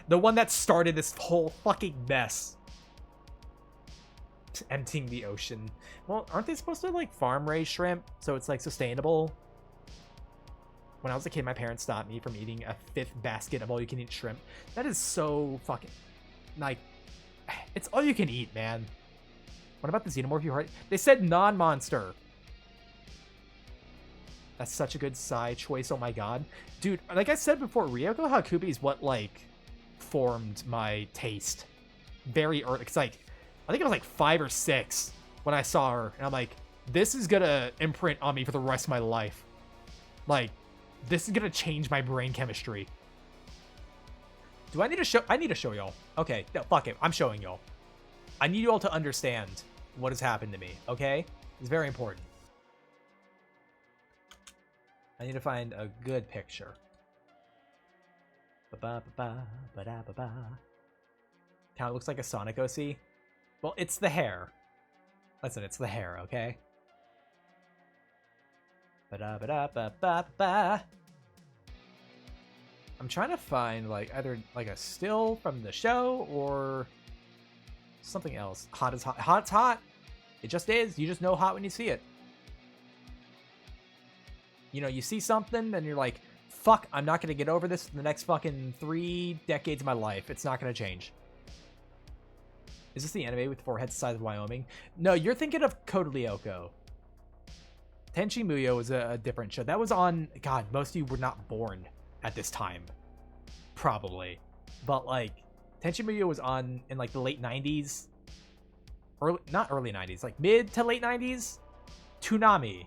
The one that started this whole fucking mess. Emptying the ocean. Well, aren't they supposed to, like, farm raise shrimp so it's, like, sustainable? When I was a kid, my parents stopped me from eating a 5th basket of all-you-can-eat shrimp. That is so fucking... like, it's all you can eat, man. What about the Xenomorph you heard? They said non-monster. That's such a good side choice, oh my god. Dude, like I said before, Ryoko Hakubi is what, like, formed my taste. Very early. It's like, I think it was like 5 or 6 when I saw her. And I'm like, this is gonna imprint on me for the rest of my life. Like, this is gonna change my brain chemistry. Do I need to show? I need to show y'all. Okay, no, fuck it. I'm showing y'all. I need you all to understand what has happened to me, okay? It's very important. I need to find a good picture. Ba-ba-ba-ba, ba-da-ba-ba. Kind of looks like a Sonic OC. Well, it's the hair. Listen, it's the hair, okay? Ba-da-ba-da-ba-ba-ba. I'm trying to find like either like a still from the show or something else. Hot is hot. Hot's hot. It just is. You just know hot when you see it. You know, you see something and you're like, fuck, I'm not going to get over this in the next fucking 3 decades of my life. It's not going to change. Is this the anime with 4 heads the size of Wyoming? No, you're thinking of Code Lyoko. Tenchi Muyo was a different show. That was on... God, most of you were not born at this time. Probably. But, like, Tenchi Muyo was on in, like, the late 90s. Not early 90s. Like, mid to late 90s. Toonami.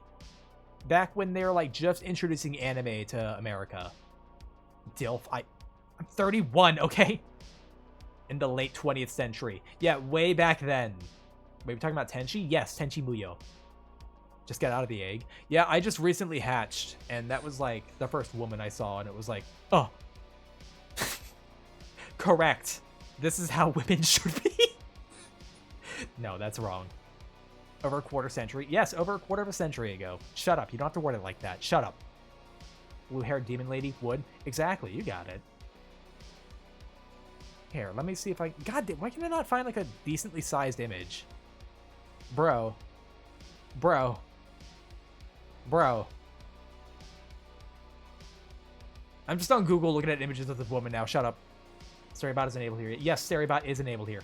Back when they were, like, just introducing anime to America. Dilf. I'm 31, okay? In the late 20th century. Yeah, way back then. Wait, we're talking about Tenchi? Yes, Tenchi Muyo. Just got out of the egg. Yeah, I just recently hatched, and that was, like, the first woman I saw, and it was like, oh. Correct. This is how women should be. No, that's wrong. Over a quarter century. Yes, over a quarter of a century ago. Shut up. You don't have to word it like that. Shut up. Blue-haired demon lady would. Exactly. You got it. Here, let me see if I... God, why can I not find, like, a decently sized image? Bro. Bro. Bro. I'm just on Google looking at images of this woman now. Shut up. Storybot is enabled here. Yes, Storybot is enabled here.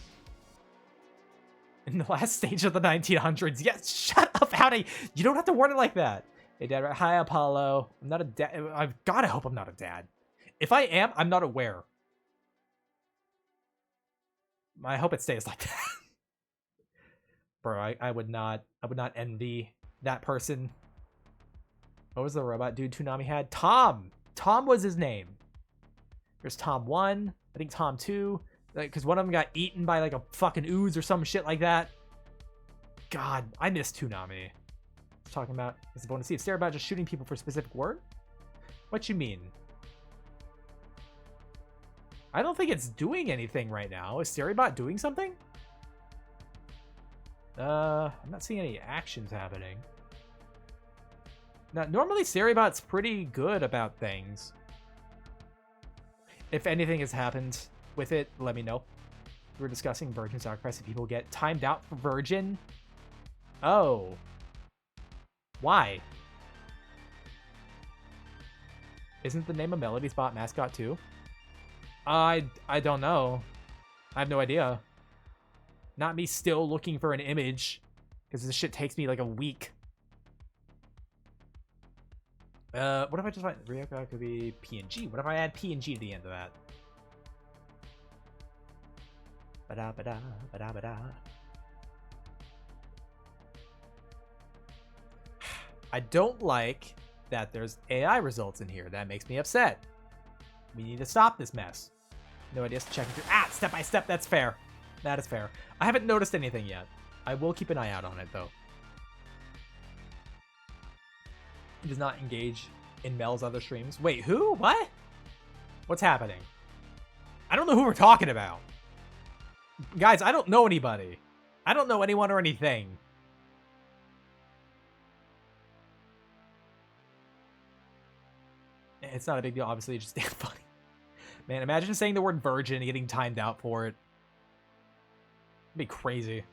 In the last stage of the 1900s. Yes, shut up, Howdy. You don't have to word it like that. Hey, Dad. Hi, Apollo. I'm not a dad. I've got to hope I'm not a dad. If I am, I'm not aware. I hope it stays like that. Bro, I would not envy that person. What was the robot dude Toonami had? Tom! Tom was his name. There's Tom 1. I think Tom 2. Because one of them got eaten by like a fucking ooze or some shit like that. God, I miss Toonami. Talking about is the bonus see if Starabot just shooting people for a specific word? What you mean? I don't think it's doing anything right now. Is Starybot doing something? I'm not seeing any actions happening. Now, normally Starybot's pretty good about things. If anything has happened with it, let me know. We were discussing virgin sacrifice and people get timed out for virgin. Oh. Why? Isn't the name of Melody's bot mascot too? I don't know. I have no idea. Not me still looking for an image. Because this shit takes me like a week. What if I just find Ryoko could be PNG? What if I add PNG to the end of that? Ba-da, ba-da, ba-da, ba-da. I don't like that there's AI results in here. That makes me upset. We need to stop this mess. No idea. Checking through. Ah, step by step. That's fair. That is fair. I haven't noticed anything yet. I will keep an eye out on it, though. He does not engage in Mel's other streams. Wait, who? What? What's happening? I don't know who we're talking about. Guys, I don't know anybody. I don't know anyone or anything. It's not a big deal, obviously. It's just damn funny. Man, imagine saying the word virgin and getting timed out for it. It'd be crazy.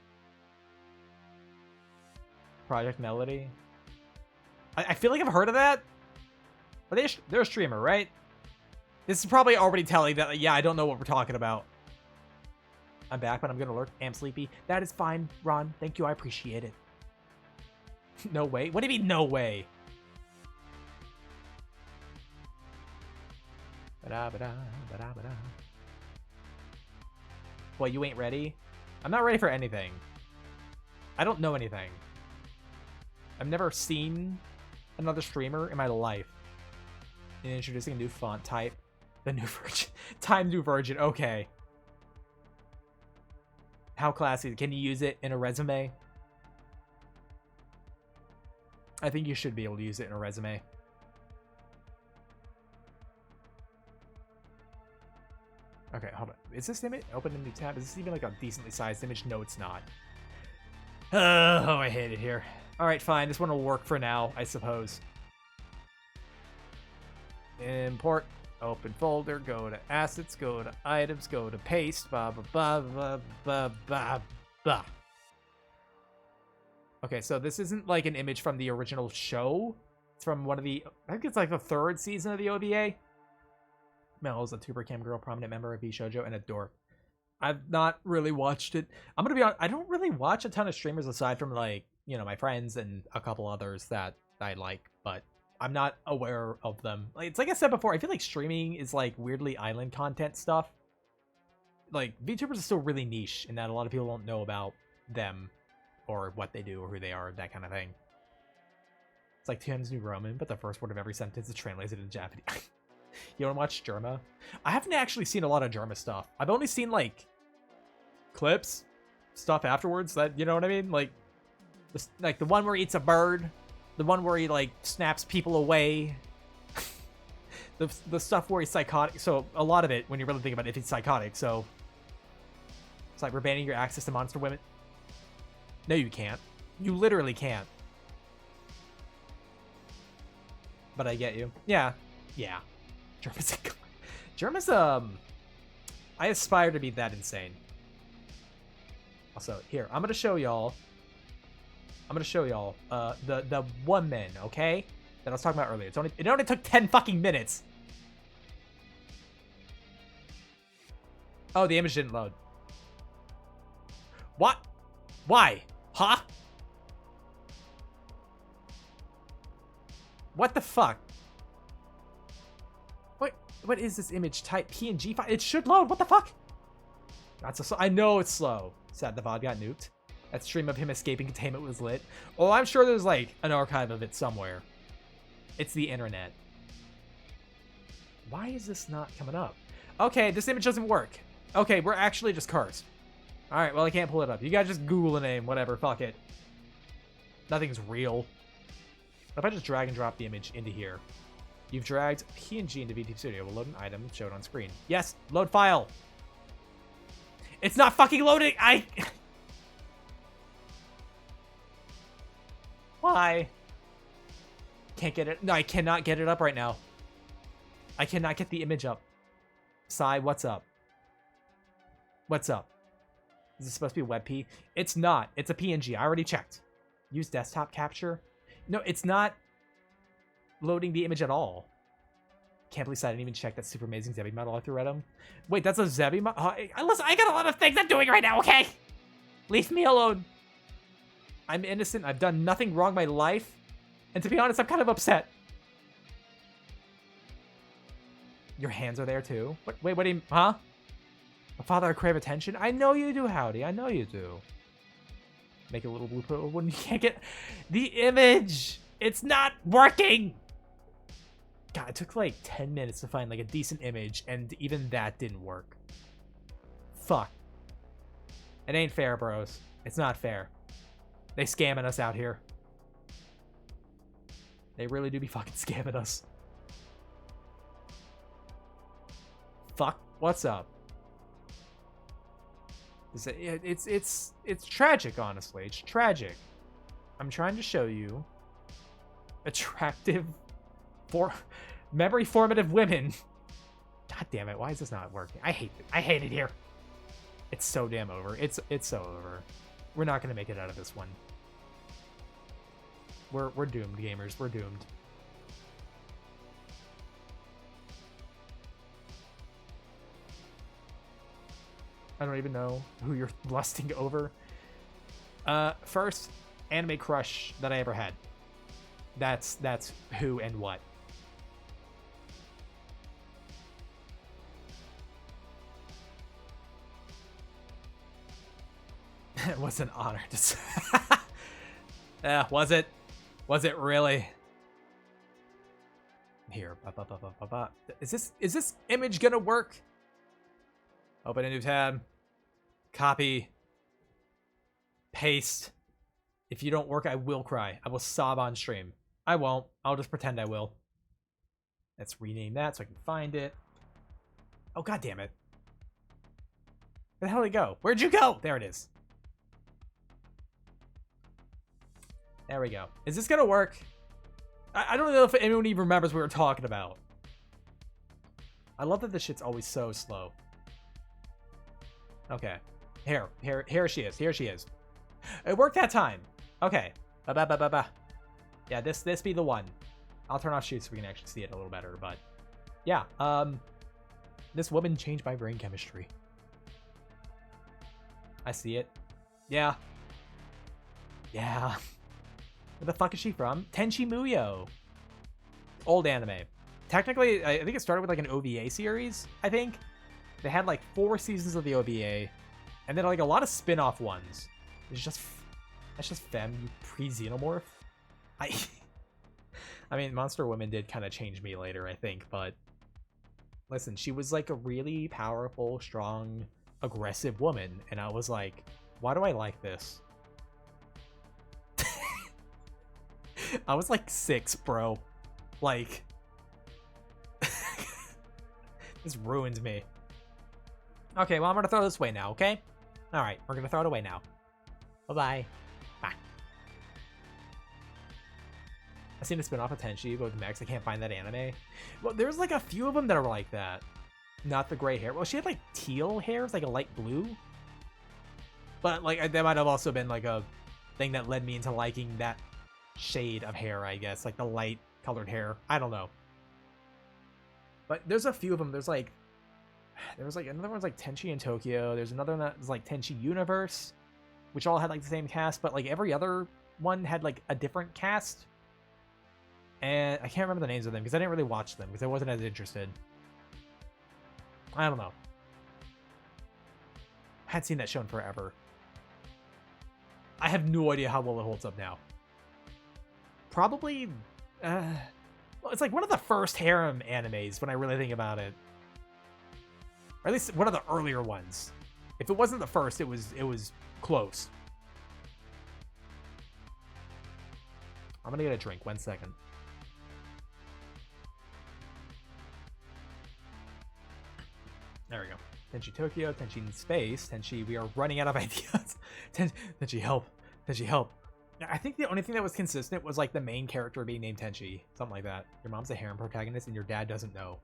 Project Melody. I feel like I've heard of that. Are they're a streamer, right? This is probably already telling that, yeah, I don't know what we're talking about. I'm back, but I'm gonna lurk. I'm sleepy. That is fine, Ron. Thank you, I appreciate it. No way? What do you mean, no way? Ba-da-ba-da, ba-da-ba-da. Well, you ain't ready? I'm not ready for anything. I don't know anything. I've never seen another streamer in my life. And introducing a new font type. The new virgin. Time new virgin. Okay. How classy. Can you use it in a resume? I think you should be able to use it in a resume. Okay, hold on. Is this image? Open a new tab. Is this even like a decently sized image? No, it's not. Oh, I hate it here. All right, fine. This one will work for now, I suppose. Import. Open folder. Go to assets. Go to items. Go to paste. Blah, blah, blah, blah, blah, blah, blah. Okay, so this isn't like an image from the original show. It's from one of the, I think it's like the 3rd season of the OVA. Mel is a tuber cam girl, prominent member of VShojo, and a dork. I've not really watched it. I'm gonna be honest, I don't really watch a ton of streamers aside from like, you know, my friends and a couple others that I like, but I'm not aware of them. Like, it's like I said before, I feel like streaming is like weirdly island content stuff. Like, VTubers are still really niche in that a lot of people don't know about them or what they do or who they are, that kind of thing. It's like Times New Roman, but the first word of every sentence is translated into Japanese. You want to watch Germa? I haven't actually seen a lot of Germa stuff. I've only seen, like, clips, stuff afterwards that, you know what I mean? Like the one where he eats a bird, the one where he, like, snaps people away, the stuff where he's psychotic. So, a lot of it, when you really think about it, if he's psychotic, so it's like we're banning your access to monster women. No, you can't. You literally can't. But I get you. Yeah. Yeah. Germa's I aspire to be that insane. Also, here, I'm gonna show y'all the woman, okay? That I was talking about earlier. It only took 10 fucking minutes. Oh, the image didn't load. What? Why? Huh? What the fuck? What is this image type? PNG file? It should load. What the fuck? That's I know it's slow. Sad the VOD got nuked. That stream of him escaping containment was lit. Oh, I'm sure there's like an archive of it somewhere. It's the internet. Why is this not coming up? Okay, this image doesn't work. Okay, we're actually just cursed. Alright, well, I can't pull it up. You guys just Google the name, whatever, fuck it. Nothing's real. What if I just drag and drop the image into here? You've dragged PNG into VTube Studio. Will load an item showed on screen. Yes, load file. It's not fucking loading. Why? Can't get it. No, I cannot get it up right now. I cannot get the image up. Sai, what's up? What's up? Is this supposed to be a WebP? It's not. It's a PNG. I already checked. Use desktop capture. No, it's not loading the image at all. Can't believe I didn't even check that super amazing Zebi model I threw at him. Wait, that's a Zebi model? Listen, I got a lot of things I'm doing right now, okay? Leave me alone. I'm innocent. I've done nothing wrong in my life. And to be honest, I'm kind of upset. Your hands are there too? Wait, what do you... Huh? A father, I crave attention? I know you do, Howdy. I know you do. Make a little blue when you can't get the image. It's not working. God, it took like 10 minutes to find like a decent image, and even that didn't work. Fuck. It ain't fair, bros. It's not fair. They scamming us out here. They really do be fucking scamming us. Fuck. What's up? It's tragic, honestly. It's tragic. I'm trying to show you attractive, memory formative women. God damn it! Why is this not working? I hate it. I hate it here. It's so damn over. It's so over. We're not gonna make it out of this one. We're doomed, gamers. We're doomed. I don't even know who you're lusting over. First, anime crush that I ever had. That's who and what. It was an honor to was it? Was it really? Here. Is this image gonna work? Open a new tab. Copy. Paste. If you don't work, I will cry. I will sob on stream. I won't. I'll just pretend I will. Let's rename that so I can find it. Oh, god damn it. Where the hell did he go? Where'd you go? There it is. There we go. Is this gonna work? I don't know if anyone even remembers what we were talking about. I love that this shit's always so slow. Okay. Here she is. Here she is. It worked that time. Okay. Ba-ba-ba-ba-ba. Yeah, this be the one. I'll turn off shoot so we can actually see it a little better, but yeah, this woman changed my brain chemistry. I see it. Yeah. Yeah. Where the fuck is she from? Tenchi Muyo. Old anime. Technically, I think it started with like an OVA series, I think. They had like 4 seasons of the OVA, and then like a lot of spin-off ones. It's just, that's just femme, you pre-xenomorph. I mean, Monster Women did kind of change me later, I think, but listen, she was like a really powerful, strong, aggressive woman, and I was like, why do I like this? I was like 6, bro. Like, this ruined me. Okay, well, I'm gonna throw this away now, okay? Alright, we're gonna throw it away now. Bye-bye. Bye. I've seen a spin-off of Tenchi, but with Max, I can't find that anime. Well, there's like a few of them that are like that. Not the gray hair. Well, she had like teal hair, it's like a light blue. But like, that might have also been like a thing that led me into liking that shade of hair, I guess. Like the light colored hair. I don't know. But there's a few of them. There was like another one's like Tenchi in Tokyo. There's another one that was like Tenchi Universe, which all had like the same cast, but like every other one had like a different cast. And I can't remember the names of them because I didn't really watch them because I wasn't as interested. I don't know. I hadn't seen that show in forever. I have no idea how well it holds up now. Probably, well, it's like one of the first harem animes when I really think about it. Or at least one of the earlier ones. If it wasn't the first, it was close. I'm gonna get a drink. 1 second. There we go. Tenchi Tokyo, Tenchi in Space, Tenchi, we are running out of ideas. Tenchi, help. Tenchi, help. I think the only thing that was consistent was like the main character being named Tenchi. Something like that. Your mom's a harem protagonist and your dad doesn't know.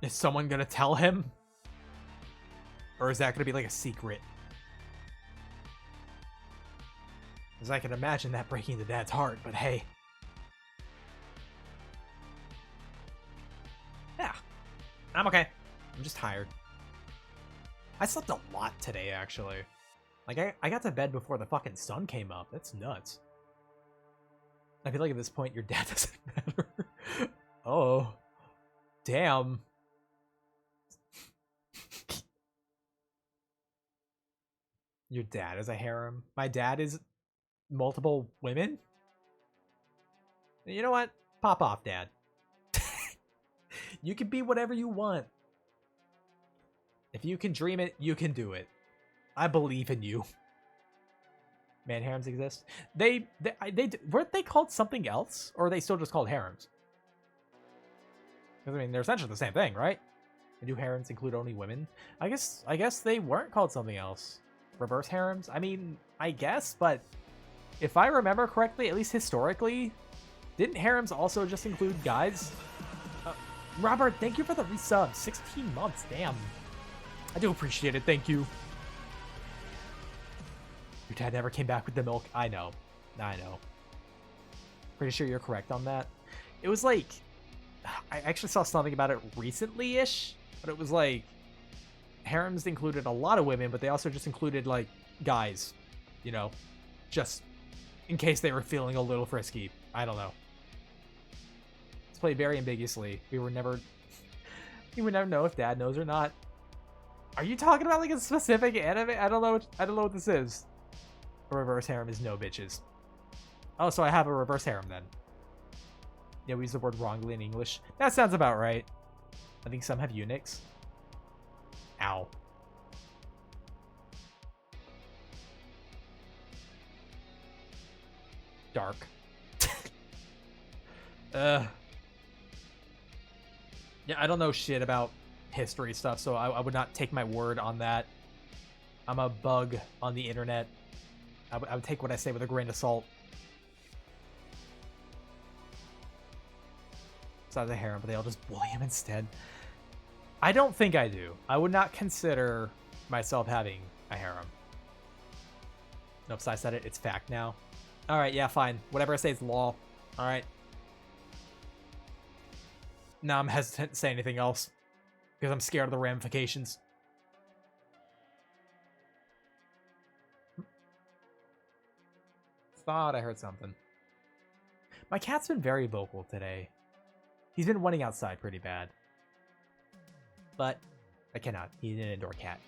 Is someone gonna tell him? Or is that gonna be like a secret? Because I can imagine that breaking the dad's heart, but hey. Yeah. I'm okay. I'm just tired. I slept a lot today, actually. Like, I got to bed before the fucking sun came up. That's nuts. I feel like at this point, your dad doesn't matter. Oh. Damn. Your dad is a harem? My dad is multiple women? You know what? Pop off, Dad. You can be whatever you want. If you can dream it, you can do it. I believe in you. Man, harems exist. They weren't they called something else, or are they still just called harems? Because I mean, they're essentially the same thing, right? And do harems include only women? I guess they weren't called something else. Reverse harems? I mean, I guess, but if I remember correctly, at least historically, didn't harems also just include guys? Robert, thank you for the resub. 16 months, damn. I do appreciate it, thank you. Your dad never came back with the milk. I know. Pretty sure you're correct on that. It was like, I actually saw something about it recently-ish, but it was like, harems included a lot of women, but they also just included like guys, you know, just in case they were feeling a little frisky. I don't know. It's played very ambiguously. We would never know if Dad knows or not. Are you talking about like a specific anime? I don't know what this is. A reverse harem is no bitches. Oh, so I have a reverse harem then. Yeah, we use the word wrongly in English. That sounds about right. I think some have eunuchs. Ow. Dark. Yeah, I don't know shit about history stuff, so I would not take my word on that. I'm a bug on the internet. I would take what I say with a grain of salt. Besides the harem, but they all just bully him instead. I don't think I do. I would not consider myself having a harem. Nope, so I said it. It's fact now. All right, yeah, fine. Whatever I say is law. All right. Now I'm hesitant to say anything else because I'm scared of the ramifications. Thought I heard something. My cat's been very vocal today. He's been running outside pretty bad. But I cannot. He's an indoor cat.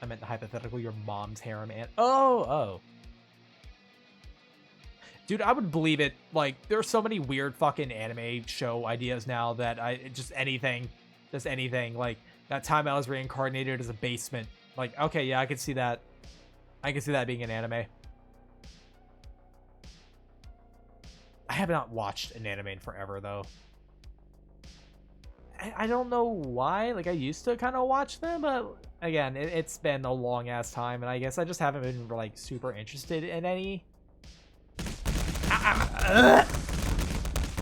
I meant the hypothetical your mom's harem and oh. Dude, I would believe it. Like, there's so many weird fucking anime show ideas now that just anything. Like, that time I was reincarnated as a basement. Like, okay, yeah, I could see that. I can see that being an anime. I have not watched an anime in forever, though. I don't know why. Like, I used to kind of watch them, but again, it's been a long-ass time, and I guess I just haven't been, like, super interested in any.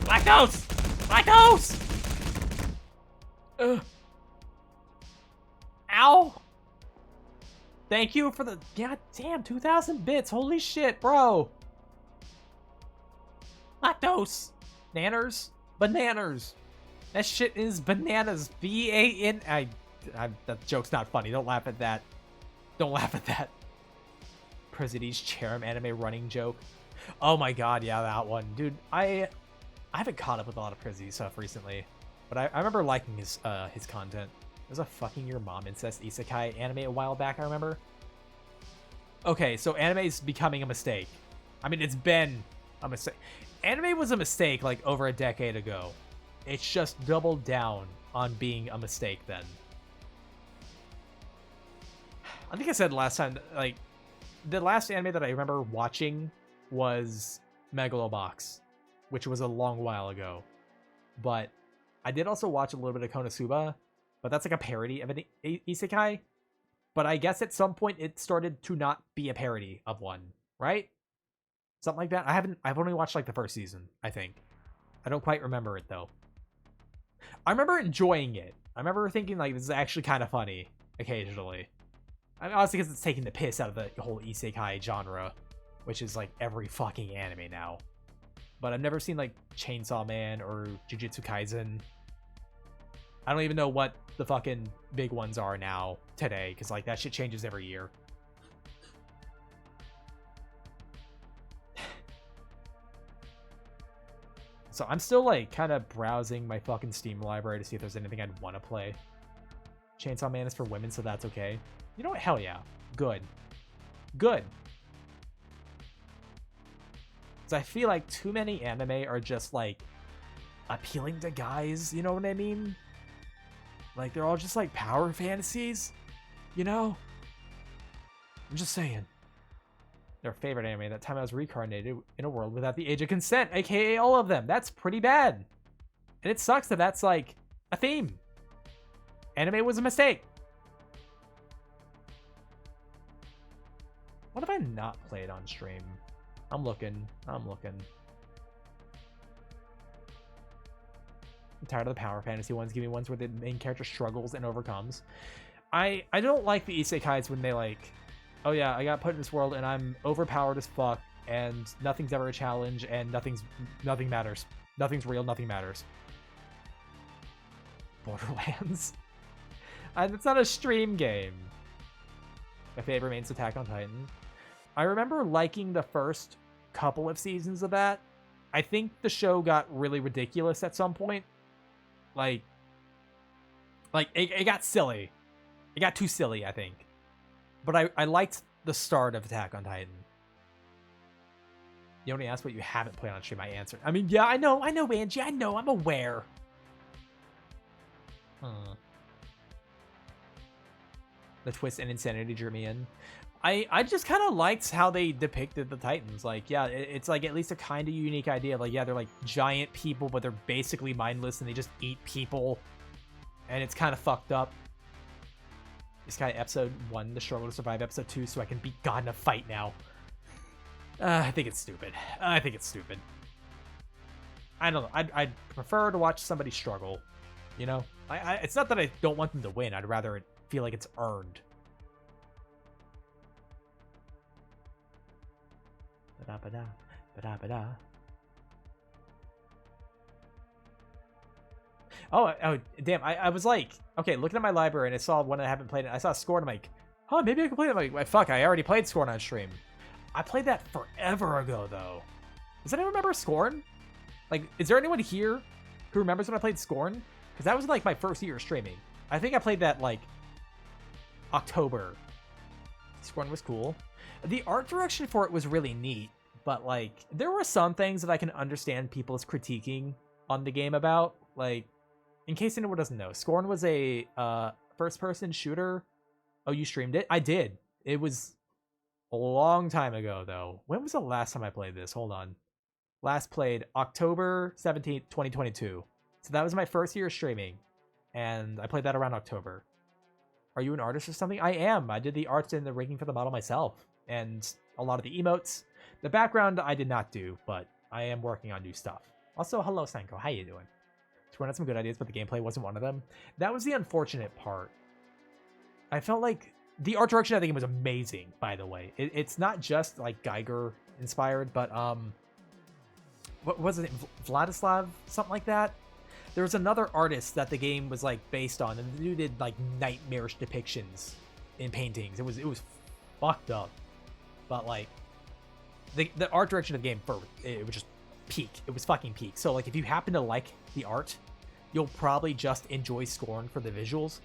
Lactose! Lactose! Ow! Thank you for the goddamn 2,000 bits. Holy shit, bro. Lactose. Nanners. Bananas. That shit is bananas. B-A-N. That joke's not funny. Don't laugh at that. Don't laugh at that. Presides Cherem anime running joke. Oh my god, yeah, that one. Dude, I haven't caught up with a lot of Prezi stuff recently. But I remember liking his content. There's a fucking your mom incest isekai anime a while back, I remember. Okay, so anime's becoming a mistake. I mean, it's been a mistake. Anime was a mistake like over a decade ago. It's just doubled down on being a mistake then. I think I said last time, like, the last anime that I remember watching was Megalobox, which was a long while ago. But I did also watch a little bit of Konosuba, but that's like a parody of an isekai. But I guess at some point it started to not be a parody of one, right? Something like that. I've only watched like the first season, I think. I don't quite remember it though. I remember enjoying it. I remember thinking like this is actually kind of funny occasionally. I mean, honestly, because it's taking the piss out of the whole isekai genre, which is like every fucking anime now. But I've never seen like Chainsaw Man or Jujutsu Kaisen. I don't even know what the fucking big ones are now today, because like that shit changes every year. So I'm still like kind of browsing my fucking Steam library to see if there's anything I'd want to play. Chainsaw Man is for women, so that's okay. You know what? Hell yeah. Good. Good. Because I feel like too many anime are just like appealing to guys, you know what I mean? Like they're all just like power fantasies, you know? I'm just saying. Their favorite anime, that time I was reincarnated in a world without the age of consent, aka all of them. That's pretty bad. And it sucks that that's like a theme. Anime was a mistake. What have I not played on stream? I'm looking. I'm tired of the power fantasy ones. Give me ones where the main character struggles and overcomes. I don't like the isekais when they like, oh yeah, I got put in this world and I'm overpowered as fuck and nothing's ever a challenge and nothing matters. Nothing's real, nothing matters. Borderlands. It's not a stream game. My favorite remains Attack on Titan. I remember liking the first couple of seasons of that. I think the show got really ridiculous at some point. Like it got silly. It got too silly, I think. But I liked the start of Attack on Titan. You only asked what you haven't played on stream, I answered. I mean, yeah, I know, Angie, I know, I'm aware. The twist and insanity drew me in. I just kind of liked how they depicted the Titans. Like, yeah, it's like at least a kind of unique idea. Like, yeah, they're like giant people, but they're basically mindless and they just eat people. And it's kind of fucked up. This guy, episode 1, the struggle to survive. Episode 2, so I can beat God in a fight now. I think it's stupid. I think it's stupid. I don't know. I'd prefer to watch somebody struggle. You know? It's not that I don't want them to win. I'd rather it feel like it's earned. Ba-da-ba-da, ba-da-ba-da. Oh, damn. I was like, okay, looking at my library and I saw one I haven't played. I saw Scorn. I'm like, huh, maybe I can play it. I'm like, fuck, I already played Scorn on stream. I played that forever ago, though. Does anyone remember Scorn? Like, is there anyone here who remembers when I played Scorn? Because that was like my first year of streaming. I think I played that like October. Scorn was cool. The art direction for it was really neat, but like there were some things that I can understand people's critiquing on the game about. Like, in case anyone doesn't know, Scorn was a first-person shooter. Oh, you streamed it? I did. It was a long time ago, though. When was the last time I played this? Hold on. Last played October 17th, 2022. So that was my first year of streaming, and I played that around October. Are you an artist or something? I am. I did the arts and the rigging for the model myself, and a lot of the emotes. The background I did not do, but I am working on new stuff. Also, hello, Sanko. How you doing? Scorn had some good ideas, but the gameplay wasn't one of them. That was the unfortunate part. I felt like the art direction of the game was amazing, by the way. It's not just like Geiger inspired, but what was it? Vladislav? Something like that? There was another artist that the game was like based on, and the dude did like nightmarish depictions in paintings. It was fucked up. But like the art direction of the game, it was just peak. It was fucking peak. So like if you happen to like the art, you'll probably just enjoy Scorn for the visuals.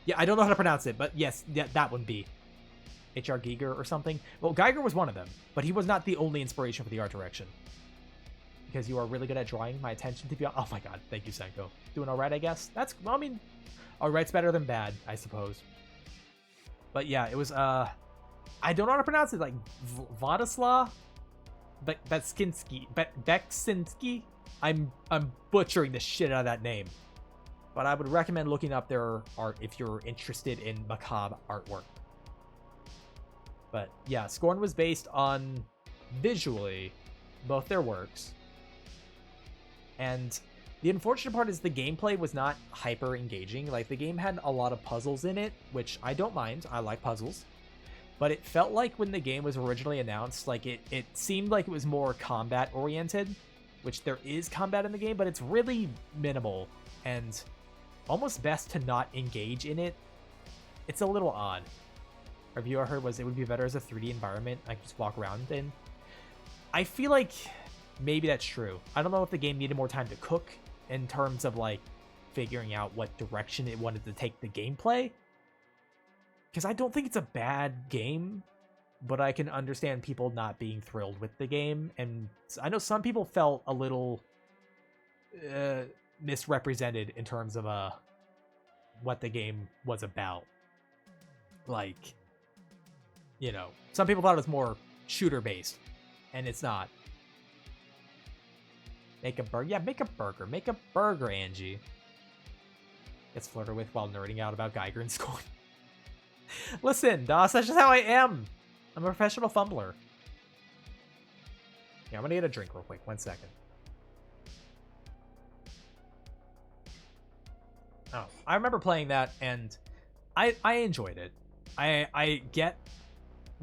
Yeah, I don't know how to pronounce it, but yes, that would be H.R. Giger or something. Well, Geiger was one of them, but he was not the only inspiration for the art direction. Because you are really good at drawing my attention to be. Oh my god, thank you, Senko. Doing all right, I guess. That's, well, I mean, all right's better than bad, I suppose. But yeah, it was I don't know how to pronounce it. Like Vladislav Beksinski. I'm butchering the shit out of that name, but I would recommend looking up their art if you're interested in macabre artwork. But yeah, Scorn was based on visually both their works. And the unfortunate part is the gameplay was not hyper engaging. Like, the game had a lot of puzzles in it, which I don't mind. I like puzzles. But it felt like when the game was originally announced, like it seemed like it was more combat oriented, which there is combat in the game, but it's really minimal and almost best to not engage in it. It's a little odd. A review I heard was it would be better as a 3D environment I could just walk around in. I feel like maybe that's true. I don't know if the game needed more time to cook in terms of like figuring out what direction it wanted to take the gameplay. Because I don't think it's a bad game, but I can understand people not being thrilled with the game. And I know some people felt a little misrepresented in terms of what the game was about. Like, you know, some people thought it was more shooter based, and it's not. Make a burger. Yeah, make a burger. Make a burger, Angie. Gets flirted with while nerding out about Geiger and Scorn. Listen, Doss, that's just how I am. I'm a professional fumbler. Yeah, I'm gonna get a drink real quick. 1 second. Oh, I remember playing that, and I enjoyed it. I get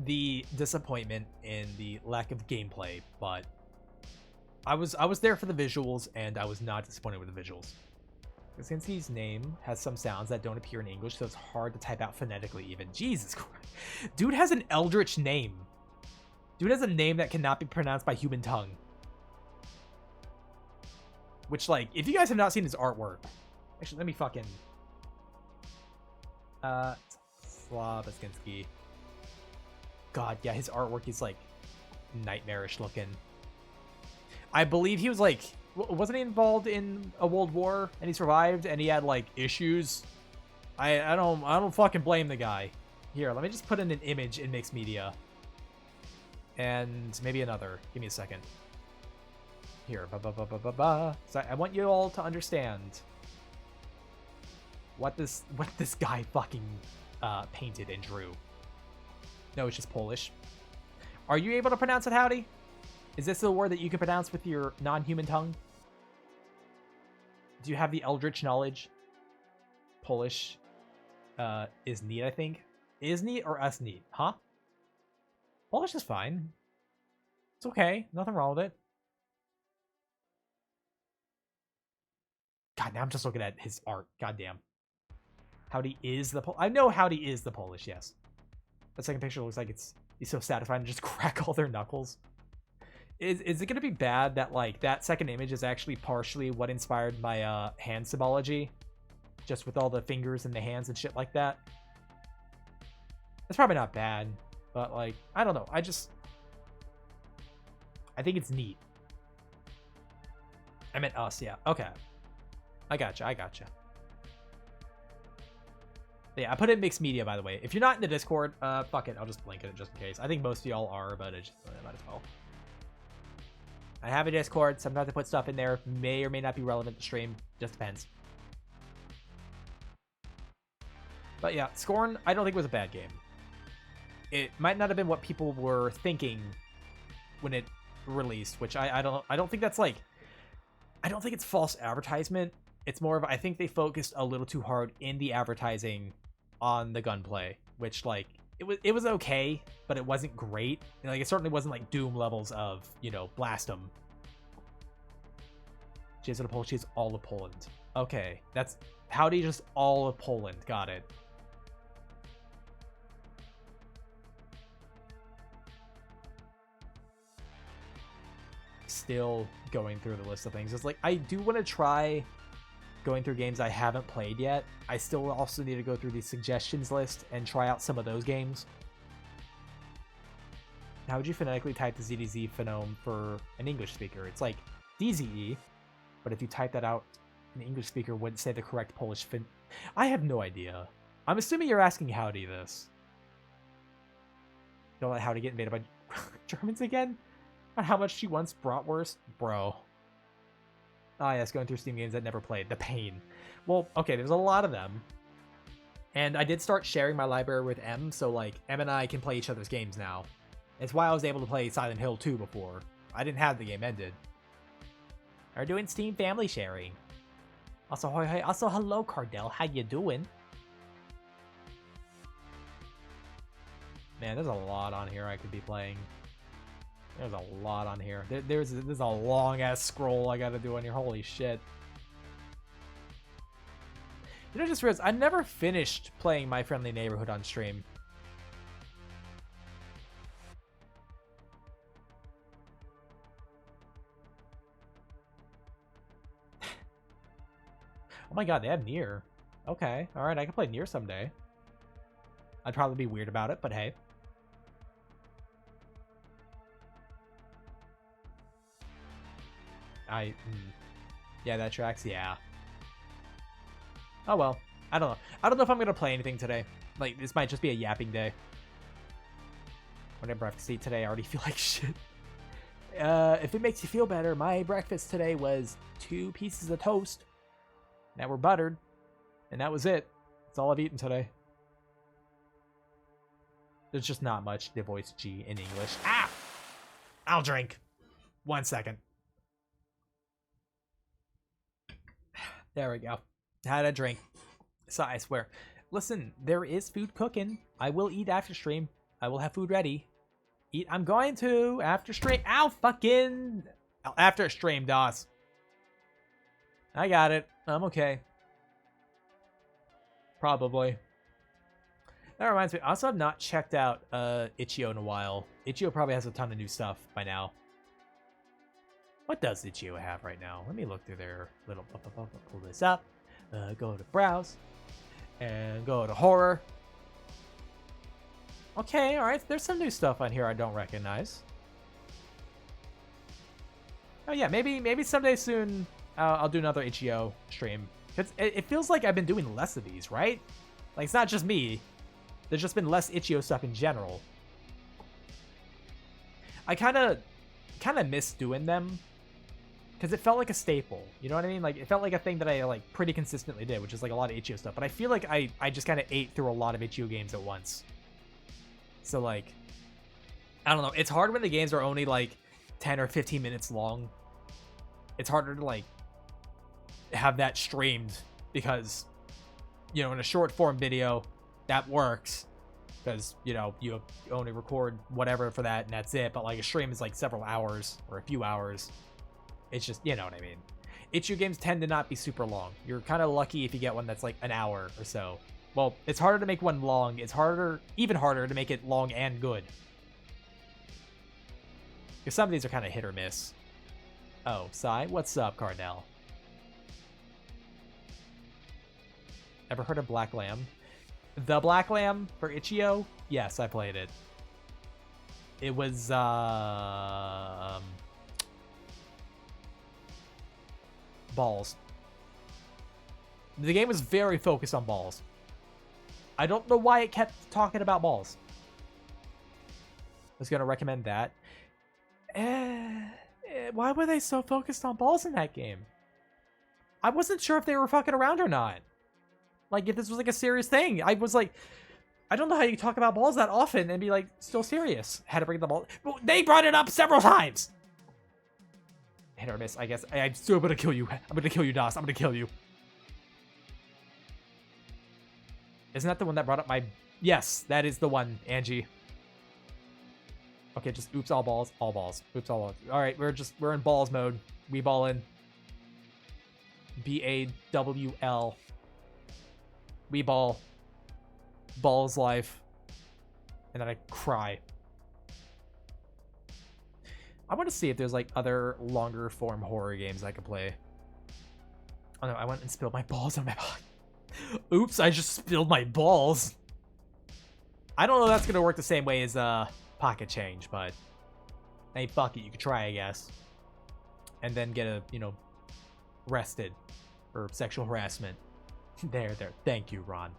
the disappointment in the lack of gameplay, but I was there for the visuals, and I was not disappointed with the visuals. Kaczynski's name has some sounds that don't appear in English, so it's hard to type out phonetically even. Jesus Christ. Dude has an eldritch name. Dude has a name that cannot be pronounced by human tongue. Which, like, if you guys have not seen his artwork... Actually, let me fucking... Slavaskinsky. God, yeah, his artwork is, like, nightmarish looking. I believe he was, like... Wasn't he involved in a world war and he survived and he had like issues? I don't fucking blame the guy. Here, let me just put in an image in mixed media. And maybe another. Give me a second. Here. So I want you all to understand what this guy fucking painted and drew. No, it's just Polish. Are you able to pronounce it, Howdy? Is this a word that you can pronounce with your non-human tongue? Do you have the eldritch knowledge? Polish is neat, I think. Is neat or us neat? Huh? Polish is fine. It's okay. Nothing wrong with it. God, now I'm just looking at his art. Goddamn. Howdy is the I know Howdy is the Polish, yes. The second picture looks like he's so satisfying to just crack all their knuckles. Is it going to be bad that, like, that second image is actually partially what inspired my hand symbology? Just with all the fingers and the hands and shit like that? It's probably not bad, but, like, I don't know. I think it's neat. I meant us, yeah. Okay. I gotcha. Yeah, I put it in mixed media, by the way. If you're not in the Discord, fuck it. I'll just link it just in case. I think most of y'all are, but I might as well. I have a Discord. Sometimes I put stuff in there. May or may not be relevant to stream. Just depends. But yeah, Scorn, I don't think was a bad game. It might not have been what people were thinking when it released, which I don't think that's like, I don't think it's false advertisement. It's more of, I think they focused a little too hard in the advertising on the gunplay, which, like, it was okay, but it wasn't great. Like, it certainly wasn't like Doom levels of, you know, blast them. She has all of Poland. Okay, that's Howdy, just all of Poland. Got it. Still going through the list of things. It's like, I do want to try going through games I haven't played yet. I still also need to go through the suggestions list and try out some of those games. How would you phonetically type the ZDZ phonome for an English speaker? It's like DZE, but if you type that out, an English speaker wouldn't say the correct Polish fin. I have no idea. I'm assuming you're asking Howdy this. Don't let Howdy get invaded by Germans again? On how much she wants bratwurst? Bro. Ah, yes, going through Steam games that never played. The pain. Well, okay, there's a lot of them. And I did start sharing my library with M, so, like, M and I can play each other's games now. It's why I was able to play Silent Hill 2 before. I didn't have the game ended. We're doing Steam family sharing. Also, hello, Cardell. How you doing? Man, there's a lot on here I could be playing. There's a lot on here. There's a long-ass scroll I gotta do on here. Holy shit. You know, just realized I never finished playing My Friendly Neighborhood on stream. Oh my god, they have Nier. Okay, alright, I can play Nier someday. I'd probably be weird about it, but hey. Yeah, that tracks, yeah. Oh well, I don't know. I don't know if I'm gonna play anything today. Like, this might just be a yapping day. Whatever I have to eat today, I already feel like shit. If it makes you feel better, my breakfast today was 2 pieces of toast that were buttered, and that was it. That's all I've eaten today. There's just not much to voice G in English. Ah! I'll drink. 1 second. There we go. Had a drink. So I swear. Listen, there is food cooking. I will eat after stream. I will have food ready. Eat. I'm going to after stream. Ow, fucking. After stream, DOS. I got it. I'm okay. Probably. That reminds me. I also have not checked out Itch.io in a while. Itch.io probably has a ton of new stuff by now. What does Itch.io have right now? Let me look through their little... Pull this up. Go to browse. And go to horror. Okay, alright. There's some new stuff on here I don't recognize. Oh yeah, maybe someday soon I'll do another Itch.io stream. It feels like I've been doing less of these, right? Like, it's not just me. There's just been less Itch.io stuff in general. I kind of miss doing them because it felt like a staple. You know what I mean? Like, it felt like a thing that I like pretty consistently did, which is like a lot of Itch.io stuff. But I feel like I just kind of ate through a lot of Itch.io games at once. So like, I don't know. It's hard when the games are only like 10 or 15 minutes long. It's harder to like have that streamed because, you know, in a short form video that works because, you know, you only record whatever for that and that's it. But like a stream is like several hours or a few hours. It's just, you know what I mean. Itch.io games tend to not be super long. You're kind of lucky if you get one that's like an hour or so. Well, it's harder to make one long. It's even harder to make it long and good. Because some of these are kind of hit or miss. Oh, Sai, what's up, Cardell? Ever heard of Black Lamb? The Black Lamb for Itch.io? Yes, I played it. It was, balls. The game was very focused on balls. I don't know why it kept talking about balls. I was going to recommend that. Why were they so focused on balls in that game? I wasn't sure if they were fucking around or not. Like, if this was like a serious thing. I was like, I don't know how you talk about balls that often and be like, still serious. Had to bring the ball. They brought it up several times. Hit or miss, I guess. I'm still gonna kill you. I'm gonna kill you, Das. I'm gonna kill you. Isn't that the one that brought up my... Yes, that is the one, Angie. Okay, just oops all balls. All balls. Oops all balls. Alright, we're in balls mode. We ball in. BAWL. We ball. Balls life. And then I cry. I want to see if there's like other longer form horror games I could play. Oh no, I went and spilled my balls on my body. Oops, I just spilled my balls. I don't know if that's gonna work the same way as Pocket Change, but hey, fuck it, you could try, I guess. And then get arrested for sexual harassment. There. Thank you, Ron.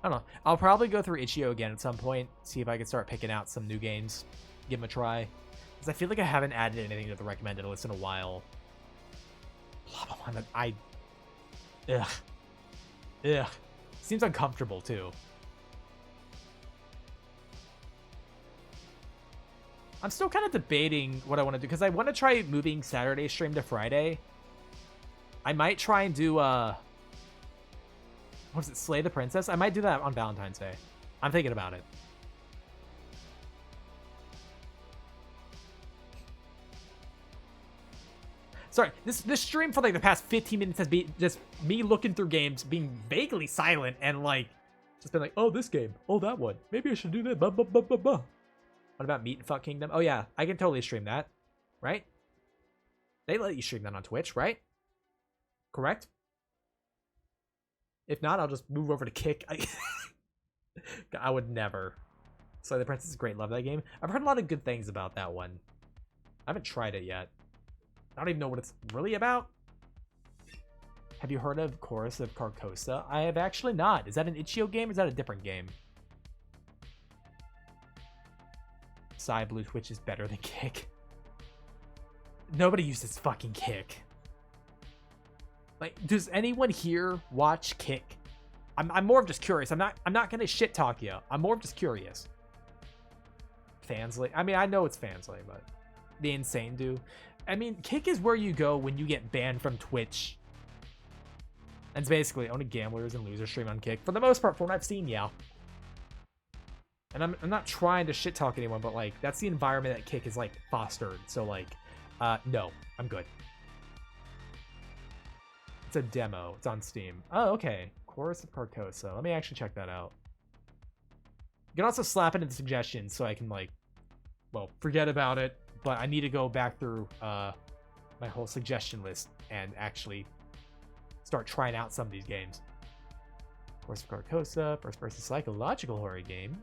I don't know. I'll probably go through Itch.io again at some point, see if I can start picking out some new games, give them a try. Because I feel like I haven't added anything to the recommended list in a while. Ugh. Seems uncomfortable, too. I'm still kind of debating what I want to do, because I want to try moving Saturday stream to Friday. I might try and do, what is it, Slay the Princess? I might do that on Valentine's Day. I'm thinking about it. Sorry, this stream for like the past 15 minutes has been just me looking through games, being vaguely silent, and like, just been like, oh, this game. Oh, that one. Maybe I should do that. What about Meat and Fuck Kingdom? Oh yeah, I can totally stream that. Right? They let you stream that on Twitch, right? Correct? If not, I'll just move over to Kick. I would never. Slay the Princess is great. Love that game. I've heard a lot of good things about that one. I haven't tried it yet. I don't even know what it's really about. Have you heard of Chorus of Carcosa? I have actually not. Is that an Itch.io game or is that a different game? Blue Twitch is better than Kick. Nobody uses fucking Kick. Like, does anyone here watch Kick? I'm more of just curious. I'm not gonna shit talk you. I'm more of just curious. Fansly. I mean, I know it's Fansly, but the Insane do. I mean, Kick is where you go when you get banned from Twitch. And it's basically only gamblers and losers stream on Kick. For the most part, from what I've seen, yeah. And I'm not trying to shit talk anyone, but like, that's the environment that Kick is like fostered. So like, no, I'm good. It's a demo. It's on Steam. Oh, okay. Chorus of Carcosa. Let me actually check that out. You can also slap it in the suggestions so I can like, well, forget about it. But I need to go back through my whole suggestion list and actually start trying out some of these games. Chorus of Carcosa, first-person psychological horror game.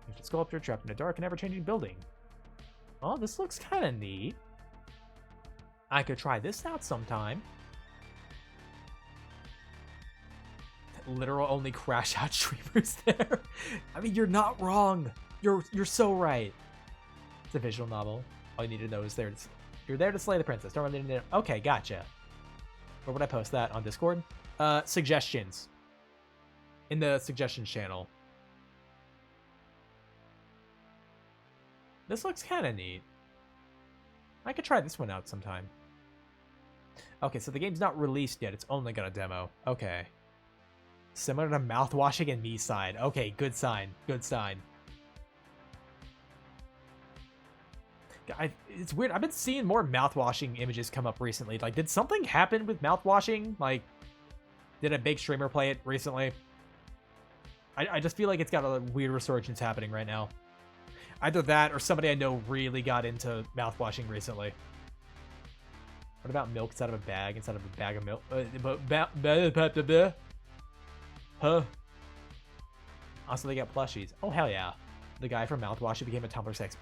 There's a sculpture trapped in a dark and ever-changing building. Oh, this looks kind of neat. I could try this out sometime. literal only crash out streamers there. I mean, you're not wrong. You're so right. It's a visual novel. All you need to know is you're there to slay the princess. Don't really need to know. Okay, gotcha. Where would I post that? On Discord? Suggestions. In the suggestions channel. This looks kind of neat. I could try this one out sometime. Okay, so the game's not released yet. It's only got a demo. Okay. Similar to mouthwashing and me side. Okay, good sign. Good sign. It's weird. I've been seeing more mouthwashing images come up recently. Like, did something happen with mouthwashing? Like, did a big streamer play it recently? I just feel like it's got a weird resurgence happening right now. Either that or somebody I know really got into mouthwashing recently. What about milk inside of a bag? Inside of a bag of milk? Huh? Also, they got plushies. Oh, hell yeah. The guy from Mouthwash who became a Tumblr sex.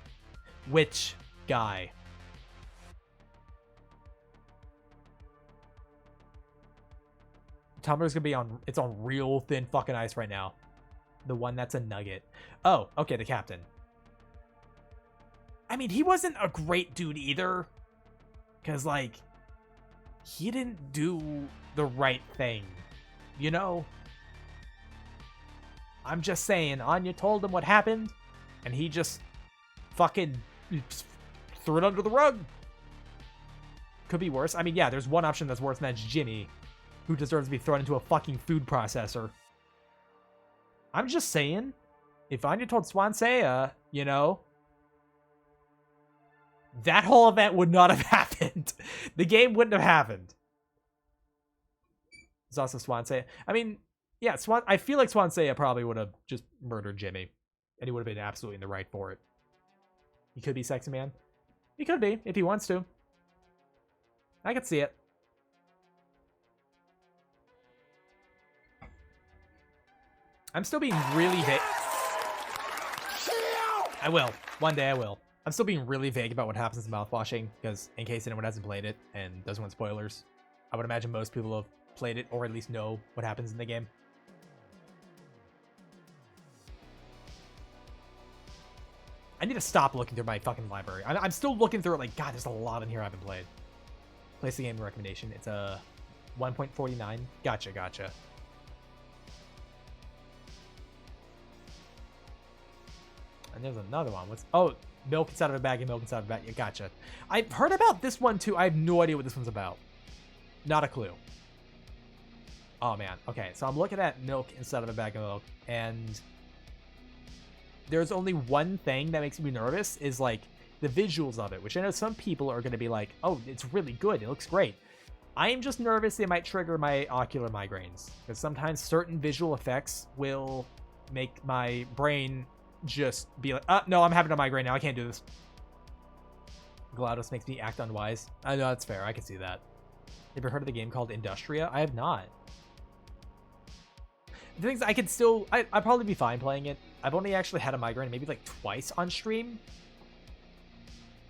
Which guy? Tumblr's gonna be on... It's on real thin fucking ice right now. The one that's a nugget. Oh, okay, the captain. I mean, he wasn't a great dude either. Because, like... He didn't do the right thing. You know? I'm just saying, Anya told him what happened, and he just fucking threw it under the rug. Could be worse. I mean, yeah, there's one option that's worse, and that's Jimmy, who deserves to be thrown into a fucking food processor. I'm just saying, if Anya told Swansea, you know, that whole event would not have happened. The game wouldn't have happened. There's also Swansea. I mean, yeah, I feel like Swansea probably would have just murdered Jimmy. And he would have been absolutely in the right for it. He could be Sexy Man. He could be, if he wants to. I could see it. I'm still being really vague. I will. One day I will. I'm still being really vague about what happens in mouthwashing, because in case anyone hasn't played it and doesn't want spoilers, I would imagine most people have played it or at least know what happens in the game. I need to stop looking through my fucking library. I'm still looking through it like, God, there's a lot in here I haven't played. Place the game recommendation. It's a 1.49. Gotcha, gotcha. And there's another one. Oh, milk inside of a bag and milk inside of a bag. Yeah, gotcha. I've heard about this one too. I have no idea what this one's about. Not a clue. Oh man. Okay, so I'm looking at milk inside of a bag of milk, and there's only one thing that makes me nervous is like the visuals of it, which I know some people are going to be like, oh, it's really good. It looks great. I am just nervous they might trigger my ocular migraines, because sometimes certain visual effects will make my brain just be like, no, I'm having a migraine now. I can't do this. GLaDOS makes me act unwise. I know, that's fair. I can see that. Have you ever heard of the game called Industria? I have not. The thing is, I could still... I'd probably be fine playing it. I've only actually had a migraine maybe like twice on stream.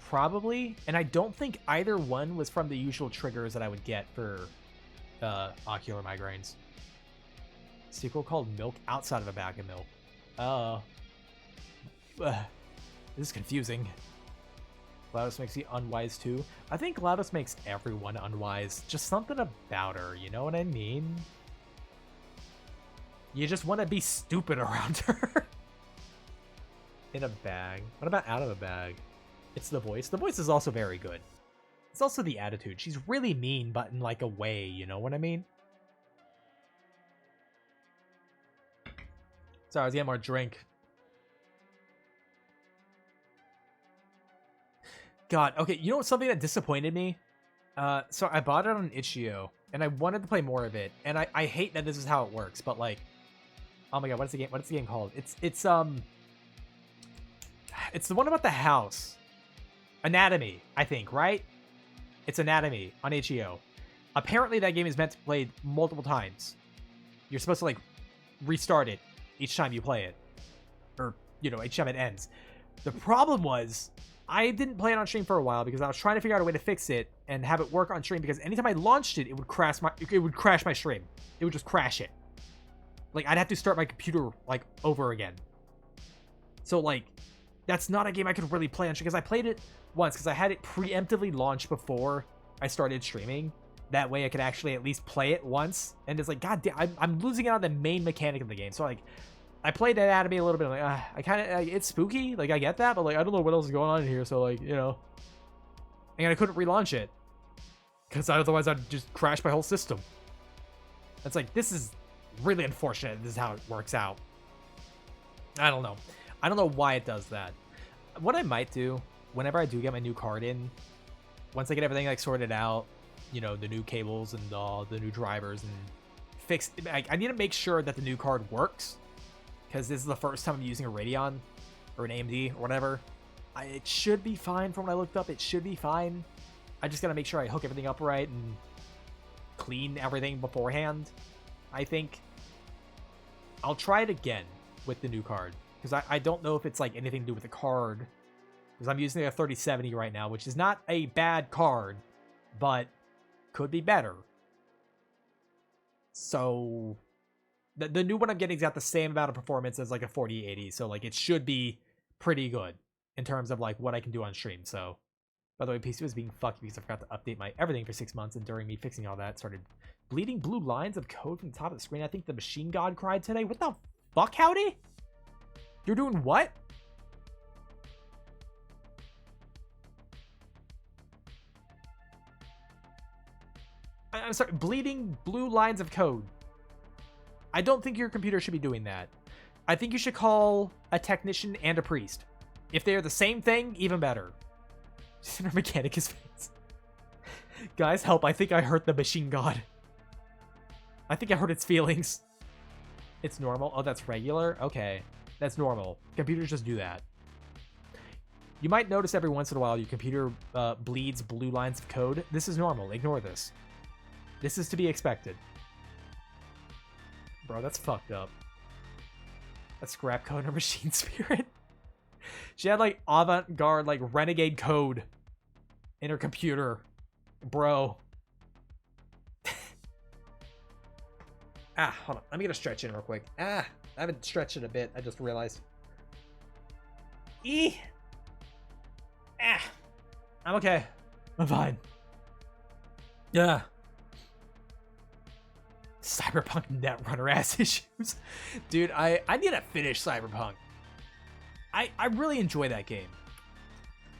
Probably. And I don't think either one was from the usual triggers that I would get for ocular migraines. Sequel called Milk Outside of a Bag of Milk. Oh. This is confusing. GLaDOS makes you unwise too. I think GLaDOS makes everyone unwise. Just something about her, you know what I mean? You just want to be stupid around her. In a bag. What about out of a bag? It's the voice. The voice is also very good. It's also the attitude. She's really mean, but in like a way, you know what I mean? Sorry, I was getting more drink. God, okay, you know what's something that disappointed me? So I bought it on itch.io, and I wanted to play more of it, and I hate that this is how it works, but like, oh my god, what's the game called? It's the one about the house. Anatomy, I think, right? It's Anatomy on itch.io. Apparently that game is meant to be played multiple times. You're supposed to like restart it each time you play it, or you know, each time it ends. The problem was, I didn't play it on stream for a while because I was trying to figure out a way to fix it and have it work on stream, because anytime I launched it, it would crash my stream. It would just crash it. Like, I'd have to start my computer, like, over again. So, like, that's not a game I could really play on, because I played it once, because I had it preemptively launched before I started streaming. That way I could actually at least play it once. And it's like, god damn, I'm losing out on the main mechanic of the game. So, like, I played that anime a little bit. I'm like, I kind of, it's spooky. Like, I get that, but, like, I don't know what else is going on in here. So, like, you know. And I couldn't relaunch it. Because otherwise I'd just crash my whole system. It's like, this is really unfortunate. This is how it works out. I don't know. I don't know why it does that. What I might do, whenever I do get my new card in, once I get everything, like, sorted out, you know, the new cables and the new drivers and fix, I need to make sure that the new card works, because this is the first time I'm using a Radeon or an AMD or whatever. It should be fine from what I looked up. It should be fine. I just gotta make sure I hook everything up right and clean everything beforehand. I think I'll try it again with the new card, because I don't know if it's like anything to do with the card, because I'm using a 3070 right now, which is not a bad card, but could be better. So the new one I'm getting has got the same amount of performance as like a 4080, so like it should be pretty good in terms of like what I can do on stream. So, by the way, PC was being fucked because I forgot to update my everything for 6 months, and during me fixing all that, started bleeding blue lines of code from the top of the screen. I think the machine god cried today. What the fuck, Howdy? You're doing what? I'm sorry, bleeding blue lines of code. I don't think your computer should be doing that. I think you should call a technician and a priest. If they are the same thing, even better. Center mechanic is face. Guys, help. I think I hurt the machine god. I think I hurt its feelings. It's normal. Oh, that's regular? Okay. That's normal. Computers just do that. You might notice every once in a while your computer bleeds blue lines of code. This is normal. Ignore this. This is to be expected. Bro, that's fucked up. That's scrap code or machine spirit. She had like avant-garde, like renegade code in her computer. Bro. Hold on. Let me get a stretch in real quick. I haven't stretched in a bit. I just realized. I'm okay. I'm fine. Yeah. Cyberpunk Netrunner ass issues. Dude, I need to finish Cyberpunk. I really enjoy that game.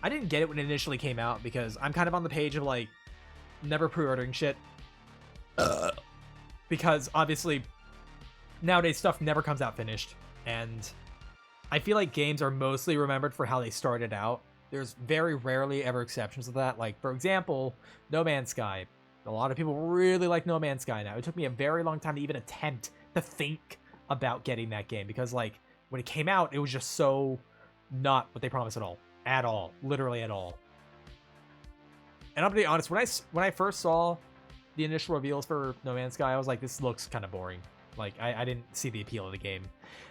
I didn't get it when it initially came out because I'm kind of on the page of like never pre-ordering shit. Because obviously nowadays stuff never comes out finished, and I feel like games are mostly remembered for how they started out. There's very rarely ever exceptions to that. Like, for example, No Man's Sky. A lot of people really like No Man's Sky now. It took me a very long time to even attempt to think about getting that game, because like when it came out, it was just so not what they promised at all, literally at all. And I'm gonna be honest, when I first saw the initial reveals for No Man's Sky, I was like, this looks kind of boring. Like, I didn't see the appeal of the game.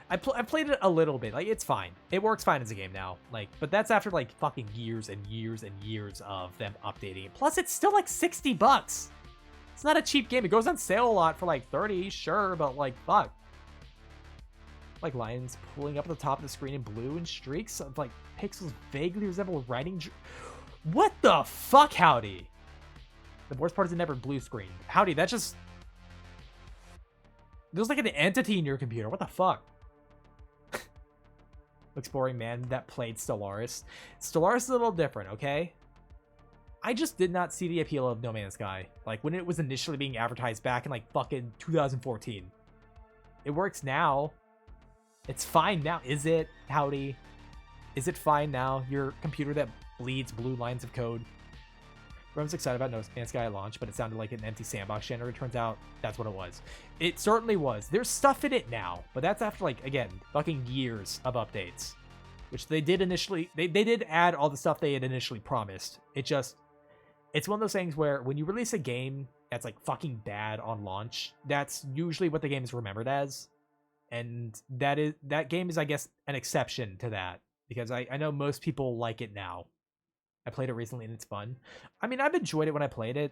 I played it a little bit. Like, it's fine. It works fine as a game now. Like, but that's after like fucking years and years and years of them updating it. Plus, it's still like $60. It's not a cheap game. It goes on sale a lot for like 30, sure, but like, fuck. Like lines pulling up at the top of the screen in blue and streaks of like pixels vaguely resemble writing. What the fuck, Howdy? The worst part is it never blue screen. Howdy, that just... There's like an entity in your computer. What the fuck? Looks boring, man. That played Stellaris. Stellaris is a little different, okay? I just did not see the appeal of No Man's Sky. Like, when it was initially being advertised back in like fucking 2014. It works now. It's fine now. Is it, Howdy? Is it fine now? Your computer that bleeds blue lines of code. Everyone's excited about No Man's Sky at launch, but it sounded like an empty sandbox generator. Turns out that's what it was. It certainly was. There's stuff in it now, but that's after, like, again, fucking years of updates. Which they did initially... They did add all the stuff they had initially promised. It just... It's one of those things where when you release a game that's, like, fucking bad on launch, that's usually what the game is remembered as. And that game is, I guess, an exception to that. Because I know most people like it now. I played it recently and it's fun. I mean, I've enjoyed it when I played it.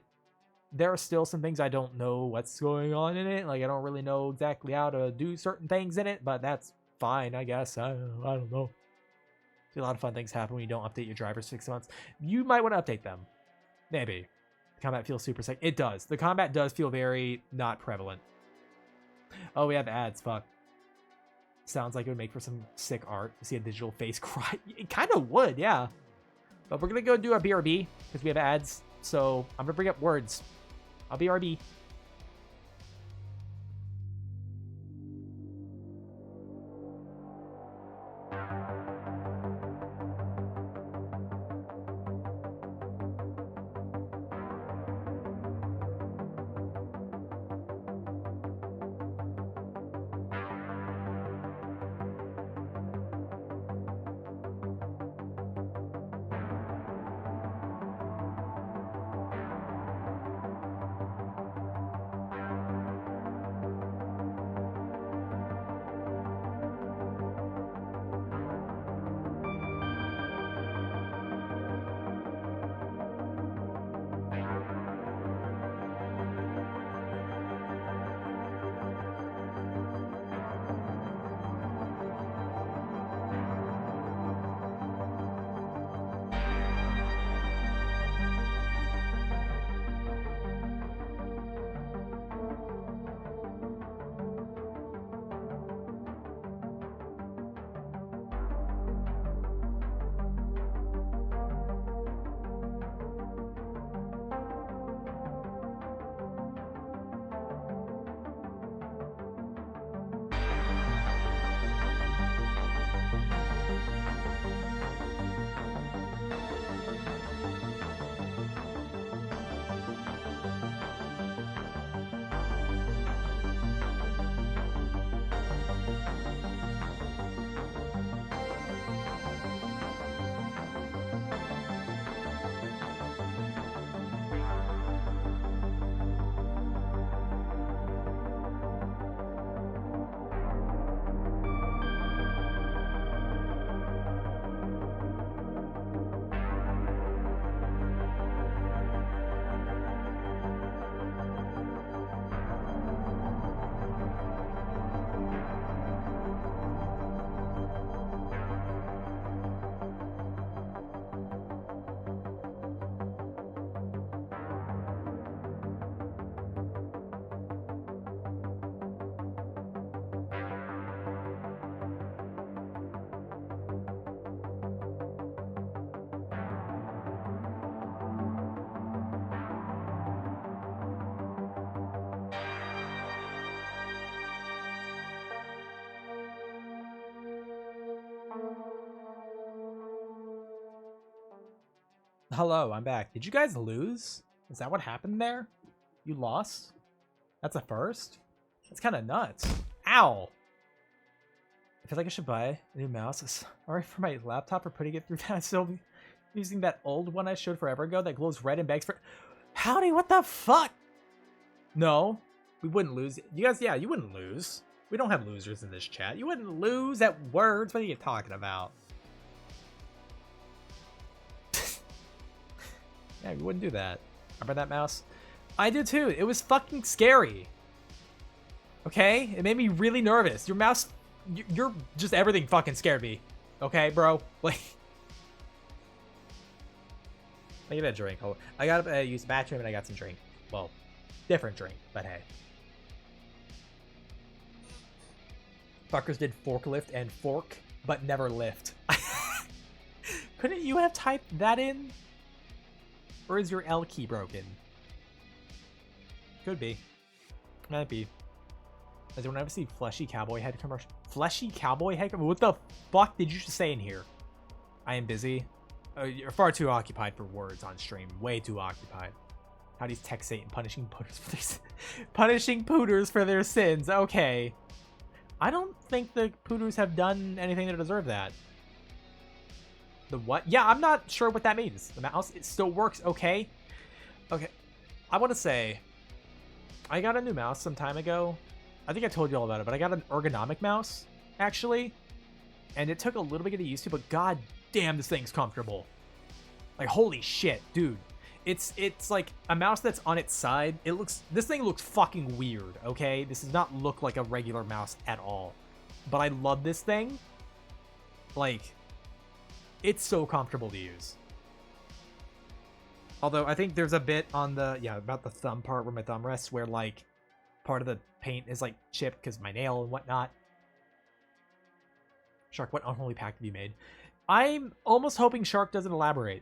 there are still some things I don't know what's going on in it. Like, I don't really know exactly how to do certain things in it, but that's fine, I guess. I don't know. A lot of fun things happen when you don't update your drivers 6 months. You might want to update them. Maybe. The combat feels super sick. It does. The combat does feel very not prevalent. Oh, we have ads. Fuck. Sounds like it would make for some sick art to see a digital face cry. It kind of would, yeah. But we're going to go do a BRB because we have ads. So I'm going to bring up words. I'll BRB. Hello, I'm back. Did you guys lose? Is that what happened there? You lost? That's a first? That's kind of nuts. Ow! I feel like I should buy a new mouse. Sorry for my laptop for putting it through that. I'm still using that old one I showed forever ago that glows red and begs for... Howdy, what the fuck? No, we wouldn't lose. You guys, yeah, you wouldn't lose. We don't have losers in this chat. You wouldn't lose at words. What are you talking about? Yeah, we wouldn't do that. Remember that mouse? I did too. It was fucking scary. Okay? It made me really nervous. Your mouse... You're just... Everything fucking scared me. Okay, bro? Like... I get a drink. I gotta use the bathroom and I got some drink. Well, different drink, but hey. Fuckers did forklift and fork, but never lift. Couldn't you have typed that in? Or is your L key broken? Could be. Might be. Has anyone ever seen Fleshy Cowboy Head commercial? Fleshy Cowboy Head? What the fuck did you just say in here? I am busy. You're far too occupied for words on stream. Way too occupied. How do you text Satan punishing pooters for their punishing pooters for their sins? Okay. I don't think the pooters have done anything to deserve that. The what? Yeah, I'm not sure what that means. The mouse, it still works okay. Okay. I want to say, I got a new mouse some time ago. I think I told you all about it, but I got an ergonomic mouse, actually. And it took a little bit to get used to, but god damn, this thing's comfortable. Like, holy shit, dude. It's like a mouse that's on its side. This thing looks fucking weird, okay? This does not look like a regular mouse at all. But I love this thing. Like, it's so comfortable to use. Although I think there's a bit on the, about the thumb part where my thumb rests where like part of the paint is like chipped because my nail and whatnot. Shark, what unholy pact have you made? I'm almost hoping Shark doesn't elaborate.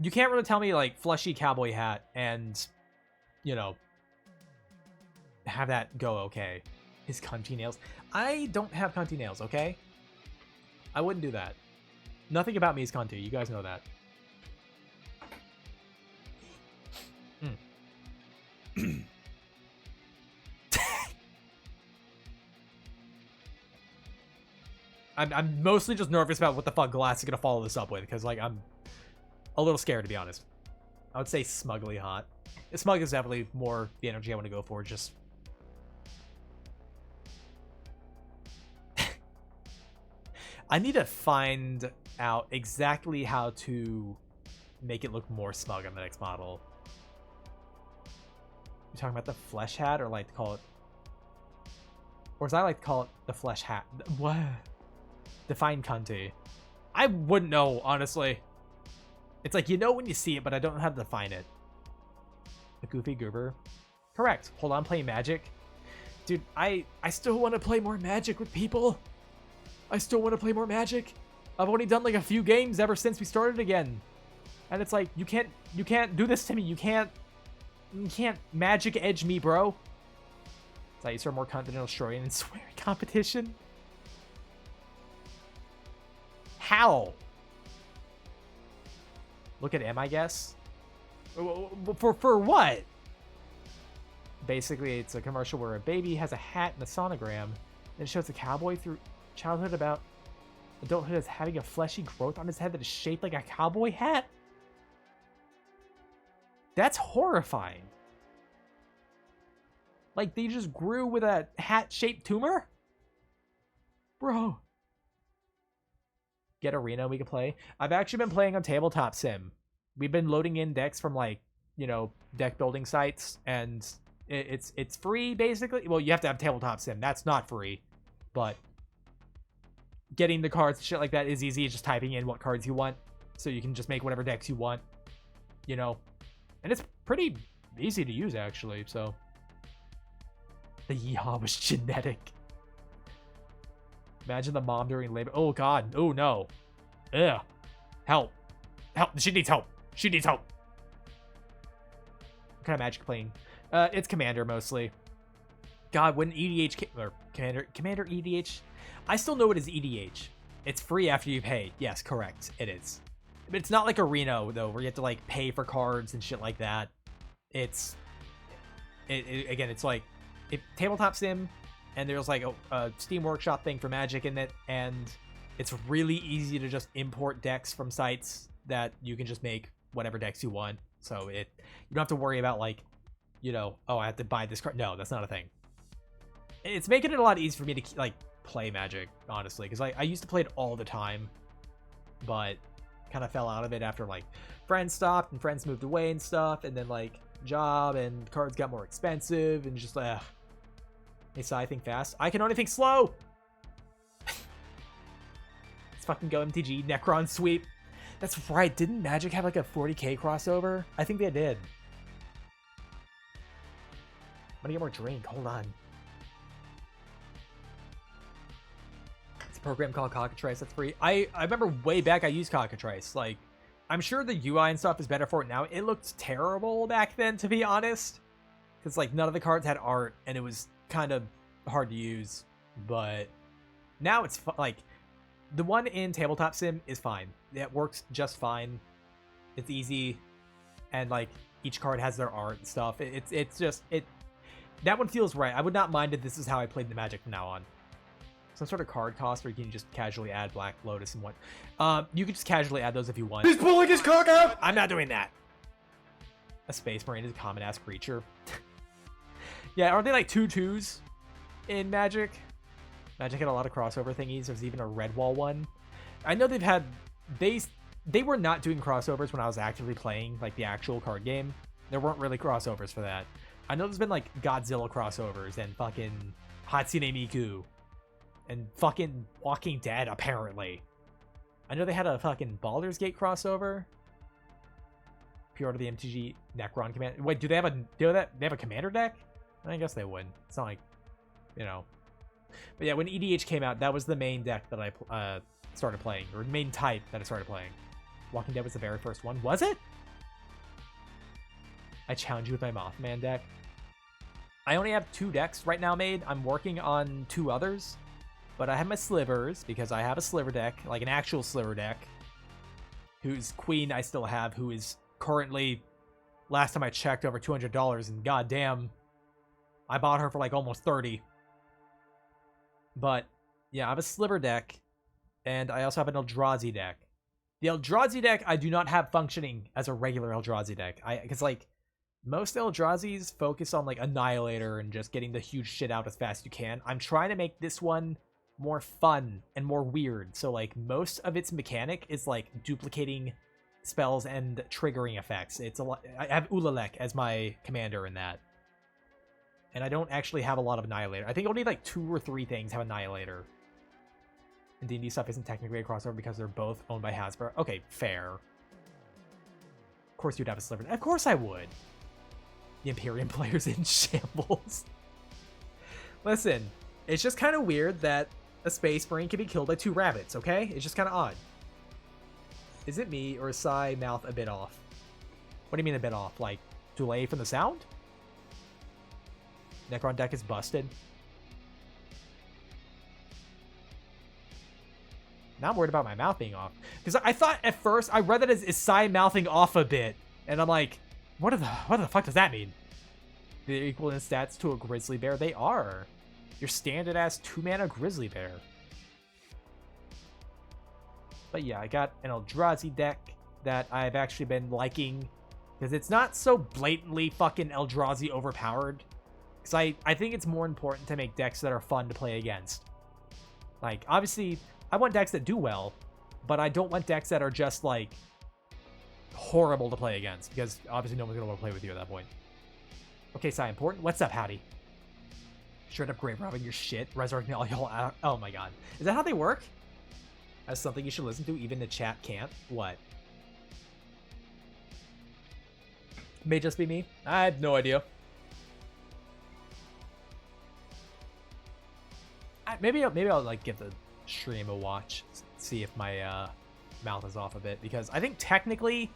You can't really tell me like fleshy cowboy hat and, you know, have that go okay. His cunty nails. I don't have cunty nails, okay? I wouldn't do that. Nothing about me is cunty. You guys know that. I'm mostly just nervous about what the fuck Glass is gonna follow this up with, because like I'm a little scared, to be honest. I would say smugly hot. Smug is definitely more the energy I want to go for. Just I need to find out exactly how to make it look more smug on the next model. You talking about the flesh hat, or like to call it, or as I like to call it, the flesh hat? What? Define cunty. I wouldn't know, honestly. It's like, you know when you see it, but I don't know how to define it. A goofy goober. Correct. Hold on, playing Magic. Dude, I still want to play more Magic with people. I still want to play more Magic. I've only done like a few games ever since we started again. And it's like, you can't do this to me. You can't Magic edge me, bro. So I used to more Continental Destroying and swearing competition. How? Look at M, I guess. For what? Basically, it's a commercial where a baby has a hat and a sonogram, and it shows a cowboy through childhood about adulthood as having a fleshy growth on his head that is shaped like a cowboy hat. That's horrifying. Like, they just grew with a hat-shaped tumor? Bro. Get Arena we can play. I've actually been playing on Tabletop Sim. We've been loading in decks from, like, you know, deck building sites, and it's free, basically. Well, you have to have Tabletop Sim. That's not free. But getting the cards, shit like that, is easy. It's just typing in what cards you want, so you can just make whatever decks you want, you know. And it's pretty easy to use, actually, so. The yeehaw was genetic. Imagine the mom during labor. Oh, God. Oh, no. Ugh. Help. Help. She needs help. She needs help. What kind of Magic playing? It's Commander, mostly. God, when EDH... Or Commander EDH? I still know it as EDH. It's free after you pay. Yes, correct. It is. But it's not like Arena, though, where you have to, like, pay for cards and shit like that. It's... Again, it's like... Tabletop Sim, and there's like a Steam Workshop thing for Magic in it, and it's really easy to just import decks from sites that you can just make whatever decks you want. So you don't have to worry about like, you know, oh, I have to buy this card. No, that's not a thing. It's making it a lot easier for me to like play Magic, honestly, because I used to play it all the time, but kind of fell out of it after like friends stopped and friends moved away and stuff, and then like job and cards got more expensive and just Hey, so I think fast. I can only think slow! Let's fucking go MTG. Necron sweep. That's right. Didn't Magic have like a 40k crossover? I think they did. I'm gonna get more drink. Hold on. It's a program called Cockatrice that's free. I remember way back I used Cockatrice. Like, I'm sure the UI and stuff is better for it now. It looked terrible back then, to be honest. Because, like, none of the cards had art, and it was kind of hard to use. But now it's, like, the one in Tabletop Sim is fine. It works just fine. It's easy. And, like, each card has their art and stuff. It's just, that one feels right. I would not mind if this is how I played the Magic from now on. Some sort of card cost where you can just casually add Black Lotus and what. You can just casually add those if you want. He's pulling his cock out! I'm not doing that. A Space Marine is a common-ass creature. Yeah, aren't they like 2/2s in Magic? Magic had a lot of crossover thingies. There's even a Redwall one. I know they've had... they were not doing crossovers when I was actively playing like the actual card game. There weren't really crossovers for that. I know there's been like Godzilla crossovers and fucking Hatsune Miku and fucking Walking Dead apparently. I know they had a fucking Baldur's Gate crossover. Pre-order the MTG Necron command. Wait, do they have a commander deck? I guess they would. It's not like, you know. But yeah, when EDH came out, that was the main deck that I started playing, or main type that I started playing. Walking Dead was the very first one. Was it? I challenge you with my Mothman deck. I only have 2 decks right now made. I'm working on 2 others. But I have my slivers, because I have a sliver deck, like an actual sliver deck. Whose queen I still have, who is currently, last time I checked, over $200. And goddamn, I bought her for like almost 30. But yeah, I have a sliver deck. And I also have an Eldrazi deck. The Eldrazi deck I do not have functioning as a regular Eldrazi deck. Because like, most Eldrazi's focus on like Annihilator and just getting the huge shit out as fast as you can. I'm trying to make this one more fun and more weird. So like most of its mechanic is like duplicating spells and triggering effects. It's a lot. I have Ulalek as my commander in that. And I don't actually have a lot of Annihilator. I think only like 2 or 3 things have Annihilator. And D&D stuff isn't technically a crossover because they're both owned by Hasbro. Okay, fair. Of course you'd have a sliver. Of course I would. The Imperium player's in shambles. Listen, it's just kind of weird that a Space Marine can be killed by 2 rabbits, okay? It's just kind of odd. Is it me, or is Psy mouth a bit off? What do you mean a bit off? Like, delay from the sound? Necron deck is busted. Now I'm worried about my mouth being off. Because I thought at first, I read that as is Psy mouthing off a bit. And I'm like, what the fuck does that mean? They're equal in stats to a Grizzly Bear? They are. Your standard-ass 2-mana Grizzly Bear. But yeah, I got an Eldrazi deck that I've actually been liking. Because it's not so blatantly fucking Eldrazi overpowered. Because I think it's more important to make decks that are fun to play against. Like, obviously, I want decks that do well. But I don't want decks that are just, like, horrible to play against. Because obviously no one's going to want to play with you at that point. Okay, Psy Important. What's up, howdy? Straight up grave robbing your shit. Resurrecting all y'all out. Oh my god. Is that how they work? That's something you should listen to. Even the chat can't. What? May just be me. I have no idea. Maybe I'll like give the stream a watch. See if my mouth is off a bit. Because I think technically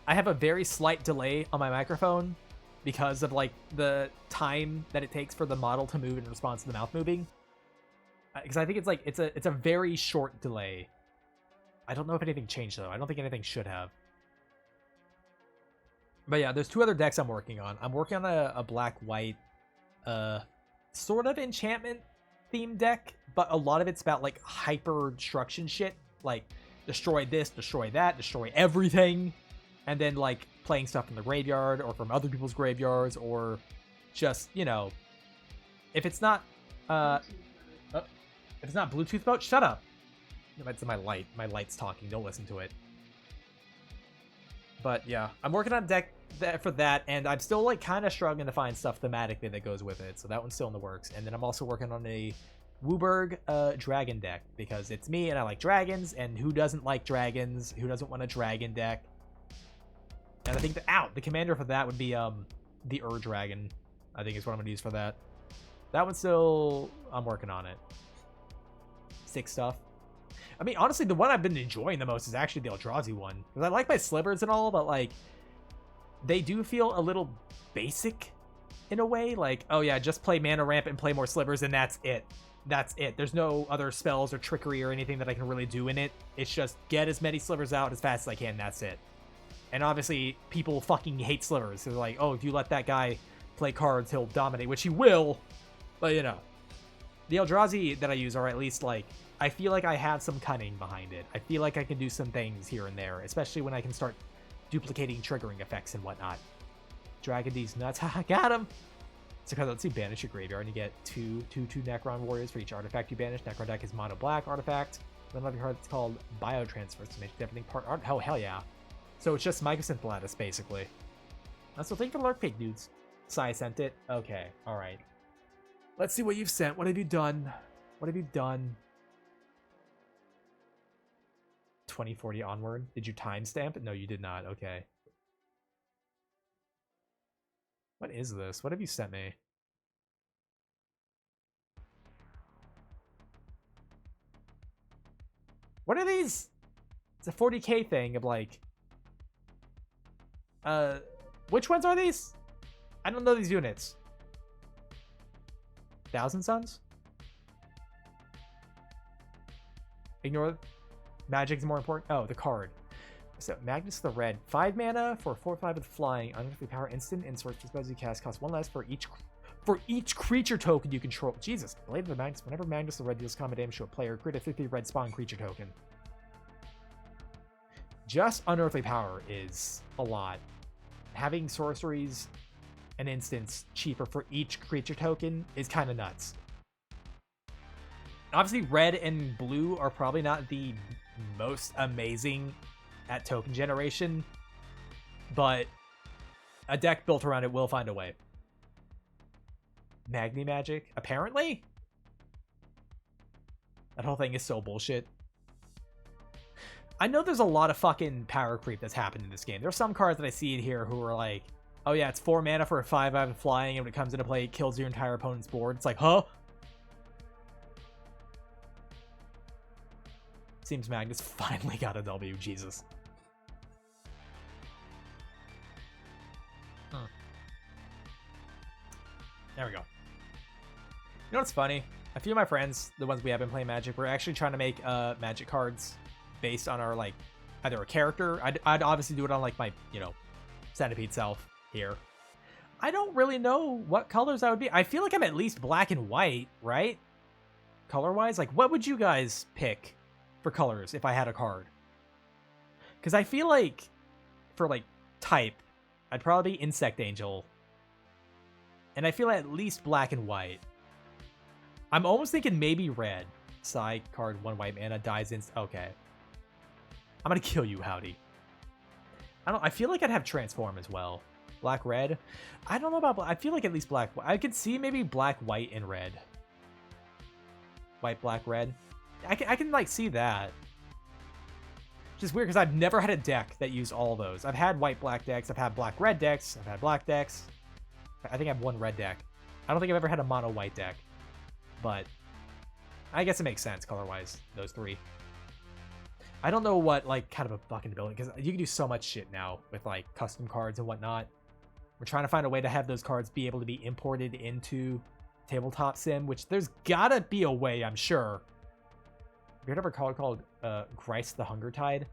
I have a very slight delay on my microphone. Because of like the time that it takes for the model to move in response to the mouth moving. Because I think it's like it's a very short delay. I don't know if anything changed though. I don't think anything should have. But yeah, there's 2 other decks I'm working on. I'm working on a black-white sort of enchantment themed deck, but a lot of it's about like hyper destruction shit. Like destroy this, destroy that, destroy everything. And then like playing stuff from the graveyard or from other people's graveyards, or just, you know, if it's not Bluetooth mode, shut up. That's my light. My light's talking. Don't listen to it. But yeah, I'm working on a deck for that, and I'm still like kind of struggling to find stuff thematically that goes with it. So that one's still in the works. And then I'm also working on a Wooburg dragon deck, because it's me and I like dragons, and who doesn't like dragons? Who doesn't want a dragon deck? And I think the commander for that would be the Dragon, I think is what I'm going to use for that. That one still, I'm working on it. Sick stuff. I mean, honestly, the one I've been enjoying the most is actually the Eldrazi one. Because I like my slivers and all, but like, they do feel a little basic in a way. Like, oh yeah, just play mana ramp and play more slivers and that's it. That's it. There's no other spells or trickery or anything that I can really do in it. It's just get as many slivers out as fast as I can, that's it. And obviously, people fucking hate slivers. They're like, oh, if you let that guy play cards, he'll dominate, which he will. But, you know. The Eldrazi that I use are at least, like, I feel like I have some cunning behind it. I feel like I can do some things here and there, especially when I can start duplicating triggering effects and whatnot. Dragon D's nuts. Haha, got him! So, let's see, banish your graveyard, and you get two Necron warriors for each artifact you banish. Necron deck is mono black artifact. Then another card that's called Biotransfer to make everything part art. Oh, hell yeah. So it's just Microsynth Lattice, basically. So thank you for the Lurk Pig, dudes. Sai sent it. Okay, alright. Let's see what you've sent. What have you done? What have you done? 2040 onward. Did you timestamp it? No, you did not. Okay. What is this? What have you sent me? What are these? It's a 40k thing of like... which ones are these? I don't know these units. Thousand Suns? Ignore... Magic's more important. Oh, the card. So, Magnus the Red. 5 mana for 4/5 with flying. Unearthly power instant and source spells you cast. Costs 1 less for each creature token you control. Jesus. Blade of the Magnus. Whenever Magnus the Red deals combat damage to a player, create a 50 red spawn creature token. Just Unearthly Power is a lot. Having sorceries and instants cheaper for each creature token is kind of nuts. Obviously, red and blue are probably not the most amazing at token generation, but a deck built around it will find a way. Magni Magic, apparently? That whole thing is so bullshit. I know there's a lot of fucking power creep that's happened in this game. There's some cards that I see in here who are like, oh yeah, it's 4 mana for a 5/5 and flying, and when it comes into play, it kills your entire opponent's board. It's like, huh? Seems Magnus finally got a W, Jesus. There we go. You know what's funny? A few of my friends, the ones we have been playing Magic, we're actually trying to make Magic cards based on our, like, either a character. I'd obviously do it on, like, my, you know, Centipede self here. I don't really know what colors I would be. I feel like I'm at least black and white, right? Color-wise? Like, what would you guys pick for colors if I had a card? Because I feel like, for, like, type, I'd probably be Insect Angel. And I feel at least black and white. I'm almost thinking maybe red. Side card, 1 white mana, dies in... Okay. I'm gonna kill you, Howdy. I feel like I'd have Transform as well. Black, red. I don't know about... I feel like at least black... I could see maybe black, white, and red. White, black, red. I can like, see that. Which is weird, because I've never had a deck that used all those. I've had white, black decks. I've had black, red decks. I've had black decks. I think I have 1 red deck. I don't think I've ever had a mono white deck. But I guess it makes sense color-wise, those 3. I don't know what, like, kind of a fucking ability, because you can do so much shit now with, like, custom cards and whatnot. We're trying to find a way to have those cards be able to be imported into Tabletop Sim, which there's gotta be a way, I'm sure. Have you heard of a card called Grice the Hunger Tide?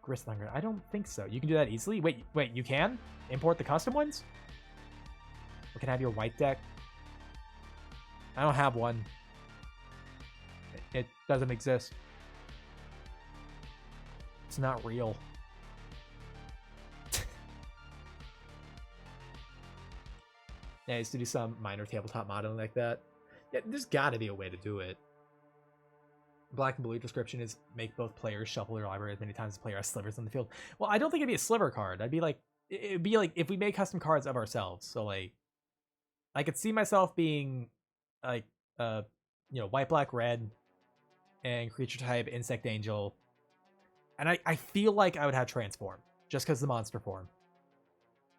Grice the Hunger... I don't think so. You can do that easily? Wait, you can? Import the custom ones? We can have your white deck. I don't have one. It doesn't exist. It's not real. Yeah, I used to do some minor tabletop modeling like that. Yeah, there's gotta be a way to do it. Black and blue description is make both players shuffle their library as many times as the player has slivers on the field. Well, I don't think it'd be a sliver card. It'd be like if we made custom cards of ourselves. So like, I could see myself being like, you know, white, black, red, and creature type Insect Angel. And I feel like I would have Transform, just because the monster form.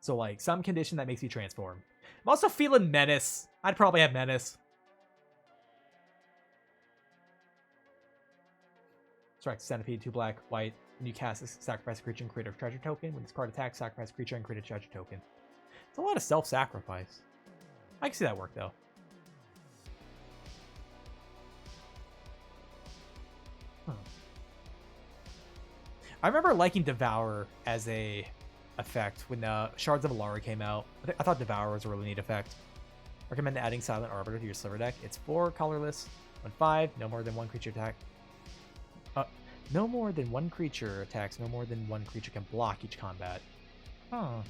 So like, some condition that makes you transform. I'm also feeling Menace. I'd probably have Menace. Strike Centipede, 2 black, white. When you cast this, sacrifice a creature and create a treasure token. When this card attacks, sacrifice a creature and create a treasure token. It's a lot of self-sacrifice. I can see that work, though. I remember liking Devour as a effect when Shards of Alara came out. I thought Devour was a really neat effect. Recommend adding Silent Arbiter to your Sliver deck. It's 4 colorless, 1/5, no more than 1 creature attack. No more than 1 creature attacks, no more than 1 creature can block each combat. Huh.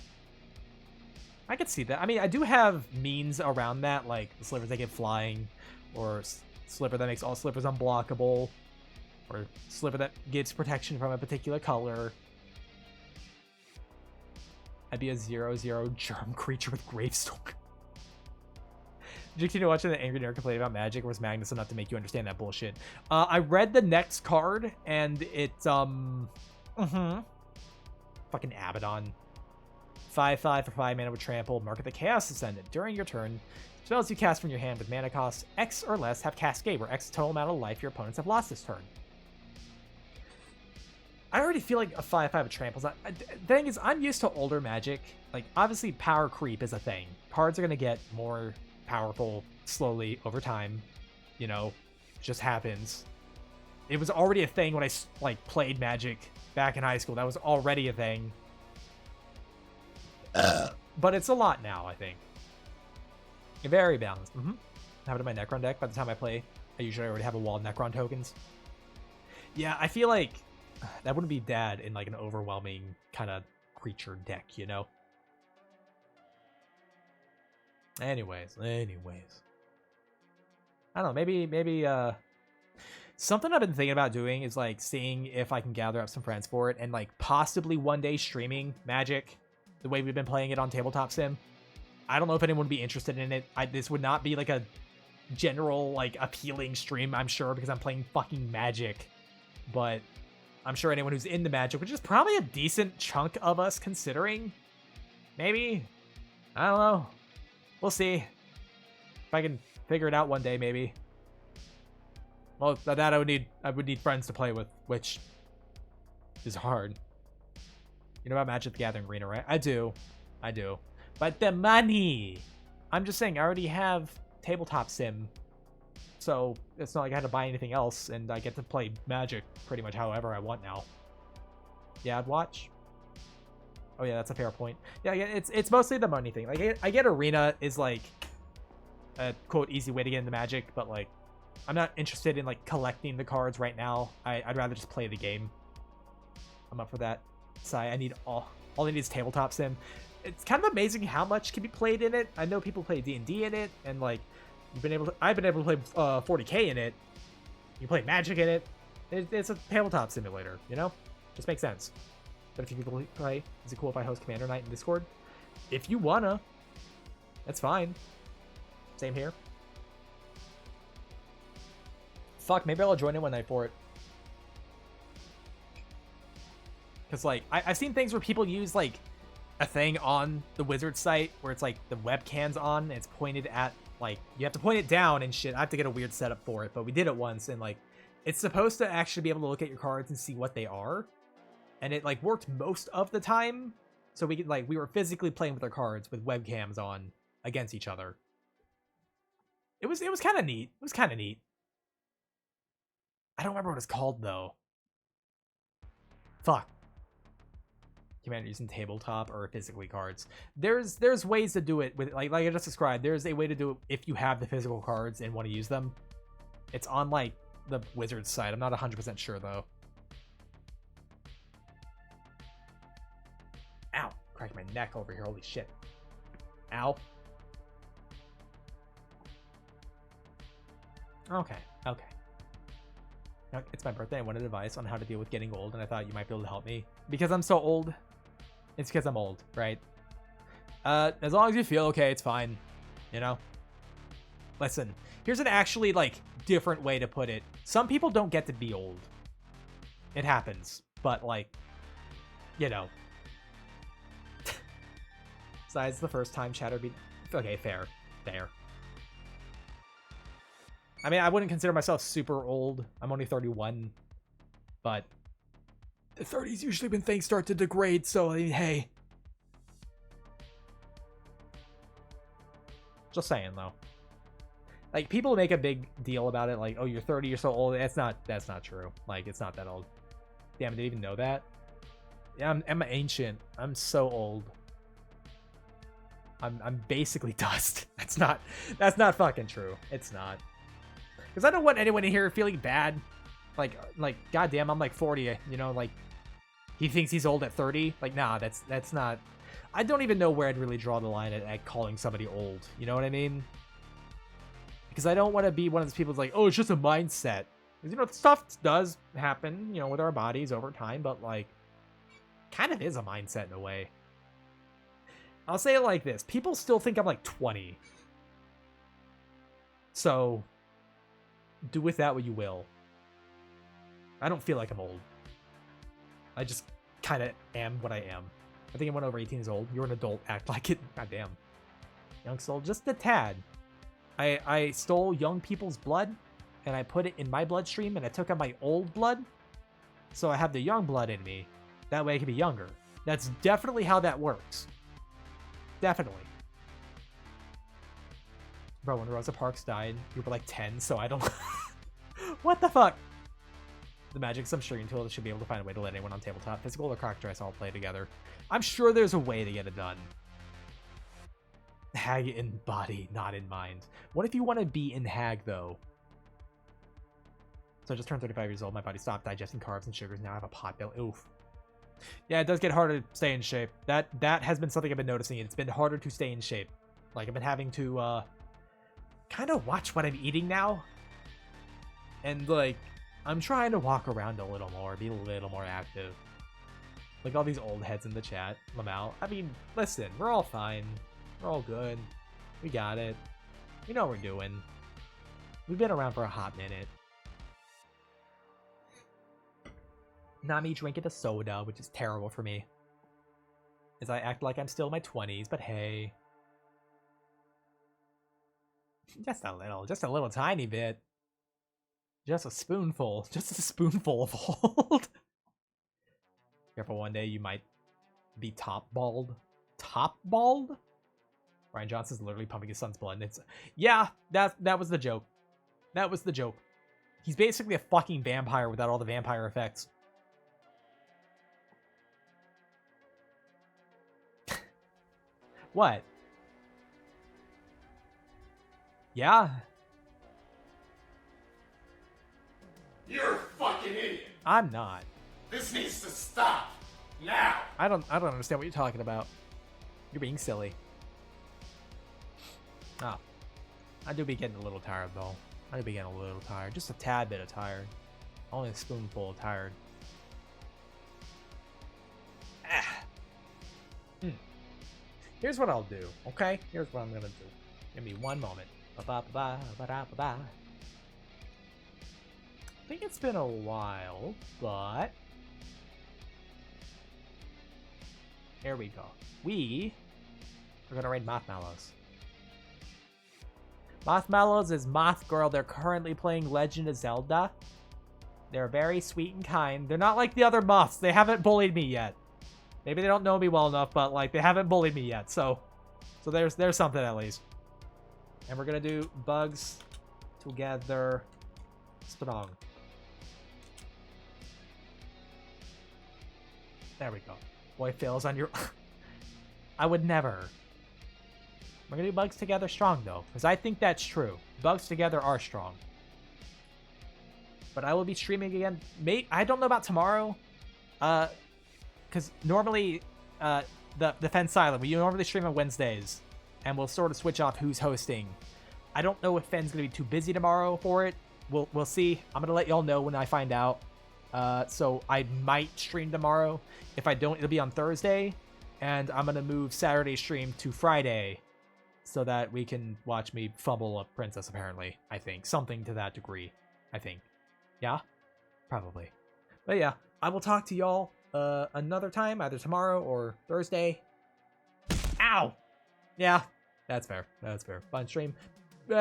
I could see that. I mean, I do have means around that, like the slivers that get flying, or sliver that makes all slivers unblockable. Or slipper that gives protection from a particular color. I'd be a 0/0 germ creature with Gravestorm. Did you continue watching the Angry Nerd complain about Magic, or was Magnus enough to make you understand that bullshit? I read the next card, and it's, fucking Abaddon. 5/5 for 5 mana with Trample. Mark of the Chaos Ascendant. During your turn, spells you cast from your hand with mana cost X or less have Cascade, where X is the total amount of life your opponents have lost this turn. I already feel like a 5/5 with Trample's not... The thing is, I'm used to older Magic. Like, obviously, power creep is a thing. Cards are going to get more powerful slowly over time. You know, just happens. It was already a thing when I, like, played Magic back in high school. That was already a thing. But it's a lot now, I think. Very balanced. Have it in my Necron deck. By the time I play, I usually already have a wall of Necron tokens. Yeah, I feel like that wouldn't be bad in like an overwhelming kind of creature deck, you know? Anyways. I don't know, maybe something I've been thinking about doing is like seeing if I can gather up some friends for it and like possibly one day streaming Magic the way we've been playing it on Tabletop Sim. I don't know if anyone would be interested in it. This would not be like a general like appealing stream, I'm sure, because I'm playing fucking Magic. But I'm sure anyone who's into Magic, which is probably a decent chunk of us considering. Maybe. I don't know. We'll see. If I can figure it out one day, maybe. Well, that I would need friends to play with, which is hard. You know about Magic the Gathering Arena, right? I do. But the money! I'm just saying, I already have Tabletop Sim. So, it's not like I had to buy anything else, and I get to play Magic pretty much however I want now. Yeah, I'd watch. Oh yeah, that's a fair point. Yeah, it's mostly the money thing. Like, I get Arena is like a, quote, easy way to get into Magic, but like, I'm not interested in like collecting the cards right now. I'd rather just play the game. I'm up for that. Sorry, I need all I need is Tabletop Sim. It's kind of amazing how much can be played in it. I know people play D&D in it, and like I've been able to play 40K in it. You play Magic in it. It's a tabletop simulator, you know? Just makes sense. But if you people play, is it cool if I host Commander Night in Discord? If you wanna, that's fine. Same here. Fuck, maybe I'll join in one night for it. Because, like, I've seen things where people use, like, a thing on the Wizard site where it's, like, the webcam's on and it's pointed at, like, you have to point it down and shit. I have to get a weird setup for it, but we did it once, and, like, it's supposed to actually be able to look at your cards and see what they are. And it, like, worked most of the time. So we could, like, we were physically playing with our cards with webcams on against each other. It was kind of neat. It was kind of neat. I don't remember what it's called, though. Fuck. Commander using tabletop or physically cards. There's ways to do it with, like I just described. There's a way to do it if you have the physical cards and want to use them. It's on like the Wizards site. I'm not 100% sure though. Ow! Cracked my neck over here. Holy shit! Ow. Okay. It's my birthday. I wanted advice on how to deal with getting old, and I thought you might be able to help me because I'm so old. It's because I'm old, right? As long as you feel okay, it's fine. You know? Listen, here's an actually, like, different way to put it. Some people don't get to be old. It happens. But, like, you know. Besides the first time Chatter beat... Okay, fair. I mean, I wouldn't consider myself super old. I'm only 31. But... the 30s usually when things start to degrade, so I mean, hey. Just saying though. Like people make a big deal about it, like, oh, you're 30, you're so old. That's not true. Like, it's not that old. Damn, I didn't even know that. Yeah, I'm ancient. I'm so old. I'm basically dust. That's not fucking true. It's not. Because I don't want anyone in here feeling bad. Like, goddamn, I'm like 40, you know, like, he thinks he's old at 30. Like, nah, that's not... I don't even know where I'd really draw the line at calling somebody old. You know what I mean? Because I don't want to be one of those people who's like, oh, it's just a mindset. 'Cause, you know, stuff does happen, you know, with our bodies over time, but, like, kind of is a mindset in a way. I'll say it like this. People still think I'm, like, 20. So, do with that what you will. I don't feel like I'm old. I just kind of am what I am. I think I went over 18 years old. You're an adult. Act like it. Goddamn. Young soul, just a tad. I stole young people's blood, and I put it in my bloodstream, and I took out my old blood, so I have the young blood in me. That way I can be younger. That's definitely how that works. Definitely. Bro, when Rosa Parks died, you were like 10, so I don't... What the fuck? The magic some streaming tool should be able to find a way to let anyone on tabletop, physical or characterized all play together. I'm sure there's a way to get it done. Hag in body, not in mind. What if you want to be in Hag, though? So I just turned 35 years old. My body stopped digesting carbs and sugars. Now I have a pot belly. Oof. Yeah, it does get harder to stay in shape. That has been something I've been noticing. It's been harder to stay in shape. Like, I've been having to kind of watch what I'm eating now. And, like, I'm trying to walk around a little more, be a little more active. Like all these old heads in the chat, Lamau. I mean, listen, we're all fine. We're all good. We got it. We know what we're doing. We've been around for a hot minute. Not me drinking a soda, which is terrible for me. As I act like I'm still in my 20s, but hey. Just a little tiny bit. Just a spoonful of old. Careful, one day you might be top bald. Top bald? Ryan Johnson's literally pumping his son's blood. It's yeah, that was the joke. That was the joke. He's basically a fucking vampire without all the vampire effects. What? Yeah. You're a fucking idiot. I'm not. This needs to stop. Now. I don't understand what you're talking about. You're being silly. Oh. I do be getting a little tired, though. I do be getting a little tired. Just a tad bit of tired. Only a spoonful of tired. Ah. Here's what I'll do, okay? Here's what I'm gonna do. Give me one moment. Ba-ba-ba-ba-ba-ba-ba. I think it's been a while, but... Here we go. We are gonna raid Mothmallows. Mothmallows is Moth Girl. They're currently playing Legend of Zelda. They're very sweet and kind. They're not like the other moths. They haven't bullied me yet. Maybe they don't know me well enough, but like they haven't bullied me yet. So there's something at least. And we're gonna do bugs together strong. There we go. Boy fails on your... I would never. We're gonna do bugs together strong though, because I think that's true. Bugs together are strong. But I will be streaming again. I don't know about tomorrow. Because normally, the Fence Silent, we normally stream on Wednesdays. And we'll sort of switch off who's hosting. I don't know if Fen's gonna be too busy tomorrow for it. We'll see. I'm gonna let y'all know when I find out. So I might stream tomorrow. If I don't, it'll be on Thursday. And I'm gonna move Saturday stream to Friday. So that we can watch me fumble a princess, apparently. I think. Something to that degree. I think. Yeah? Probably. But yeah, I will talk to y'all another time, either tomorrow or Thursday. Ow! Yeah, that's fair. That's fair. Fun stream.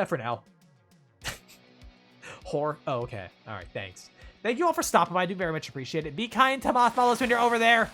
For now. Whore. Oh, okay. Alright, thanks. Thank you all for stopping by. I do very much appreciate it. Be kind to Mothmallows when you're over there.